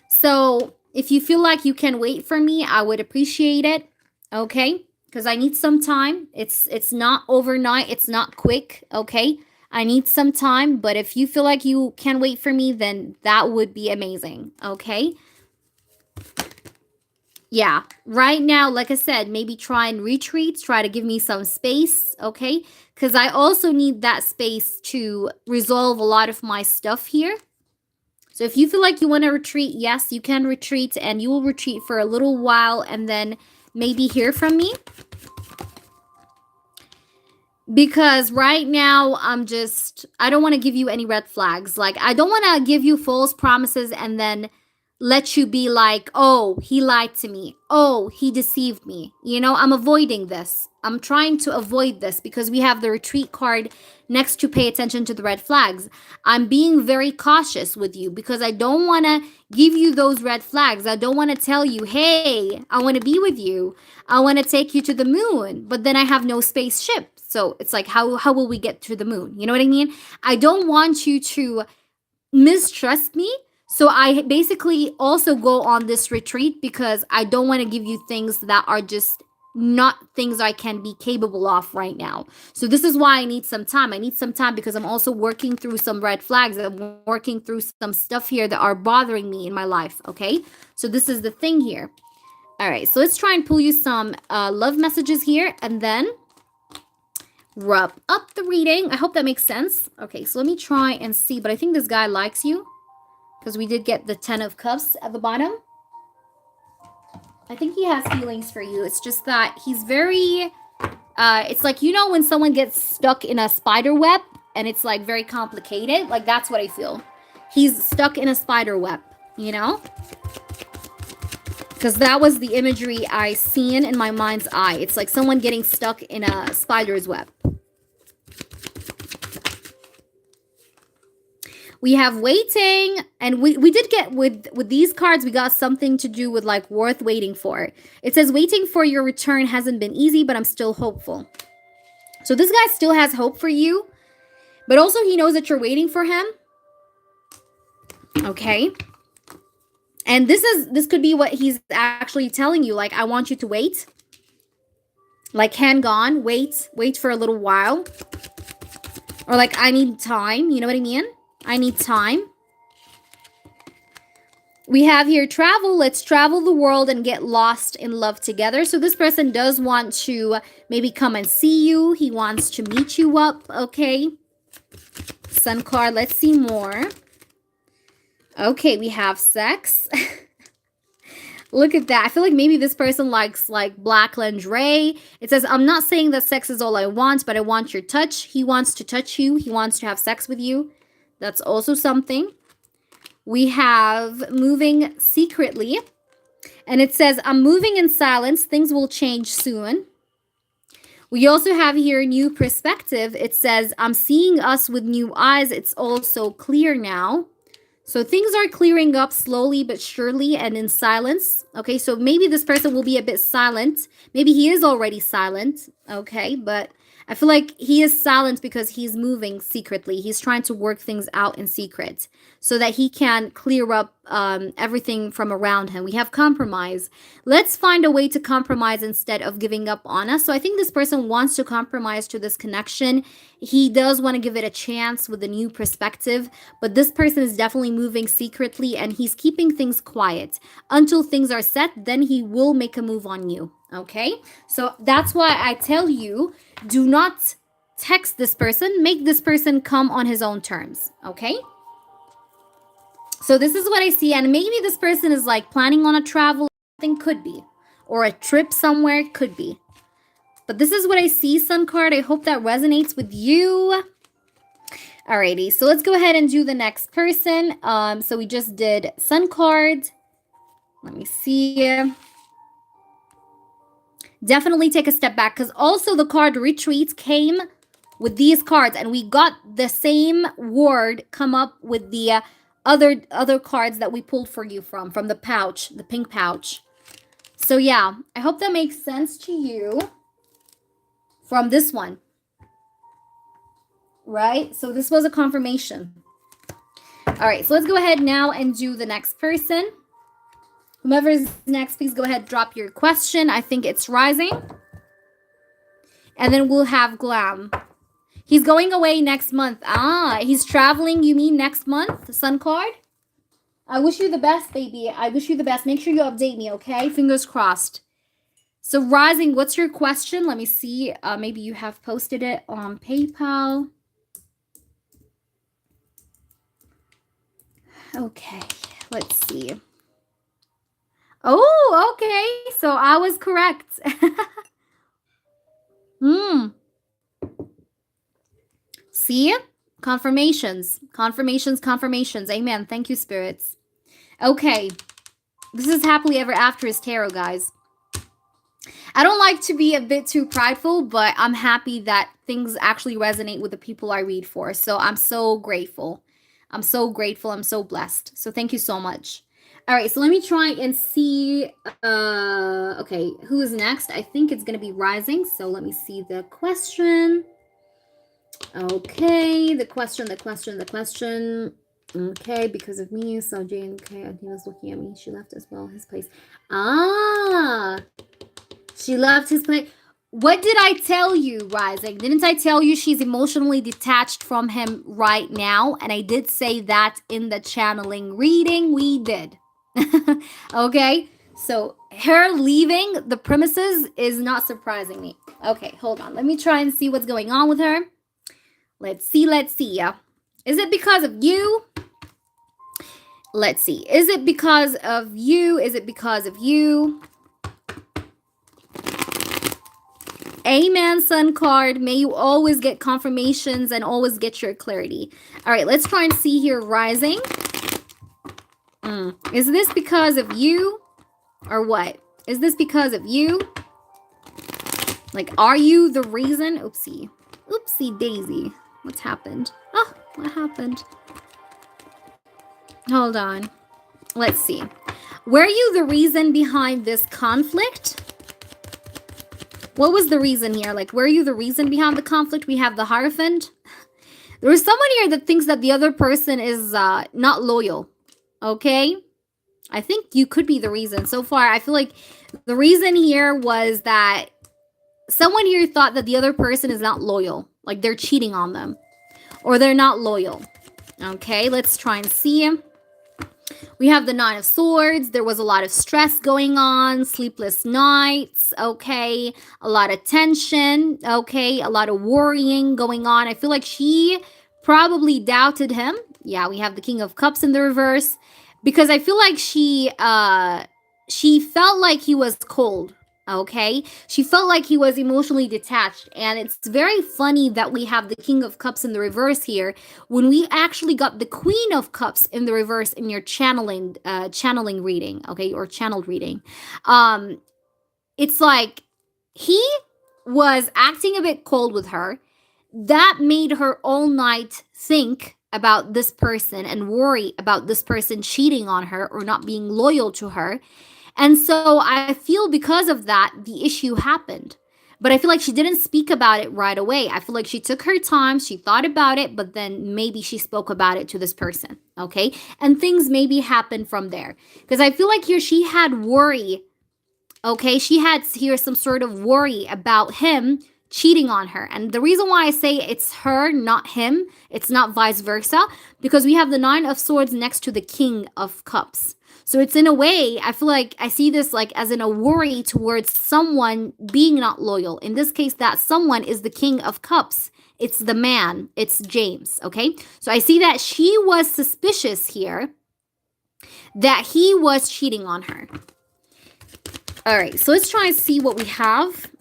So if you feel like you can wait for me, I would appreciate it, okay? Because I need some time. It's not overnight. It's not quick, okay? I need some time, but if you feel like you can wait for me, then that would be amazing, okay? Yeah, right now, like I said, maybe try and retreat, try to give me some space, okay? Because I also need that space to resolve a lot of my stuff here. So if you feel like you want to retreat, yes, you can retreat, and you will retreat for a little while and then maybe hear from me. Because right now, I don't want to give you any red flags. Like, I don't want to give you false promises and then let you be like, oh, he lied to me. Oh, he deceived me. I'm avoiding this. I'm trying to avoid this because we have the retreat card next to pay attention to the red flags. I'm being very cautious with you because I don't want to give you those red flags. I don't want to tell you, hey, I want to be with you. I want to take you to the moon, but then I have no spaceship. So it's like, how will we get to the moon? You know what I mean? I don't want you to mistrust me. So I basically also go on this retreat because I don't want to give you things that are just not things I can be capable of right now. So this is why I need some time. I need some time because I'm also working through some red flags. I'm working through some stuff here that are bothering me in my life, okay? So this is the thing here. All right, so let's try and pull you some love messages here and then wrap up the reading. I hope that makes sense. Okay, so let me try and see, but I think this guy likes you because we did get the 10 of Cups at the bottom. I think he has feelings for you. It's just that he's very, it's like, when someone gets stuck in a spider web and it's like very complicated, like that's what I feel. He's stuck in a spider web, because that was the imagery I seen in my mind's eye. It's like someone getting stuck in a spider's web. We have waiting, and we did get with these cards, we got something to do with like worth waiting for. It says waiting for your return hasn't been easy, but I'm still hopeful. So this guy still has hope for you, but also he knows that you're waiting for him. Okay. And this could be what he's actually telling you. Like, I want you to wait. Like, hang on, wait for a little while. Or like, I need time. You know what I mean? I need time. We have here travel. Let's travel the world and get lost in love together. So this person does want to maybe come and see you. He wants to meet you up. Okay. Sun card. Let's see more. Okay, we have sex. Look at that. I feel like maybe this person likes like black lingerie. It says, I'm not saying that sex is all I want, but I want your touch. He wants to touch you. He wants to have sex with you. That's also something. We have moving secretly. And it says, I'm moving in silence. Things will change soon. We also have here new perspective. It says, I'm seeing us with new eyes. It's also clear now. So things are clearing up slowly but surely and in silence. Okay, so maybe this person will be a bit silent. Maybe he is already silent. Okay, but I feel like he is silent because he's moving secretly. He's trying to work things out in secret so that he can clear up everything from around him. We have compromise. Let's find a way to compromise instead of giving up on us. So I think this person wants to compromise to this connection. He does want to give it a chance with a new perspective, but this person is definitely moving secretly and he's keeping things quiet until things are set. Then he will make a move on you. Okay, so that's why I tell you, do not text this person. Make this person come on his own terms. Okay, so this is what I see, and maybe this person is like planning on a travel thing, could be, or a trip somewhere, could be. But this is what I see, Sun card. I hope that resonates with you. Alrighty, so let's go ahead and do the next person. So we just did Sun card. Let me see. Definitely take a step back, because also the card retreat came with these cards, and we got the same word come up with the other cards that we pulled for you from the pouch, the pink pouch. So yeah, I hope that makes sense to you from this one. Right? So this was a confirmation. All right, so let's go ahead now and do the next person. Whomever is next, please go ahead, drop your question. I think it's rising. And then we'll have Glam. He's going away next month. Ah, he's traveling, you mean next month, Sun card? I wish you the best, baby. I wish you the best. Make sure you update me, okay? Fingers crossed. So rising, what's your question? Let me see. Maybe you have posted it on PayPal. Okay, let's see. Oh, okay. So I was correct. See? Confirmations. Confirmations, confirmations. Amen. Thank you, spirits. Okay. This is Happily Ever After's tarot, guys. I don't like to be a bit too prideful, but I'm happy that things actually resonate with the people I read for. So I'm so grateful. I'm so grateful. I'm so blessed. So thank you so much. All right, so let me try and see, okay, who is next? I think it's going to be Rising, so let me see the question. Okay, the question. Okay, because of me, so Jane, okay, and he was looking at me. She left as well, his place. Ah, she left his place. What did I tell you, Rising? Didn't I tell you she's emotionally detached from him right now? And I did say that in the channeling reading we did. Okay, so her leaving the premises is not surprising me. Okay, hold on. Let me try and see what's going on with her. Let's see. Is it because of you? Let's see. Is it because of you? Is it because of you? Amen, Sun card. May you always get confirmations and always get your clarity. All right, let's try and see here, Rising. Is this because of you or what? Is this because of you? Like, are you the reason? Oopsie daisy. What's happened? Oh, what happened? Hold on. Let's see. Were you the reason behind this conflict? What was the reason here? Like, were you the reason behind the conflict? We have the Hierophant. There was someone here that thinks that the other person is not loyal. Okay? I think you could be the reason. So far, I feel like the reason here was that someone here thought that the other person is not loyal. Like, they're cheating on them. Or they're not loyal. Okay, let's try and see. We have the Nine of Swords. There was a lot of stress going on. Sleepless nights. Okay. A lot of tension. Okay. A lot of worrying going on. I feel like she probably doubted him. Yeah, we have the King of Cups in the reverse. Because I feel like she felt like he was cold. Okay, she felt like he was emotionally detached, and it's very funny that we have the King of Cups in the reverse here when we actually got the Queen of Cups in the reverse in your channeling reading, okay, or channeled reading. um it's like he was acting a bit cold with her. That made her all night think about this person and worry about this person cheating on her or not being loyal to her. And so I feel because of that, the issue happened. But I feel like she didn't speak about it right away. I feel like she took her time, she thought about it, but then maybe she spoke about it to this person, okay? And things maybe happened from there. Because I feel like here she had worry, okay? She had here some sort of worry about him cheating on her. And the reason why I say it's her, not him, it's not vice versa, because we have the Nine of Swords next to the King of Cups. So it's in a way, I feel like I see this like as in a worry towards someone being not loyal. In this case, that someone is the King of Cups. It's the man. It's James, okay? So I see that she was suspicious here that he was cheating on her. All right, so let's try and see what we have.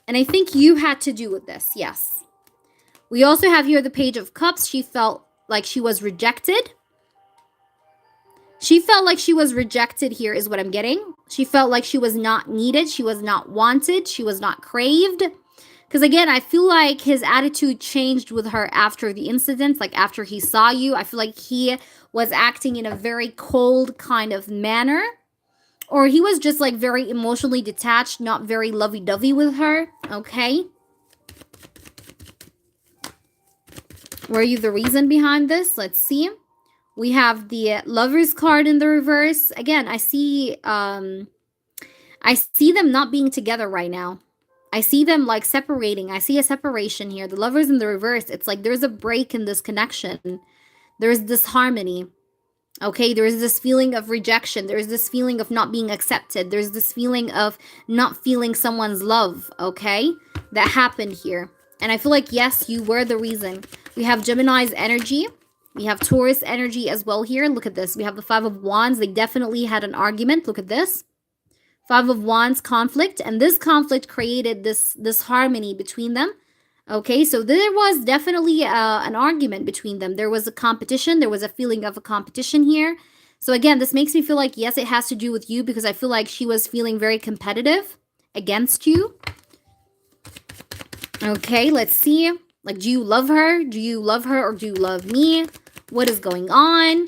And I think you had to do with this, yes. We also have here the Page of Cups. She felt like she was rejected. She felt like she was rejected here is what I'm getting. She felt like she was not needed. She was not wanted. She was not craved. Because again, I feel like his attitude changed with her after the incident. Like after he saw you, I feel like he was acting in a very cold kind of manner. Or he was just like very emotionally detached, not very lovey-dovey with her. Okay. Were you the reason behind this? Let's see. We have the Lovers card in the reverse. Again, I see them not being together right now. I see them like separating. I see a separation here. The Lovers in the reverse. It's like there's a break in this connection. There's disharmony. Okay, there's this feeling of rejection. There's this feeling of not being accepted. There's this feeling of not feeling someone's love, okay? That happened here. And I feel like, yes, you were the reason. We have Gemini's energy. We have Taurus energy as well here. Look at this. We have the Five of Wands. They definitely had an argument. Look at this. Five of Wands conflict. And this conflict created this harmony between them. Okay, so there was definitely an argument between them. There was a competition. There was a feeling of a competition here. So again, this makes me feel like, yes, it has to do with you because I feel like she was feeling very competitive against you. Okay, let's see. Like, do you love her? Do you love her or do you love me? What is going on?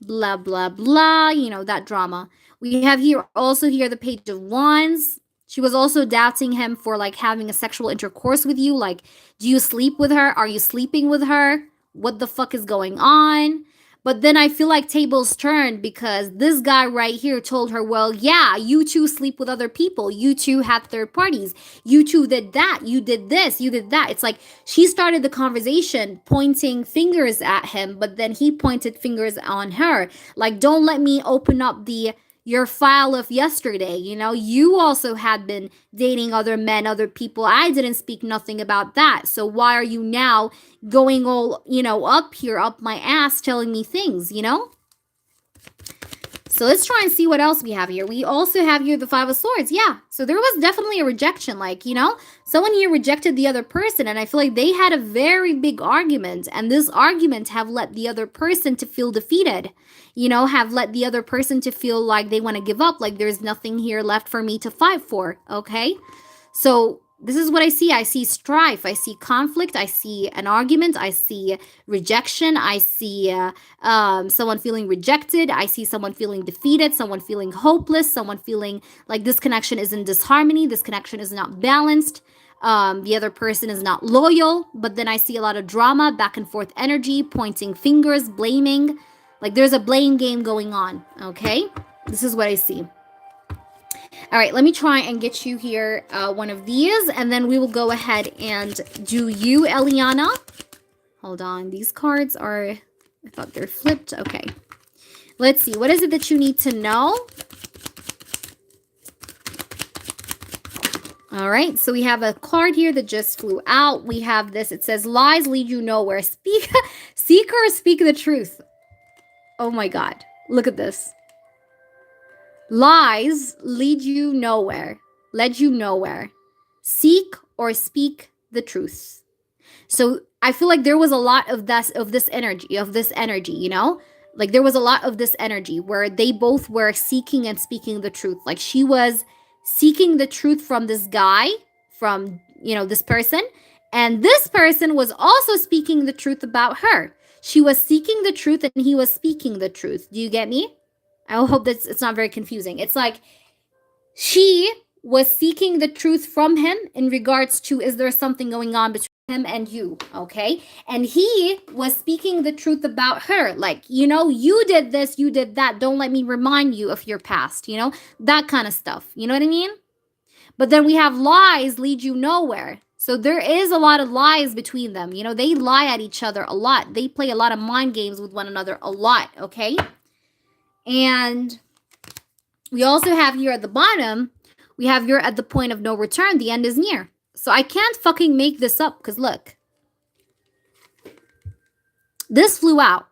Blah, blah, blah. You know, that drama. We have here also here the Page of Wands. She was also doubting him for like having a sexual intercourse with you. Like, do you sleep with her? Are you sleeping with her? What the fuck is going on? But then I feel like tables turned because this guy right here told her, well, yeah, you two sleep with other people. You two had third parties. You two did that. You did this. You did that. It's like she started the conversation pointing fingers at him, but then he pointed fingers on her. Like, don't let me open up your file of yesterday. You know, you also had been dating other men, other people. I didn't speak nothing about that. So why are you now going all, you know, up here, up my ass, telling me things, you know? So let's try and see what else we have here. We also have here the Five of Swords. Yeah, so there was definitely a rejection. Like, you know, someone here rejected the other person. And I feel like they had a very big argument. And this argument have let the other person to feel defeated. You know, have let the other person to feel like they want to give up. Like there's nothing here left for me to fight for. Okay, so this is what I see. I see strife. I see conflict. I see an argument. I see rejection. I see someone feeling rejected. I see someone feeling defeated, someone feeling hopeless, someone feeling like this connection is in disharmony. This connection is not balanced. The other person is not loyal. But then I see a lot of drama, back and forth energy, pointing fingers, blaming. Like there's a blame game going on. Okay, this is what I see. All right, let me try and get you here one of these, and then we will go ahead and do you, Eliana. Hold on, these cards are, I thought they're flipped. Okay, let's see. What is it that you need to know? All right, so we have a card here that just flew out. We have this. It says, lies lead you nowhere. Seek or speak the truth. Oh my God, look at this. Lies lead you nowhere. led you nowhere. Seek or speak the truth. So I feel like there was a lot of this energy, you know? Like there was a lot of this energy where they both were seeking and speaking the truth. Like she was seeking the truth from this guy, from, this person, and this person was also speaking the truth about her. She was seeking the truth and he was speaking the truth. Do you get me? I hope that it's not very confusing. It's like she was seeking the truth from him in regards to, is there something going on between him and you, okay? And he was speaking the truth about her, like, you did this, you did that, don't let me remind you of your past, that kind of stuff, you know what I mean? But then we have lies lead you nowhere. So there is a lot of lies between them. They lie at each other a lot. They play a lot of mind games with one another a lot, okay? And we also have here at the bottom, we have you're at the point of no return. The end is near. So I can't fucking make this up because look. This flew out.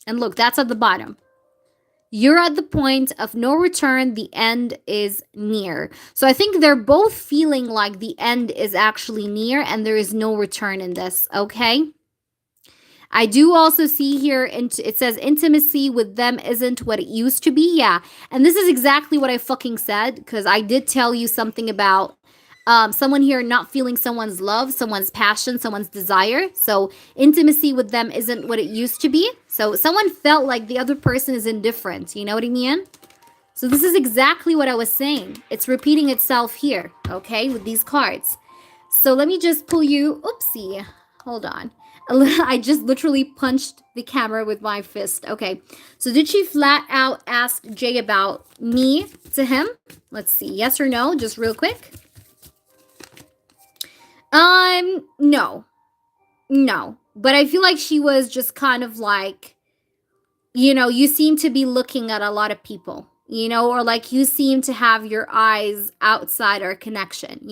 And look, that's at the bottom. You're at the point of no return. The end is near. So I think they're both feeling like the end is actually near and there is no return in this, okay? I do also see here, it says intimacy with them isn't what it used to be. Yeah. And this is exactly what I fucking said, because I did tell you something about someone here not feeling someone's love, someone's passion, someone's desire. So intimacy with them isn't what it used to be. So someone felt like the other person is indifferent. You know what I mean? So this is exactly what I was saying. It's repeating itself here, okay, with these cards. So let me just pull you, oopsie, hold on. I just literally punched the camera with my fist. Okay, so did she flat out ask Jay about me to him? Let's see, yes or no, just real quick. No. But I feel like she was just kind of like, you seem to be looking at a lot of people, or like you seem to have your eyes outside our connection,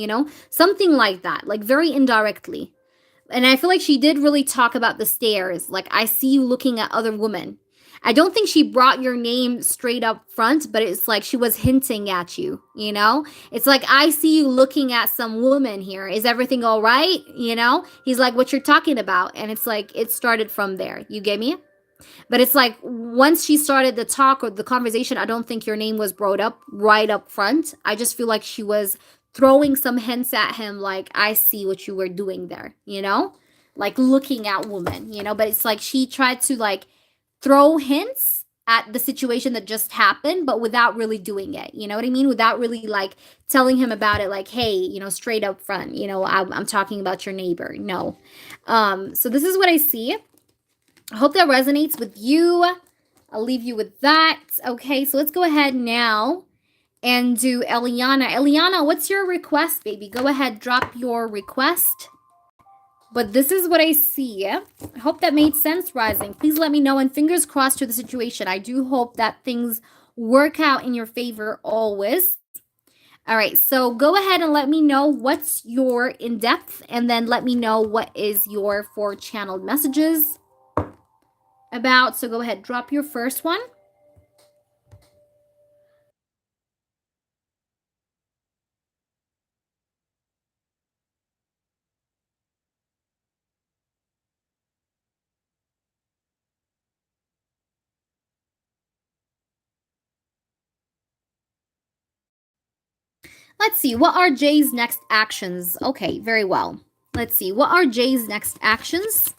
something like that, like very indirectly. And I feel like she did really talk about the stairs. Like, I see you looking at other women. I don't think she brought your name straight up front, but it's like she was hinting at you, It's like, I see you looking at some woman here. Is everything all right? He's like, what you're talking about. And it's like, it started from there. You get me? But it's like, once she started the talk or the conversation, I don't think your name was brought up right up front. I just feel like she was throwing some hints at him, like, I see what you were doing there, like looking at women, but it's like she tried to like throw hints at the situation that just happened, but without really doing it, you know what I mean? Without really like telling him about it, like, hey, straight up front, I'm talking about your neighbor. No. So this is what I see. I hope that resonates with you. I'll leave you with that. Okay, so let's go ahead now and do Eliana. Eliana, what's your request, baby? Go ahead, drop your request. But this is what I see. I hope that made sense, Rising. Please let me know, and fingers crossed to the situation. I do hope that things work out in your favor always. All right, so go ahead and let me know what's your in-depth, and then let me know what is your 4 channeled messages about. So go ahead, drop your first one. Let's see, what are Jay's next actions? Okay, very well. Let's see, what are Jay's next actions?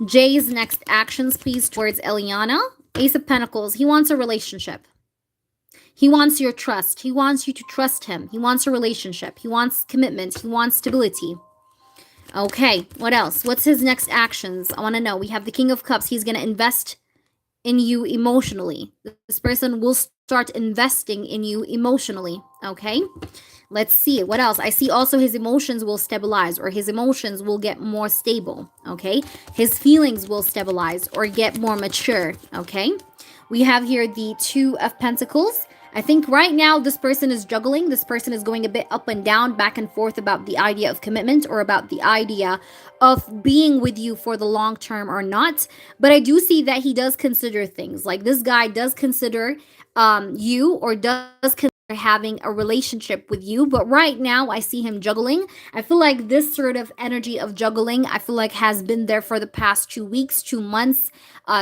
Jay's next actions, please, towards Eliana. Ace of Pentacles, he wants a relationship. He wants your trust. He wants you to trust him. He wants a relationship. He wants commitment. He wants stability. Okay, what else? What's his next actions? I want to know. We have the King of Cups. He's going to invest in you emotionally. This person will start investing in you emotionally, okay? Let's see, what else? I see also his emotions will stabilize, or his emotions will get more stable, okay? His feelings will stabilize or get more mature, okay? We have here the 2 of Pentacles. I think right now this person is juggling. This person is going a bit up and down, back and forth about the idea of commitment or about the idea of being with you for the long term or not. But I do see that he does consider things. Like, this guy does consider you, or does consider having a relationship with you, but right now I see him juggling. I feel like this sort of energy of juggling, I feel like has been there for the past 2 weeks, 2 months,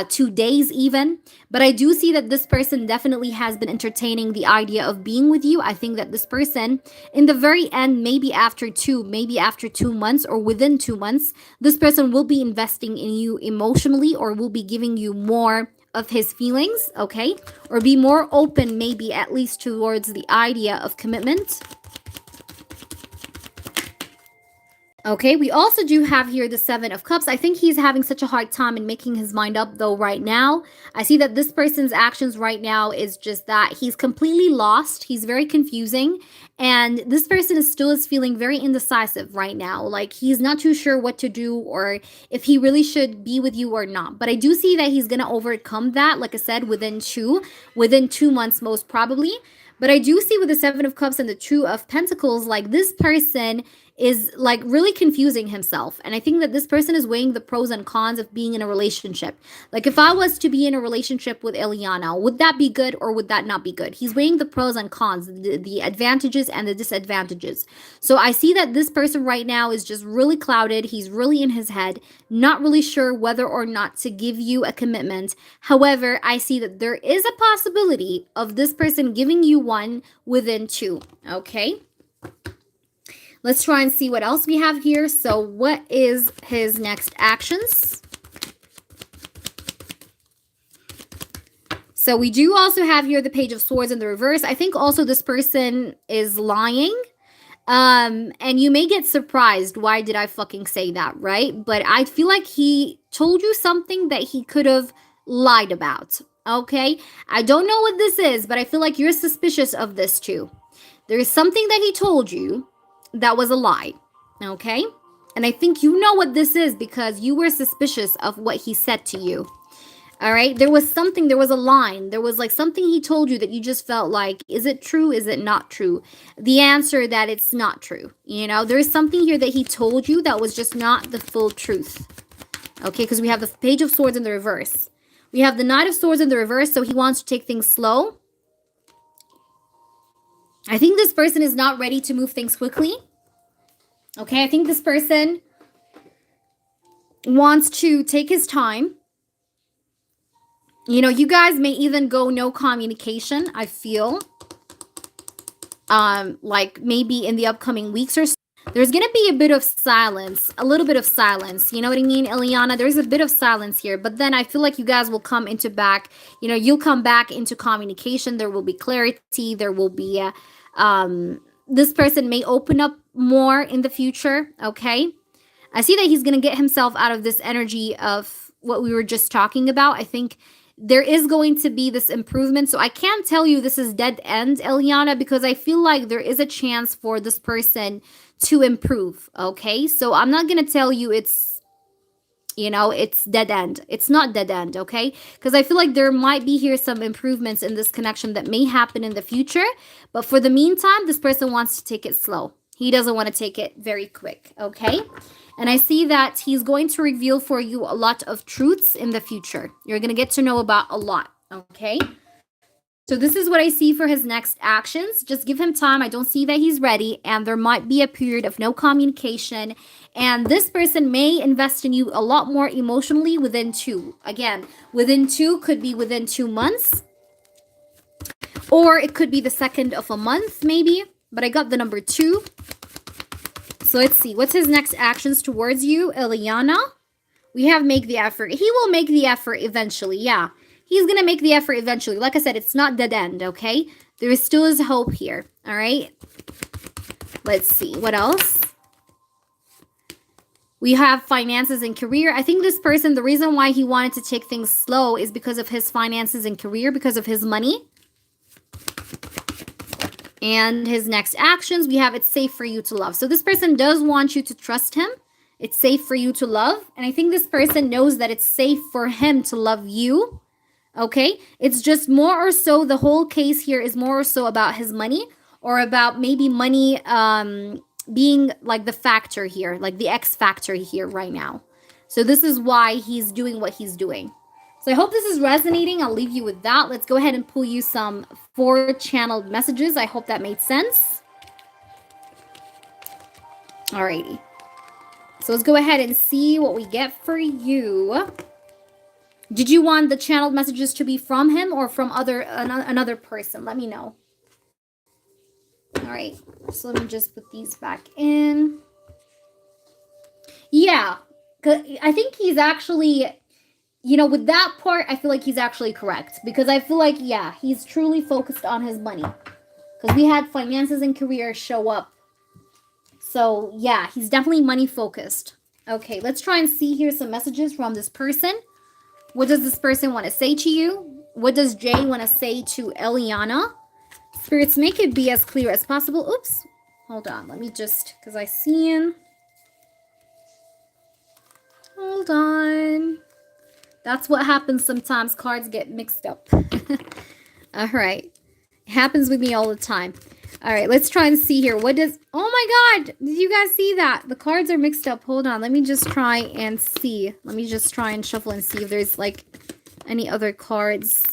2 days even. But I do see that this person definitely has been entertaining the idea of being with you. I think that this person, in the very end, maybe after 2 months or within 2 months, this person will be investing in you emotionally or will be giving you more of his feelings, okay? Or be more open, maybe at least towards the idea of commitment. Okay, we also do have here the Seven of Cups. I think he's having such a hard time in making his mind up though right now. I see that this person's actions right now is just that he's completely lost. He's very confusing. And this person is feeling very indecisive right now. Like he's not too sure what to do or if he really should be with you or not. But I do see that he's gonna overcome that, like I said, within 2 months most probably. But I do see with the Seven of Cups and the Two of Pentacles, like this person is like really confusing himself. And I think that this person is weighing the pros and cons of being in a relationship. Like if I was to be in a relationship with Eliana, would that be good or would that not be good? He's weighing the pros and cons, the advantages and the disadvantages. So I see that this person right now is just really clouded. He's really in his head, not really sure whether or not to give you a commitment. However, I see that there is a possibility of this person giving you one within 2, okay? Let's try and see what else we have here. So what is his next actions? So we do also have here the Page of Swords in the reverse. I think also this person is lying. And you may get surprised. Why did I fucking say that, right? But I feel like he told you something that he could have lied about. Okay? I don't know what this is, but I feel like you're suspicious of this too. There is something that he told you that was a lie, okay? And I think you know what this is because you were suspicious of what he said to you. All right? There was a line. There was like something he told you that you just felt like, is it true? Is it not true? The answer that it's not true. You know, there's something here that he told you that was just not the full truth. Okay, because we have the Page of Swords in the reverse. We have the Knight of Swords in the reverse, so he wants to take things slow. I think this person is not ready to move things quickly. Okay, I think this person wants to take his time. You know, you guys may even go no communication, I feel. Like maybe in the upcoming weeks or so. There's going to be a bit of silence, a little bit of silence. You know what I mean, Eliana? There's a bit of silence here. But then I feel like you guys will come into back, you know, you'll come back into communication. There will be clarity. There will be, this person may open up more in the future, okay? I see that he's going to get himself out of this energy of what we were just talking about. I think there is going to be this improvement. So I can't tell you this is dead end, Eliana, because I feel like there is a chance for this person to improve, okay? So I'm not going to tell you it's, you know, it's dead end. It's not dead end, okay? Because I feel like there might be here some improvements in this connection that may happen in the future. But for the meantime, this person wants to take it slow. He doesn't want to take it very quick, okay? And I see that he's going to reveal for you a lot of truths in the future. You're going to get to know about a lot, okay? So this is what I see for his next actions. Just give him time. I don't see that he's ready. And there might be a period of no communication. And this person may invest in you a lot more emotionally within 2. Again, within 2 could be within 2 months. Or it could be the second of a month, maybe. But I got the number 2. So let's see. What's his next actions towards you, Eliana? We have make the effort. He will make the effort eventually, yeah. He's going to make the effort eventually. Like I said, it's not dead end, okay? There still is hope here, all right? Let's see. What else? We have finances and career. I think this person, the reason why he wanted to take things slow is because of his finances and career, because of his money. And his next actions, we have it's safe for you to love. So this person does want you to trust him. It's safe for you to love. And I think this person knows that it's safe for him to love you. Okay, it's just more or so, the whole case here is more or so about his money or about maybe money being like the factor here, like the X factor here right now. So this is why he's doing what he's doing. So I hope this is resonating. I'll leave you with that. Let's go ahead and pull you some 4-channeled messages. I hope that made sense. Alrighty. So let's go ahead and see what we get for you. Did you want the channeled messages to be from him or from another person? Let me know. All right. So let me just put these back in. Yeah. I think he's actually, you know, with that part, I feel like he's actually correct. Because I feel like, yeah, he's truly focused on his money. Because we had finances and career show up. So, yeah, he's definitely money focused. Okay, let's try and see here some messages from this person. What does this person want to say to you? What does Jay want to say to Eliana? Spirits, make it be as clear as possible. Oops. Hold on. Let me just, because I see him. Hold on. That's what happens sometimes. Cards get mixed up. All right. It happens with me all the time. All right, let's try and see here. What does... Oh my God! Did you guys see that? The cards are mixed up. Hold on. Let me just try and see. Let me just try and shuffle and see if there's, like, any other cards.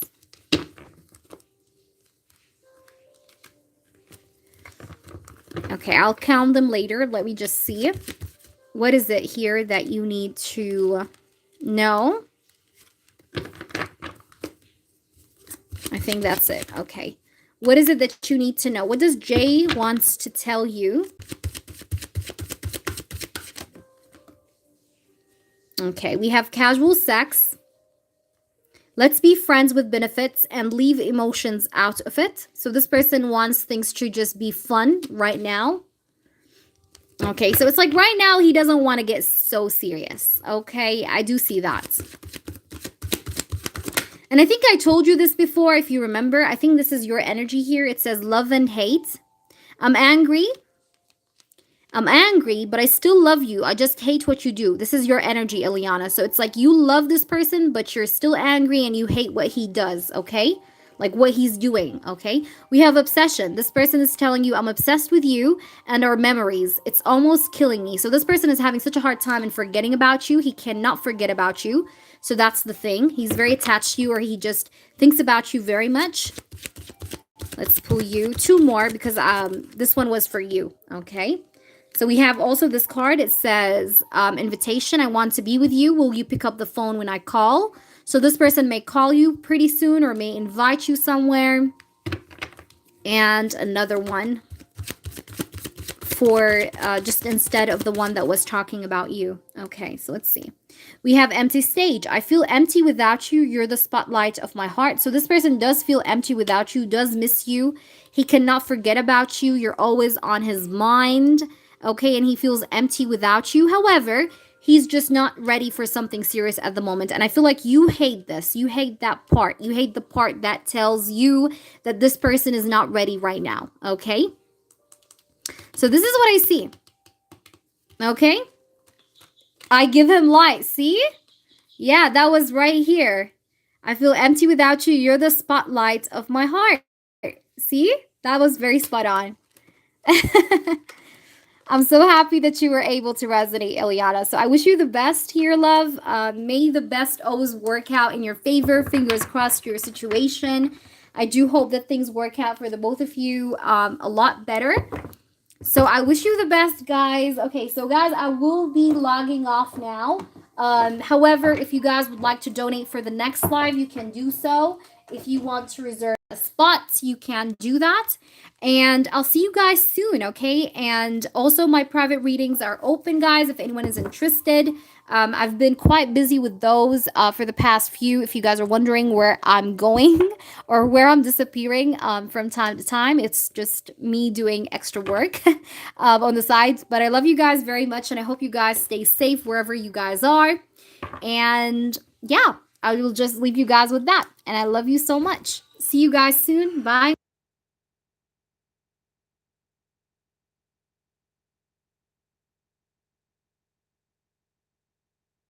Okay, I'll count them later. Let me just see. What is it here that you need to know? I think that's it. Okay. What is it that you need to know? What does Jay wants to tell you? Okay, we have casual sex. Let's be friends with benefits and leave emotions out of it. So this person wants things to just be fun right now. Okay, so it's like right now he doesn't want to get so serious. Okay, I do see that. And I think I told you this before, if you remember. I think this is your energy here. It says love and hate. I'm angry. I'm angry, but I still love you. I just hate what you do. This is your energy, Eliana. So it's like you love this person, but you're still angry and you hate what he does, okay? Like what he's doing, okay? We have obsession. This person is telling you, I'm obsessed with you and our memories. It's almost killing me. So this person is having such a hard time in forgetting about you. He cannot forget about you. So that's the thing. He's very attached to you, or he just thinks about you very much. Let's pull you 2 more because this one was for you, okay? So we have also this card. It says, invitation. I want to be with you. Will you pick up the phone when I call? So this person may call you pretty soon or may invite you somewhere. And another one for just instead of the one that was talking about you. Okay, so let's see. We have empty stage. I feel empty without you. You're the spotlight of my heart. So this person does feel empty without you, does miss you. He cannot forget about you. You're always on his mind. Okay, and he feels empty without you. However, he's just not ready for something serious at the moment. And I feel like you hate this. You hate that part. You hate the part that tells you that this person is not ready right now. Okay? So this is what I see. Okay? I give him light. See? Yeah, that was right here. I feel empty without you. You're the spotlight of my heart. See? That was very spot on. I'm so happy that you were able to resonate, Eliana. So I wish you the best here, love. May the best always work out in your favor. Fingers crossed your situation. I do hope that things work out for the both of you a lot better. So I wish you the best, guys. Okay, so guys, I will be logging off now. However, if you guys would like to donate for the next live, you can do so. If you want to reserve a spot, you can do that. And I'll see you guys soon, okay? And also my private readings are open, guys, if anyone is interested. I've been quite busy with those for the past few. If you guys are wondering where I'm going or where I'm disappearing from time to time, it's just me doing extra work on the side. But I love you guys very much, and I hope you guys stay safe wherever you guys are. And yeah, I will just leave you guys with that. And I love you so much. See you guys soon. Bye.